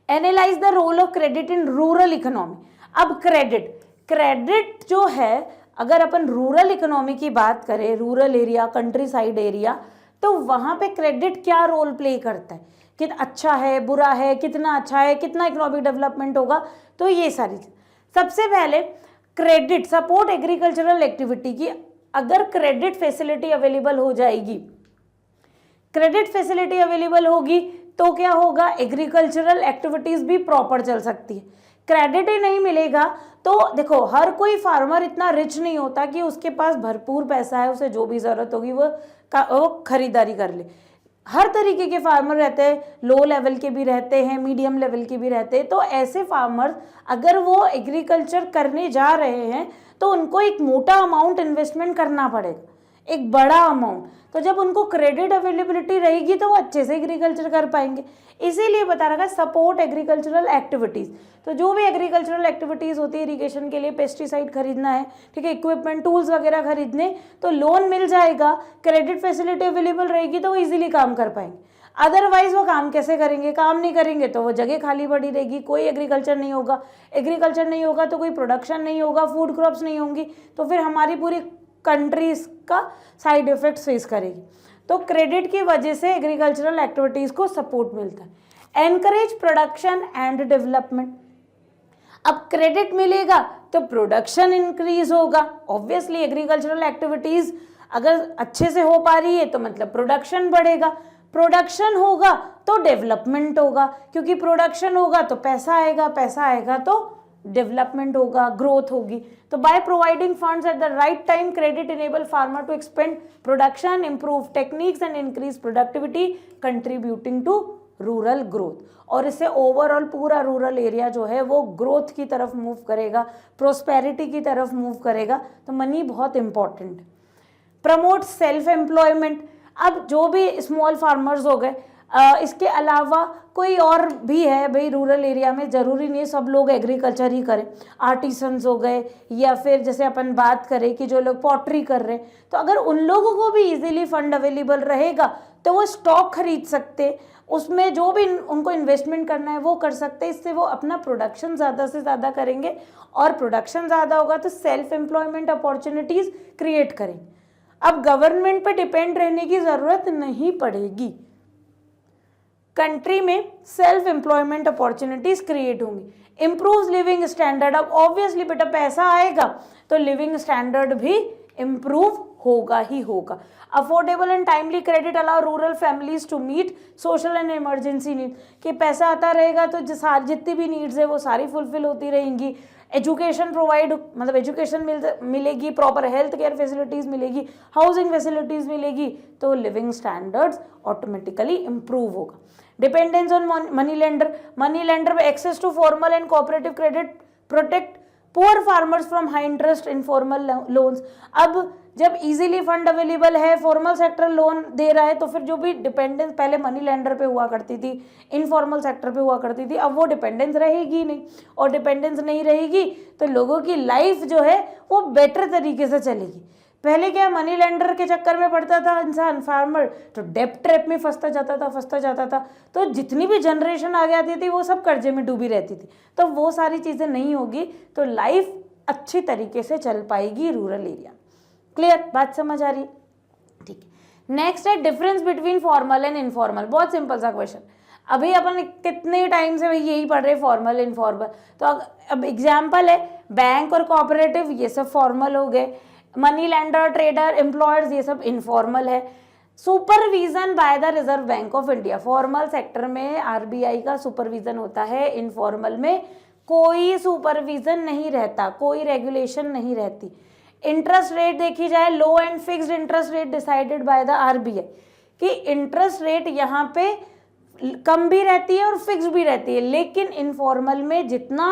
Analyse the role of credit in rural economy. अब क्रेडिट जो है, अगर अपन रूरल इकोनॉमी की बात करें, rural area, countryside area, तो वहाँ पे क्रेडिट क्या रोल प्ले करता है, कि अच्छा है, बुरा है, कितना अच्छा है, कितना इकोनॉमिक डेवलपमेंट होगा, तो ये सारी चीज़। सबसे पहले क्रेडिट सपोर्ट एग्रीकल्चरल एक्टिविटी की, अगर क्रेडिट फैसिलिटी अवेलेबल हो जाएगी, क्रेडिट फैसिलिटी अवेलेबल होगी तो क्या होगा, एग्रीकल्चरल एक्टिविटीज़ भी प्रॉपर चल सकती है। क्रेडिट ही नहीं मिलेगा तो देखो, हर कोई फार्मर इतना रिच नहीं होता कि उसके पास भरपूर पैसा है, उसे जो भी ज़रूरत होगी वो खरीदारी कर ले। हर तरीके के फार्मर रहते हैं, लो लेवल के भी रहते हैं, मीडियम लेवल के भी रहते हैं। तो ऐसे फार्मर अगर वो एग्रीकल्चर करने जा रहे हैं तो उनको एक मोटा अमाउंट इन्वेस्टमेंट करना पड़ेगा, एक बड़ा अमाउंट। तो जब उनको क्रेडिट अवेलेबिलिटी रहेगी तो वो अच्छे से एग्रीकल्चर कर पाएंगे। इसीलिए बता रखा सपोर्ट एग्रीकल्चरल एक्टिविटीज़। तो जो भी एग्रीकल्चरल एक्टिविटीज़ होती है, इरिगेशन के लिए पेस्टिसाइड खरीदना है, ठीक है, इक्विपमेंट टूल्स वगैरह खरीदने, तो लोन मिल जाएगा, क्रेडिट फैसिलिटी अवेलेबल रहेगी तो वो इजीली काम कर पाएंगे। अदरवाइज वो काम कैसे करेंगे, काम नहीं करेंगे तो वो जगह खाली पड़ी रहेगी, कोई एग्रीकल्चर नहीं होगा, एग्रीकल्चर नहीं होगा तो कोई प्रोडक्शन नहीं होगा, फूड क्रॉप्स नहीं होंगी, तो फिर हमारी पूरी कंट्रीज का साइड इफेक्ट फेस करेगी। तो क्रेडिट की वजह से एग्रीकल्चरल एक्टिविटीज़ को सपोर्ट मिलता है। Encourage production and development. अब क्रेडिट मिलेगा तो प्रोडक्शन इंक्रीज होगा, ऑब्वियसली एग्रीकल्चरल एक्टिविटीज़ अगर अच्छे से हो पा रही है तो मतलब प्रोडक्शन बढ़ेगा, प्रोडक्शन होगा तो डेवलपमेंट होगा, क्योंकि प्रोडक्शन होगा तो पैसा आएगा, पैसा आएगा तो डेवलपमेंट होगा, ग्रोथ होगी। तो by providing funds at the right time, credit enable farmer to expand production, improve techniques and increase productivity, contributing to rural growth. और इससे ओवरऑल पूरा रूरल एरिया जो है वो ग्रोथ की तरफ मूव करेगा, प्रोस्पेरिटी की तरफ मूव करेगा। तो मनी बहुत इंपॉर्टेंट है। Promote self employment. अब जो भी स्मॉल फार्मर्स हो गए, इसके अलावा कोई और भी है भाई रूरल एरिया में, ज़रूरी नहीं है सब लोग एग्रीकल्चर ही करें, आर्टिसंस हो गए, या फिर जैसे अपन बात करें कि जो लोग पॉटरी कर रहे हैं, तो अगर उन लोगों को भी इजीली फंड अवेलेबल रहेगा तो वो स्टॉक खरीद सकते, उसमें जो भी उनको इन्वेस्टमेंट करना है वो कर सकते, इससे वो अपना प्रोडक्शन ज़्यादा से ज़्यादा करेंगे, और प्रोडक्शन ज़्यादा होगा तो सेल्फ एम्प्लॉयमेंट अपॉर्चुनिटीज़ क्रिएट करेंगे। अब गवर्नमेंट पे डिपेंड रहने की ज़रूरत नहीं पड़ेगी, कंट्री में सेल्फ एम्प्लॉयमेंट अपॉर्चुनिटीज क्रिएट होंगी, इम्प्रूव लिविंग स्टैंडर्ड। अब ऑब्वियसली बेटा पैसा आएगा तो लिविंग स्टैंडर्ड भी इम्प्रूव होगा ही होगा। Affordable and timely credit allow rural families to meet social and emergency need, कि पैसा आता रहेगा तो जितनी भी नीड्स है वो सारी फुलफिल होती रहेंगी। एजुकेशन प्रोवाइड, मतलब एजुकेशन मिलेगी, प्रॉपर हेल्थ केयर फैसिलिटीज़ मिलेगी, हाउसिंग फैसिलिटीज़ मिलेगी, तो लिविंग स्टैंडर्ड्स ऑटोमेटिकली इम्प्रूव होगा। डिपेंडेंस ऑन मनी लेंडर में access to formal and cooperative credit protect poor farmers from high interest informal loans. अब जब easily fund available है, formal sector loan दे रहा है, तो फिर जो भी डिपेंडेंस पहले मनी लेंडर पे हुआ करती थी, इनफॉर्मल सेक्टर पे हुआ करती थी, अब वो डिपेंडेंस रहेगी नहीं, और डिपेंडेंस नहीं रहेगी तो लोगों की लाइफ जो है वो बेटर तरीके से चलेगी। पहले क्या मनी लेंडर के चक्कर में पड़ता था इंसान फार्मर, तो डेप्ट ट्रैप में फंसता जाता था, तो जितनी भी जनरेशन आगे आती थी वो सब कर्जे में डूबी रहती थी। तो वो सारी चीज़ें नहीं होगी तो लाइफ अच्छी तरीके से चल पाएगी रूरल एरिया। क्लियर, बात समझ आ रही? ठीक है। नेक्स्ट है difference between formal and informal. बहुत सिंपल सा क्वेश्चन, अभी अपन कितने टाइम से यही पढ़ रहे फॉर्मल इनफॉर्मल, तो अब एग्जाम्पल है बैंक और कोऑपरेटिव, ये सब फॉर्मल हो गए, मनी लेंडर, ट्रेडर, एम्प्लॉयर्स, ये सब इनफॉर्मल है। Supervision by the reserve Bank of India, formal sector में आरबीआई का सुपरविजन होता है, इनफॉर्मल में कोई सुपरविजन नहीं रहता, कोई रेगुलेशन नहीं रहती। इंटरेस्ट रेट देखी जाए, low and fixed interest rate decided by the RBI, कि इंटरेस्ट रेट यहाँ पे कम भी रहती है और फिक्स भी रहती है, लेकिन इनफॉर्मल में जितना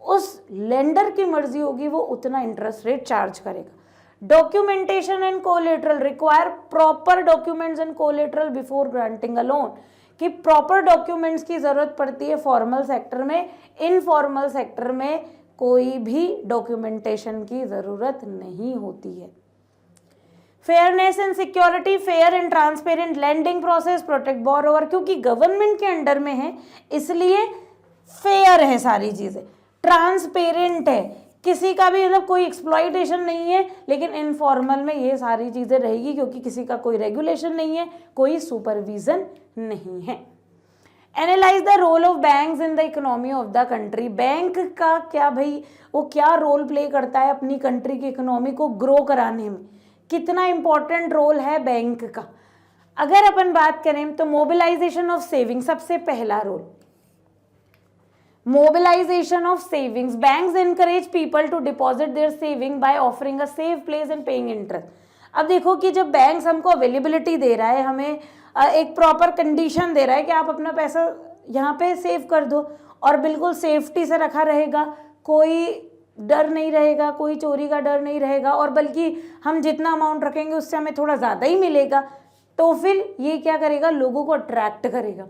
उस लेंडर की मर्जी होगी वो उतना इंटरेस्ट रेट चार्ज करेगा। Documentation and collateral, require proper documents and collateral before granting a loan, कि प्रॉपर डॉक्यूमेंट्स की जरूरत पड़ती है फॉर्मल सेक्टर में, इनफॉर्मल सेक्टर में कोई भी डॉक्यूमेंटेशन की जरूरत नहीं होती है। Fairness and security, fair and transparent lending process, protect borrower, क्योंकि गवर्नमेंट के अंडर में है इसलिए फेयर है सारी चीजें, ट्रांसपेरेंट है, किसी का भी मतलब कोई एक्सप्लॉइटेशन नहीं है। लेकिन इनफॉर्मल में ये सारी चीजें रहेगी क्योंकि किसी का कोई रेगुलेशन नहीं है, कोई सुपरविजन नहीं है। Analyse the role of banks in the economy of the country, bank का क्या भाई, वो क्या रोल प्ले करता है अपनी कंट्री की इकोनॉमी को ग्रो कराने में, कितना इंपॉर्टेंट रोल है बैंक का। अगर अपन बात करें तो मोबिलाइजेशन ऑफ सेविंग, सबसे पहला role mobilisation of savings, banks encourage people to deposit their saving by offering a safe place and paying interest. अब देखो कि जब बैंक्स हमको अवेलेबिलिटी दे रहा है, हमें एक प्रॉपर कंडीशन दे रहा है कि आप अपना पैसा यहाँ पे सेव कर दो और बिल्कुल सेफ्टी से रखा रहेगा, कोई डर नहीं रहेगा, कोई चोरी का डर नहीं रहेगा, और बल्कि हम जितना अमाउंट रखेंगे उससे हमें थोड़ा ज़्यादा ही मिलेगा, तो फिर ये क्या करेगा, लोगों को अट्रैक्ट करेगा।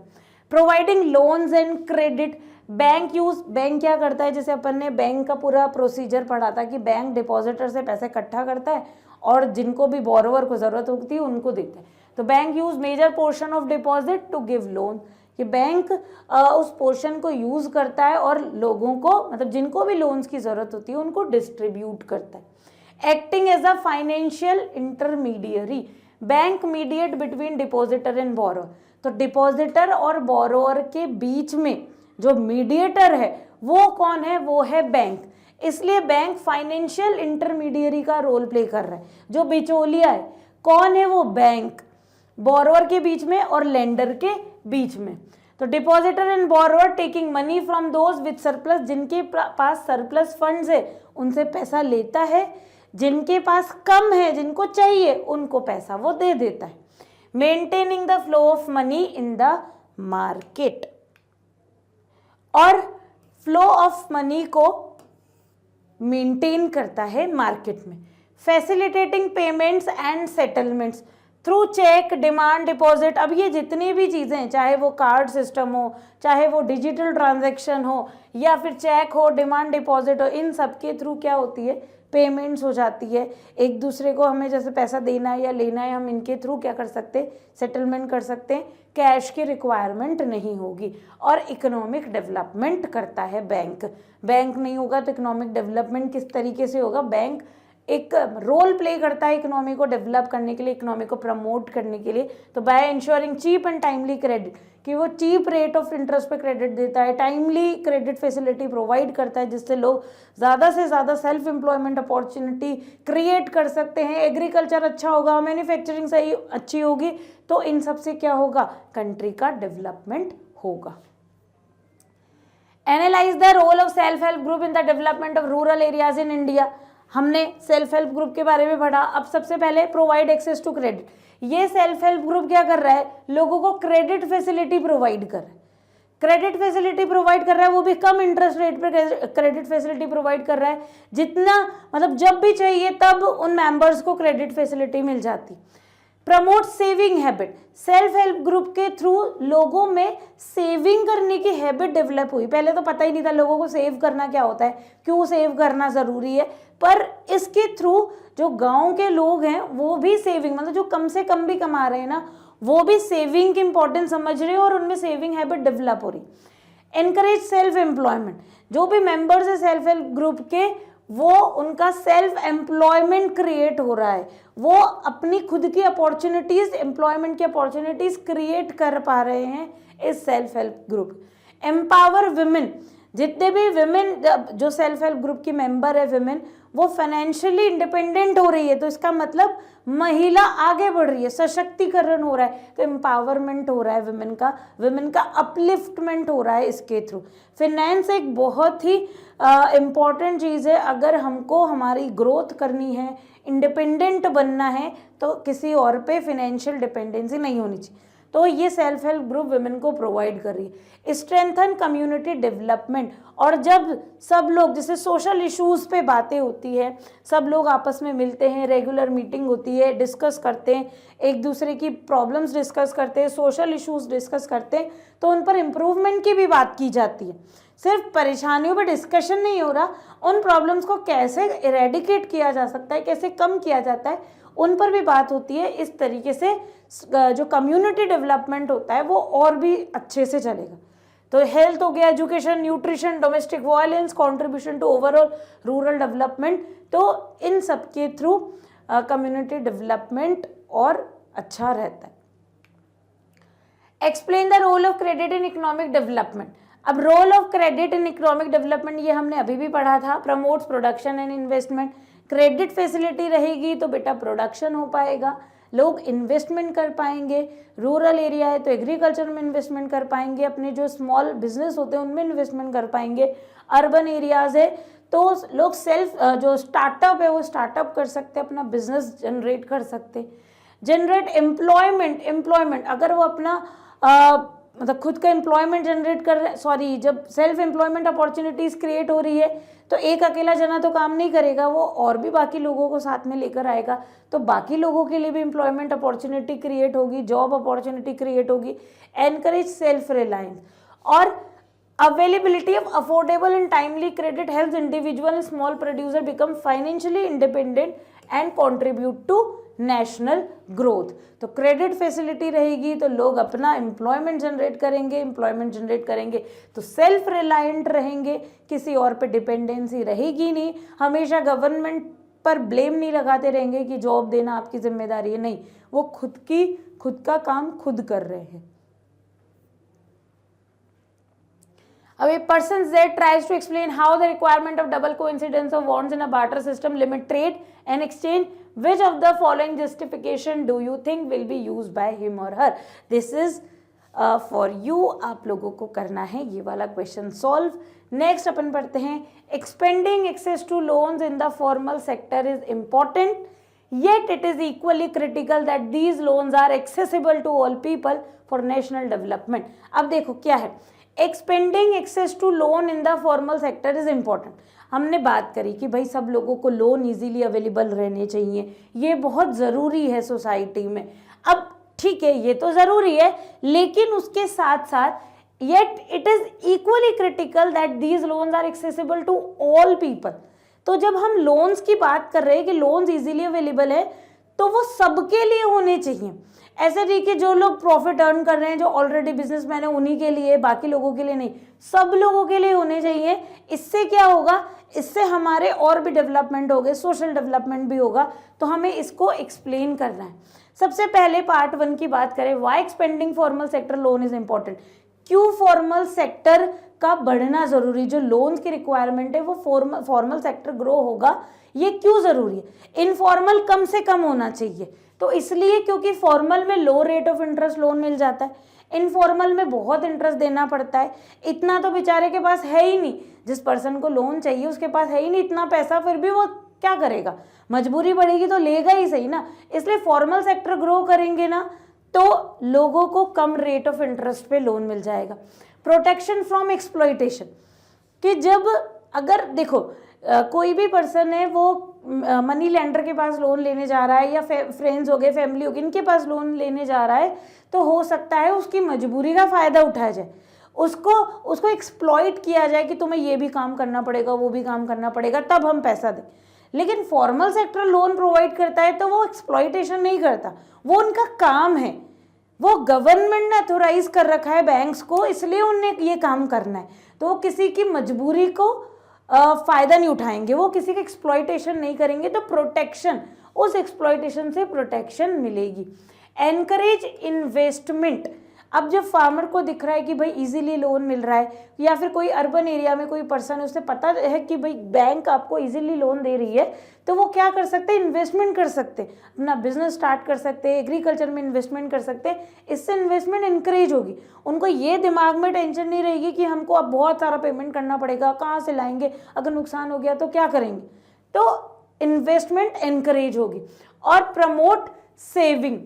Providing loans and credit, bank क्या करता है, जैसे अपन ने बैंक का पूरा प्रोसीजर पढ़ा था कि बैंक डिपॉजिटर से पैसे इकट्ठा करता है और जिनको भी बोरोवर को ज़रूरत होती है उनको देता है। तो bank use major portion of deposit to give loan, कि बैंक उस पोर्शन को यूज़ करता है और लोगों को, मतलब जिनको भी लोन्स की ज़रूरत होती है उनको डिस्ट्रीब्यूट करता है। Acting as a financial intermediary, bank mediate between depositor and borrower, तो डिपॉजिटर और बोरोवर के बीच में जो मीडिएटर है वो कौन है, वो है बैंक। इसलिए बैंक फाइनेंशियल इंटरमीडियरी का रोल प्ले कर रहा है। जो बिचौलिया है कौन है, वो बैंक, बोरोवर के बीच में और लेंडर के बीच में। तो depositor and borrower taking money from those with surplus, जिनके पास सरप्लस फंड्स है उनसे पैसा लेता है, जिनके पास कम है, जिनको चाहिए उनको पैसा वो दे देता है। Maintaining the flow of money in the market, और फ्लो ऑफ मनी को मेंटेन करता है मार्केट में। Facilitating payments and settlements through cheque, demand deposit. अब ये जितनी भी चीज़ें, चाहे वो कार्ड सिस्टम हो, चाहे वो डिजिटल ट्रांजैक्शन हो, या फिर चेक हो, डिमांड डिपॉजिट हो, इन सब के थ्रू क्या होती है, पेमेंट्स हो जाती है। एक दूसरे को हमें जैसे पैसा देना है या लेना है, हम इनके थ्रू क्या कर सकते हैं, सेटलमेंट कर सकते हैं, कैश की रिक्वायरमेंट नहीं होगी। और इकोनॉमिक डेवलपमेंट करता है बैंक। बैंक नहीं होगा तो इकोनॉमिक डेवलपमेंट किस तरीके से होगा, बैंक एक रोल प्ले करता है इकोनॉमी को डेवलप करने के लिए, इकोनॉमी को प्रमोट करने के लिए। तो by ensuring cheap and timely credit, कि वो चीप रेट ऑफ इंटरेस्ट पे क्रेडिट देता है, टाइमली क्रेडिट फैसिलिटी प्रोवाइड करता है, जिससे लोग ज़्यादा से ज़्यादा सेल्फ एम्प्लॉयमेंट अपॉर्चुनिटी क्रिएट कर सकते हैं। एग्रीकल्चर अच्छा होगा, मैन्युफैक्चरिंग सही अच्छी होगी, तो इन सब से क्या होगा, कंट्री का डेवलपमेंट होगा। Analyse the role of self help group in the development of rural areas in India. हमने सेल्फ हेल्प ग्रुप के बारे में पढ़ा। अब सबसे पहले प्रोवाइड एक्सेस टू क्रेडिट। ये सेल्फ हेल्प ग्रुप क्या कर रहा है, लोगों को क्रेडिट फैसिलिटी प्रोवाइड कर रहा है। क्रेडिट फैसिलिटी प्रोवाइड कर रहा है, वो भी कम इंटरेस्ट रेट पर क्रेडिट फैसिलिटी प्रोवाइड कर रहा है, जितना मतलब जब भी चाहिए तब उन मेंबर्स को क्रेडिट फैसिलिटी मिल जाती। Promote saving habit. Self help group के थ्रू लोगों में सेविंग करने की हैबिट डेवलप हुई। पहले तो पता ही नहीं था लोगों को सेव करना क्या होता है, क्यों सेव करना ज़रूरी है, पर इसके थ्रू जो गांव के लोग हैं वो भी सेविंग, मतलब जो कम से कम भी कमा रहे हैं ना, वो भी सेविंग की इंपॉर्टेंस समझ रहे हैं और उनमें सेविंग हैबिट डेवलप हो रही। Encourage self employment. जो भी मेंबर्स है सेल्फ हेल्प ग्रुप के, वो उनका सेल्फ एम्प्लॉयमेंट क्रिएट हो रहा है, वो अपनी खुद की अपॉर्चुनिटीज, एम्प्लॉयमेंट की अपॉर्चुनिटीज क्रिएट कर पा रहे हैं इस self help group. Empower women. जितने भी विमेन जो सेल्फ हेल्प ग्रुप की मेंबर है विमेन, वो फाइनेंशियली इंडिपेंडेंट हो रही है, तो इसका मतलब महिला आगे बढ़ रही है, सशक्तिकरण हो रहा है, तो एम्पावरमेंट हो रहा है विमेन का अपलिफ्टमेंट हो रहा है इसके थ्रू। फिनेंस एक बहुत ही इम्पॉर्टेंट चीज़ है। अगर हमको हमारी ग्रोथ करनी है, इंडिपेंडेंट बनना है, तो किसी और पे फिनेंशियल डिपेंडेंसी नहीं होनी चाहिए, तो ये सेल्फ हेल्प ग्रुप विमेन को प्रोवाइड कर रही है। Strengthen community development. और जब सब लोग, जैसे सोशल इश्यूज़ पे बातें होती है, सब लोग आपस में मिलते हैं, रेगुलर मीटिंग होती है, डिस्कस करते हैं, एक दूसरे की प्रॉब्लम्स डिस्कस करते हैं, सोशल इश्यूज़ डिस्कस करते हैं, तो उन पर इम्प्रूवमेंट की भी बात की जाती है। सिर्फ परेशानियों पर डिस्कशन नहीं हो रहा, उन प्रॉब्लम्स को कैसे इरेडिकेट किया जा सकता है, कैसे कम किया जाता है, उन पर भी बात होती है। इस तरीके से जो कम्युनिटी डेवलपमेंट होता है वो और भी अच्छे से चलेगा। तो हेल्थ हो गया, education, nutrition, domestic violence, contribution to overall rural development, तो इन सब के थ्रू कम्युनिटी डेवलपमेंट और अच्छा रहता है। Explain the role of credit in economic development. अब role of credit in economic development ये हमने अभी भी पढ़ा था। Promotes production and investment. Credit facility रहेगी तो बेटा प्रोडक्शन हो पाएगा, लोग इन्वेस्टमेंट कर पाएंगे। रूरल एरिया है तो एग्रीकल्चर में इन्वेस्टमेंट कर पाएंगे, अपने जो स्मॉल बिजनेस होते हैं उनमें इन्वेस्टमेंट कर पाएंगे। अर्बन एरियाज़ है तो लोग सेल्फ जो स्टार्टअप है वो स्टार्टअप कर सकते हैं, अपना बिजनेस जनरेट कर सकते। जनरेट एम्प्लॉयमेंट, अगर वो अपना मतलब खुद का एम्प्लॉयमेंट जनरेट कर रहे, जब सेल्फ एम्प्लॉयमेंट अपॉर्चुनिटीज़ क्रिएट हो रही है तो एक अकेला जना तो काम नहीं करेगा, वो और भी बाकी लोगों को साथ में लेकर आएगा, तो बाकी लोगों के लिए भी एम्प्लॉयमेंट अपॉर्चुनिटी क्रिएट होगी, जॉब अपॉर्चुनिटी क्रिएट होगी। Encourage self reliance. और availability of affordable and timely credit helps individual and small producer become financially independent and contribute to national growth. तो क्रेडिट फैसिलिटी रहेगी तो लोग अपना एम्प्लॉयमेंट जनरेट करेंगे, तो सेल्फ रिलायंट रहेंगे, किसी और पे डिपेंडेंसी रहेगी नहीं, हमेशा गवर्नमेंट पर ब्लेम नहीं लगाते रहेंगे कि जॉब देना आपकी जिम्मेदारी है, नहीं, वो खुद का काम खुद कर रहे हैं। अब a person Z tries to explain how the requirement of double coincidence of bonds in a barter system limit trade and exchange. Which of the following justification do you think will be used by him or her? This is for you. आप लोगों को करना है ये वाला question solve. Next अपन पढ़ते हैं expanding access to loans in the formal sector is important, yet it is equally critical that these loans are accessible to all people for national development. अब देखो क्या है, expanding access to loan in the formal sector is important. हमने बात करी कि भाई सब लोगों को लोन इजीली अवेलेबल रहने चाहिए, ये बहुत ज़रूरी है सोसाइटी में। अब ठीक है, ये तो ज़रूरी है, लेकिन उसके साथ साथ yet it is equally critical that these loans are accessible to all people. तो जब हम लोन्स की बात कर रहे हैं कि लोन्स इजीली अवेलेबल है, तो वो सबके लिए होने चाहिए। ऐसे नहीं कि जो लोग प्रॉफिट अर्न कर रहे हैं, जो ऑलरेडी बिजनेसमैन है, उन्हीं के लिए, बाकी लोगों के लिए नहीं, सब लोगों के लिए होने चाहिए। इससे क्या होगा, इससे हमारे और भी डेवलपमेंट हो गए, सोशल डेवलपमेंट भी होगा, तो हमें इसको एक्सप्लेन करना है। सबसे पहले पार्ट 1 की बात करें, why expanding formal sector loan is important, क्यों फॉर्मल सेक्टर का बढ़ना जरूरी, जो लोन्स की रिक्वायरमेंट है वो फॉर्मल सेक्टर ग्रो होगा, ये क्यों जरूरी है। इनफॉर्मल कम से कम होना चाहिए, तो इसलिए क्योंकि फॉर्मल में लो रेट ऑफ इंटरेस्ट लोन मिल जाता है, इनफॉर्मल में बहुत इंटरेस्ट देना पड़ता है, इतना तो बेचारे के पास है ही नहीं, जिस पर्सन को लोन चाहिए उसके पास है ही नहीं इतना पैसा, फिर भी वो क्या करेगा, मजबूरी पड़ेगी तो लेगा ही सही ना। इसलिए फॉर्मल सेक्टर ग्रो करेंगे ना तो लोगों को कम रेट ऑफ इंटरेस्ट पे लोन मिल जाएगा। प्रोटेक्शन फ्रॉम एक्सप्लॉइटेशन, कि जब अगर देखो कोई भी पर्सन है वो मनी लेंडर के पास लोन लेने जा रहा है, या फ्रेंड्स हो गए, फैमिली हो गई, इनके पास लोन लेने जा रहा है, तो हो सकता है उसकी मजबूरी का फ़ायदा उठाया जाए, उसको एक्सप्लॉइट किया जाए कि तुम्हें ये भी काम करना पड़ेगा, वो भी काम करना पड़ेगा, तब हम पैसा दें। लेकिन फॉर्मल सेक्टर लोन प्रोवाइड करता है तो वो एक्सप्लॉइटेशन नहीं करता, वो उनका काम है, वो गवर्नमेंट ने अथोराइज कर रखा है बैंक्स को, इसलिए उन्हें ये काम करना है, तो वो किसी की मजबूरी को फ़ायदा नहीं उठाएंगे, वो किसी का एक्सप्लॉइटेशन नहीं करेंगे, तो प्रोटेक्शन, उस एक्सप्लॉइटेशन से प्रोटेक्शन मिलेगी। एनकरेज इन्वेस्टमेंट, अब जब फार्मर को दिख रहा है कि भाई इजीली लोन मिल रहा है, या फिर कोई अर्बन एरिया में कोई पर्सन है उसे पता है कि भाई बैंक आपको इजीली लोन दे रही है, तो वो क्या कर सकते हैं, इन्वेस्टमेंट कर सकते हैं, अपना बिजनेस स्टार्ट कर सकते हैं, एग्रीकल्चर में इन्वेस्टमेंट कर सकते हैं, इससे इन्वेस्टमेंट इंकरेज होगी। उनको ये दिमाग में टेंशन नहीं रहेगी कि हमको अब बहुत सारा पेमेंट करना पड़ेगा, कहाँ से लाएंगे, अगर नुकसान हो गया तो क्या करेंगे, तो इन्वेस्टमेंट इंकरेज होगी। और promote saving,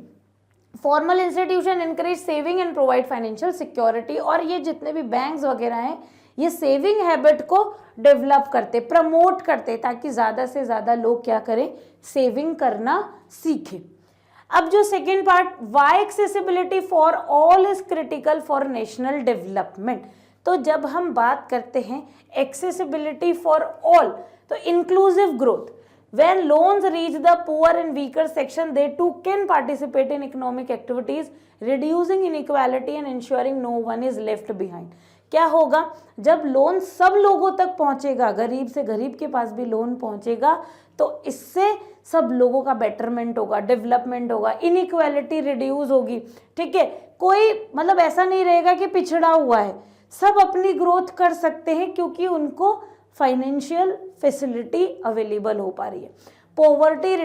formal institution encourage saving and provide financial security, और ये जितने भी बैंक्स वगैरह हैं ये सेविंग हैबिट को डेवलप करते, प्रमोट करते, ताकि ज़्यादा से ज़्यादा लोग क्या करें, सेविंग करना सीखें। अब जो second part, why accessibility for all is critical for national development, तो जब हम बात करते हैं एक्सेसिबिलिटी फॉर ऑल, तो inclusive growth, when loans reach the poor and weaker section, they too can participate in economic activities, reducing inequality and ensuring no one is left behind। क्या होगा, जब लोन सब लोगों तक पहुंचेगा, गरीब से गरीब के पास भी लोन पहुंचेगा, तो इससे सब लोगों का बेटरमेंट होगा, डेवलपमेंट होगा, इनइक्वालिटी रिड्यूस होगी। ठीक है, कोई मतलब ऐसा नहीं रहेगा कि पिछड़ा हुआ है, सब अपनी ग्रोथ कर सकते हैं क्योंकि उनको फाइनेंशियल फैसिलिटी अवेलेबल हो पा रही है। पोवर्टी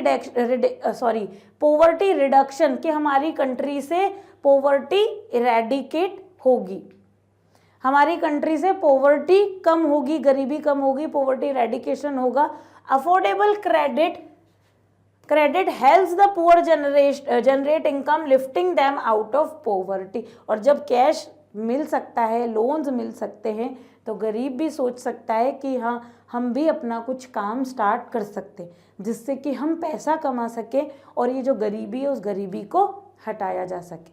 रिडक्शन, कि हमारी कंट्री से पोवर्टी इरेडिकेट होगी, हमारी कंट्री से पोवर्टी कम होगी, गरीबी कम होगी, पोवर्टी इरेडिकेशन होगा। Affordable credit helps the poor generate income, lifting them out of poverty, और जब कैश मिल सकता है, लोन्स मिल सकते हैं, तो गरीब भी सोच सकता है कि हाँ हम भी अपना कुछ काम स्टार्ट कर सकते, जिससे कि हम पैसा कमा सकें और ये जो गरीबी है उस गरीबी को हटाया जा सके।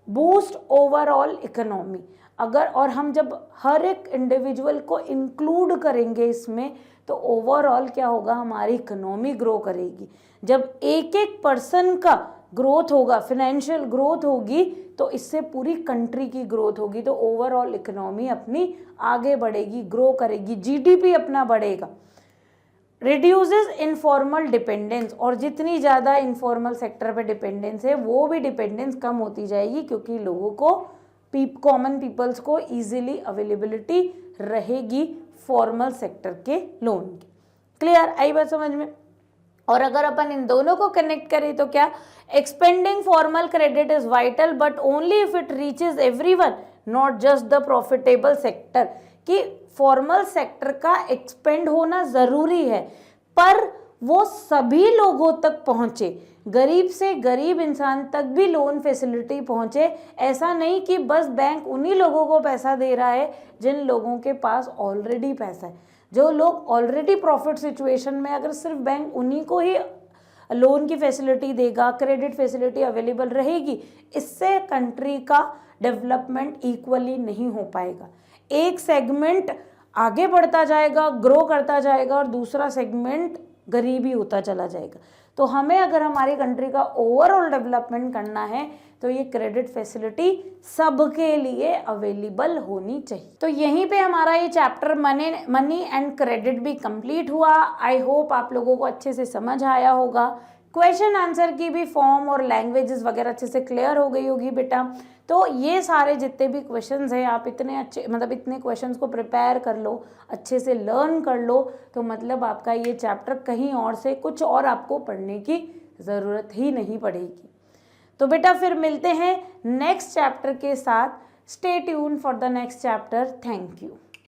बूस्ट ओवरऑल इकोनॉमी, अगर और हम जब हर एक इंडिविजुअल को इंक्लूड करेंगे इसमें, तो ओवरऑल क्या होगा, हमारी इकोनॉमी ग्रो करेगी। जब एक एक पर्सन का ग्रोथ होगा, फाइनेंशियल ग्रोथ होगी, तो इससे पूरी कंट्री की ग्रोथ होगी, तो ओवरऑल इकोनॉमी अपनी आगे बढ़ेगी, ग्रो करेगी, जीडीपी अपना बढ़ेगा। रिड्यूसेस इनफॉर्मल डिपेंडेंस, और जितनी ज़्यादा इनफॉर्मल सेक्टर पे डिपेंडेंस है वो भी डिपेंडेंस कम होती जाएगी, क्योंकि लोगों को कॉमन पीपल्स को इजीली अवेलेबिलिटी रहेगी फॉर्मल सेक्टर के लोन की। क्लियर, आई बात समझ में। और अगर अपन इन दोनों को कनेक्ट करें तो क्या, expanding formal credit is vital but only if it reaches everyone, not just the profitable sector, कि फॉर्मल सेक्टर का एक्सपेंड होना जरूरी है पर वो सभी लोगों तक पहुंचे, गरीब से गरीब इंसान तक भी लोन फैसिलिटी पहुंचे। ऐसा नहीं कि बस बैंक उन्हीं लोगों को पैसा दे रहा है जिन लोगों के पास ऑलरेडी पैसा है। जो लोग ऑलरेडी प्रॉफिट सिचुएशन में, अगर सिर्फ बैंक उन्हीं को ही लोन की फैसिलिटी देगा, क्रेडिट फैसिलिटी अवेलेबल रहेगी, इससे कंट्री का डेवलपमेंट इक्वली नहीं हो पाएगा। एक सेगमेंट आगे बढ़ता जाएगा, ग्रो करता जाएगा, और दूसरा सेगमेंट गरीबी होता चला जाएगा। तो हमें अगर हमारी कंट्री का ओवरऑल डेवलपमेंट करना है तो ये क्रेडिट फैसिलिटी सबके लिए अवेलेबल होनी चाहिए। तो यहीं पे हमारा ये चैप्टर मनी एंड क्रेडिट भी कंप्लीट हुआ। आई होप आप लोगों को अच्छे से समझ आया होगा। क्वेश्चन आंसर की भी फॉर्म और लैंग्वेजेस वगैरह अच्छे से क्लियर हो गई होगी बेटा। तो ये सारे जितने भी क्वेश्चंस हैं आप इतने अच्छे इतने क्वेश्चंस को प्रिपेयर कर लो, अच्छे से लर्न कर लो, तो मतलब आपका ये चैप्टर कहीं और से कुछ और आपको पढ़ने की ज़रूरत ही नहीं पड़ेगी। तो बेटा फिर मिलते हैं नेक्स्ट चैप्टर के साथ। Stay tune for the next chapter. Thank you.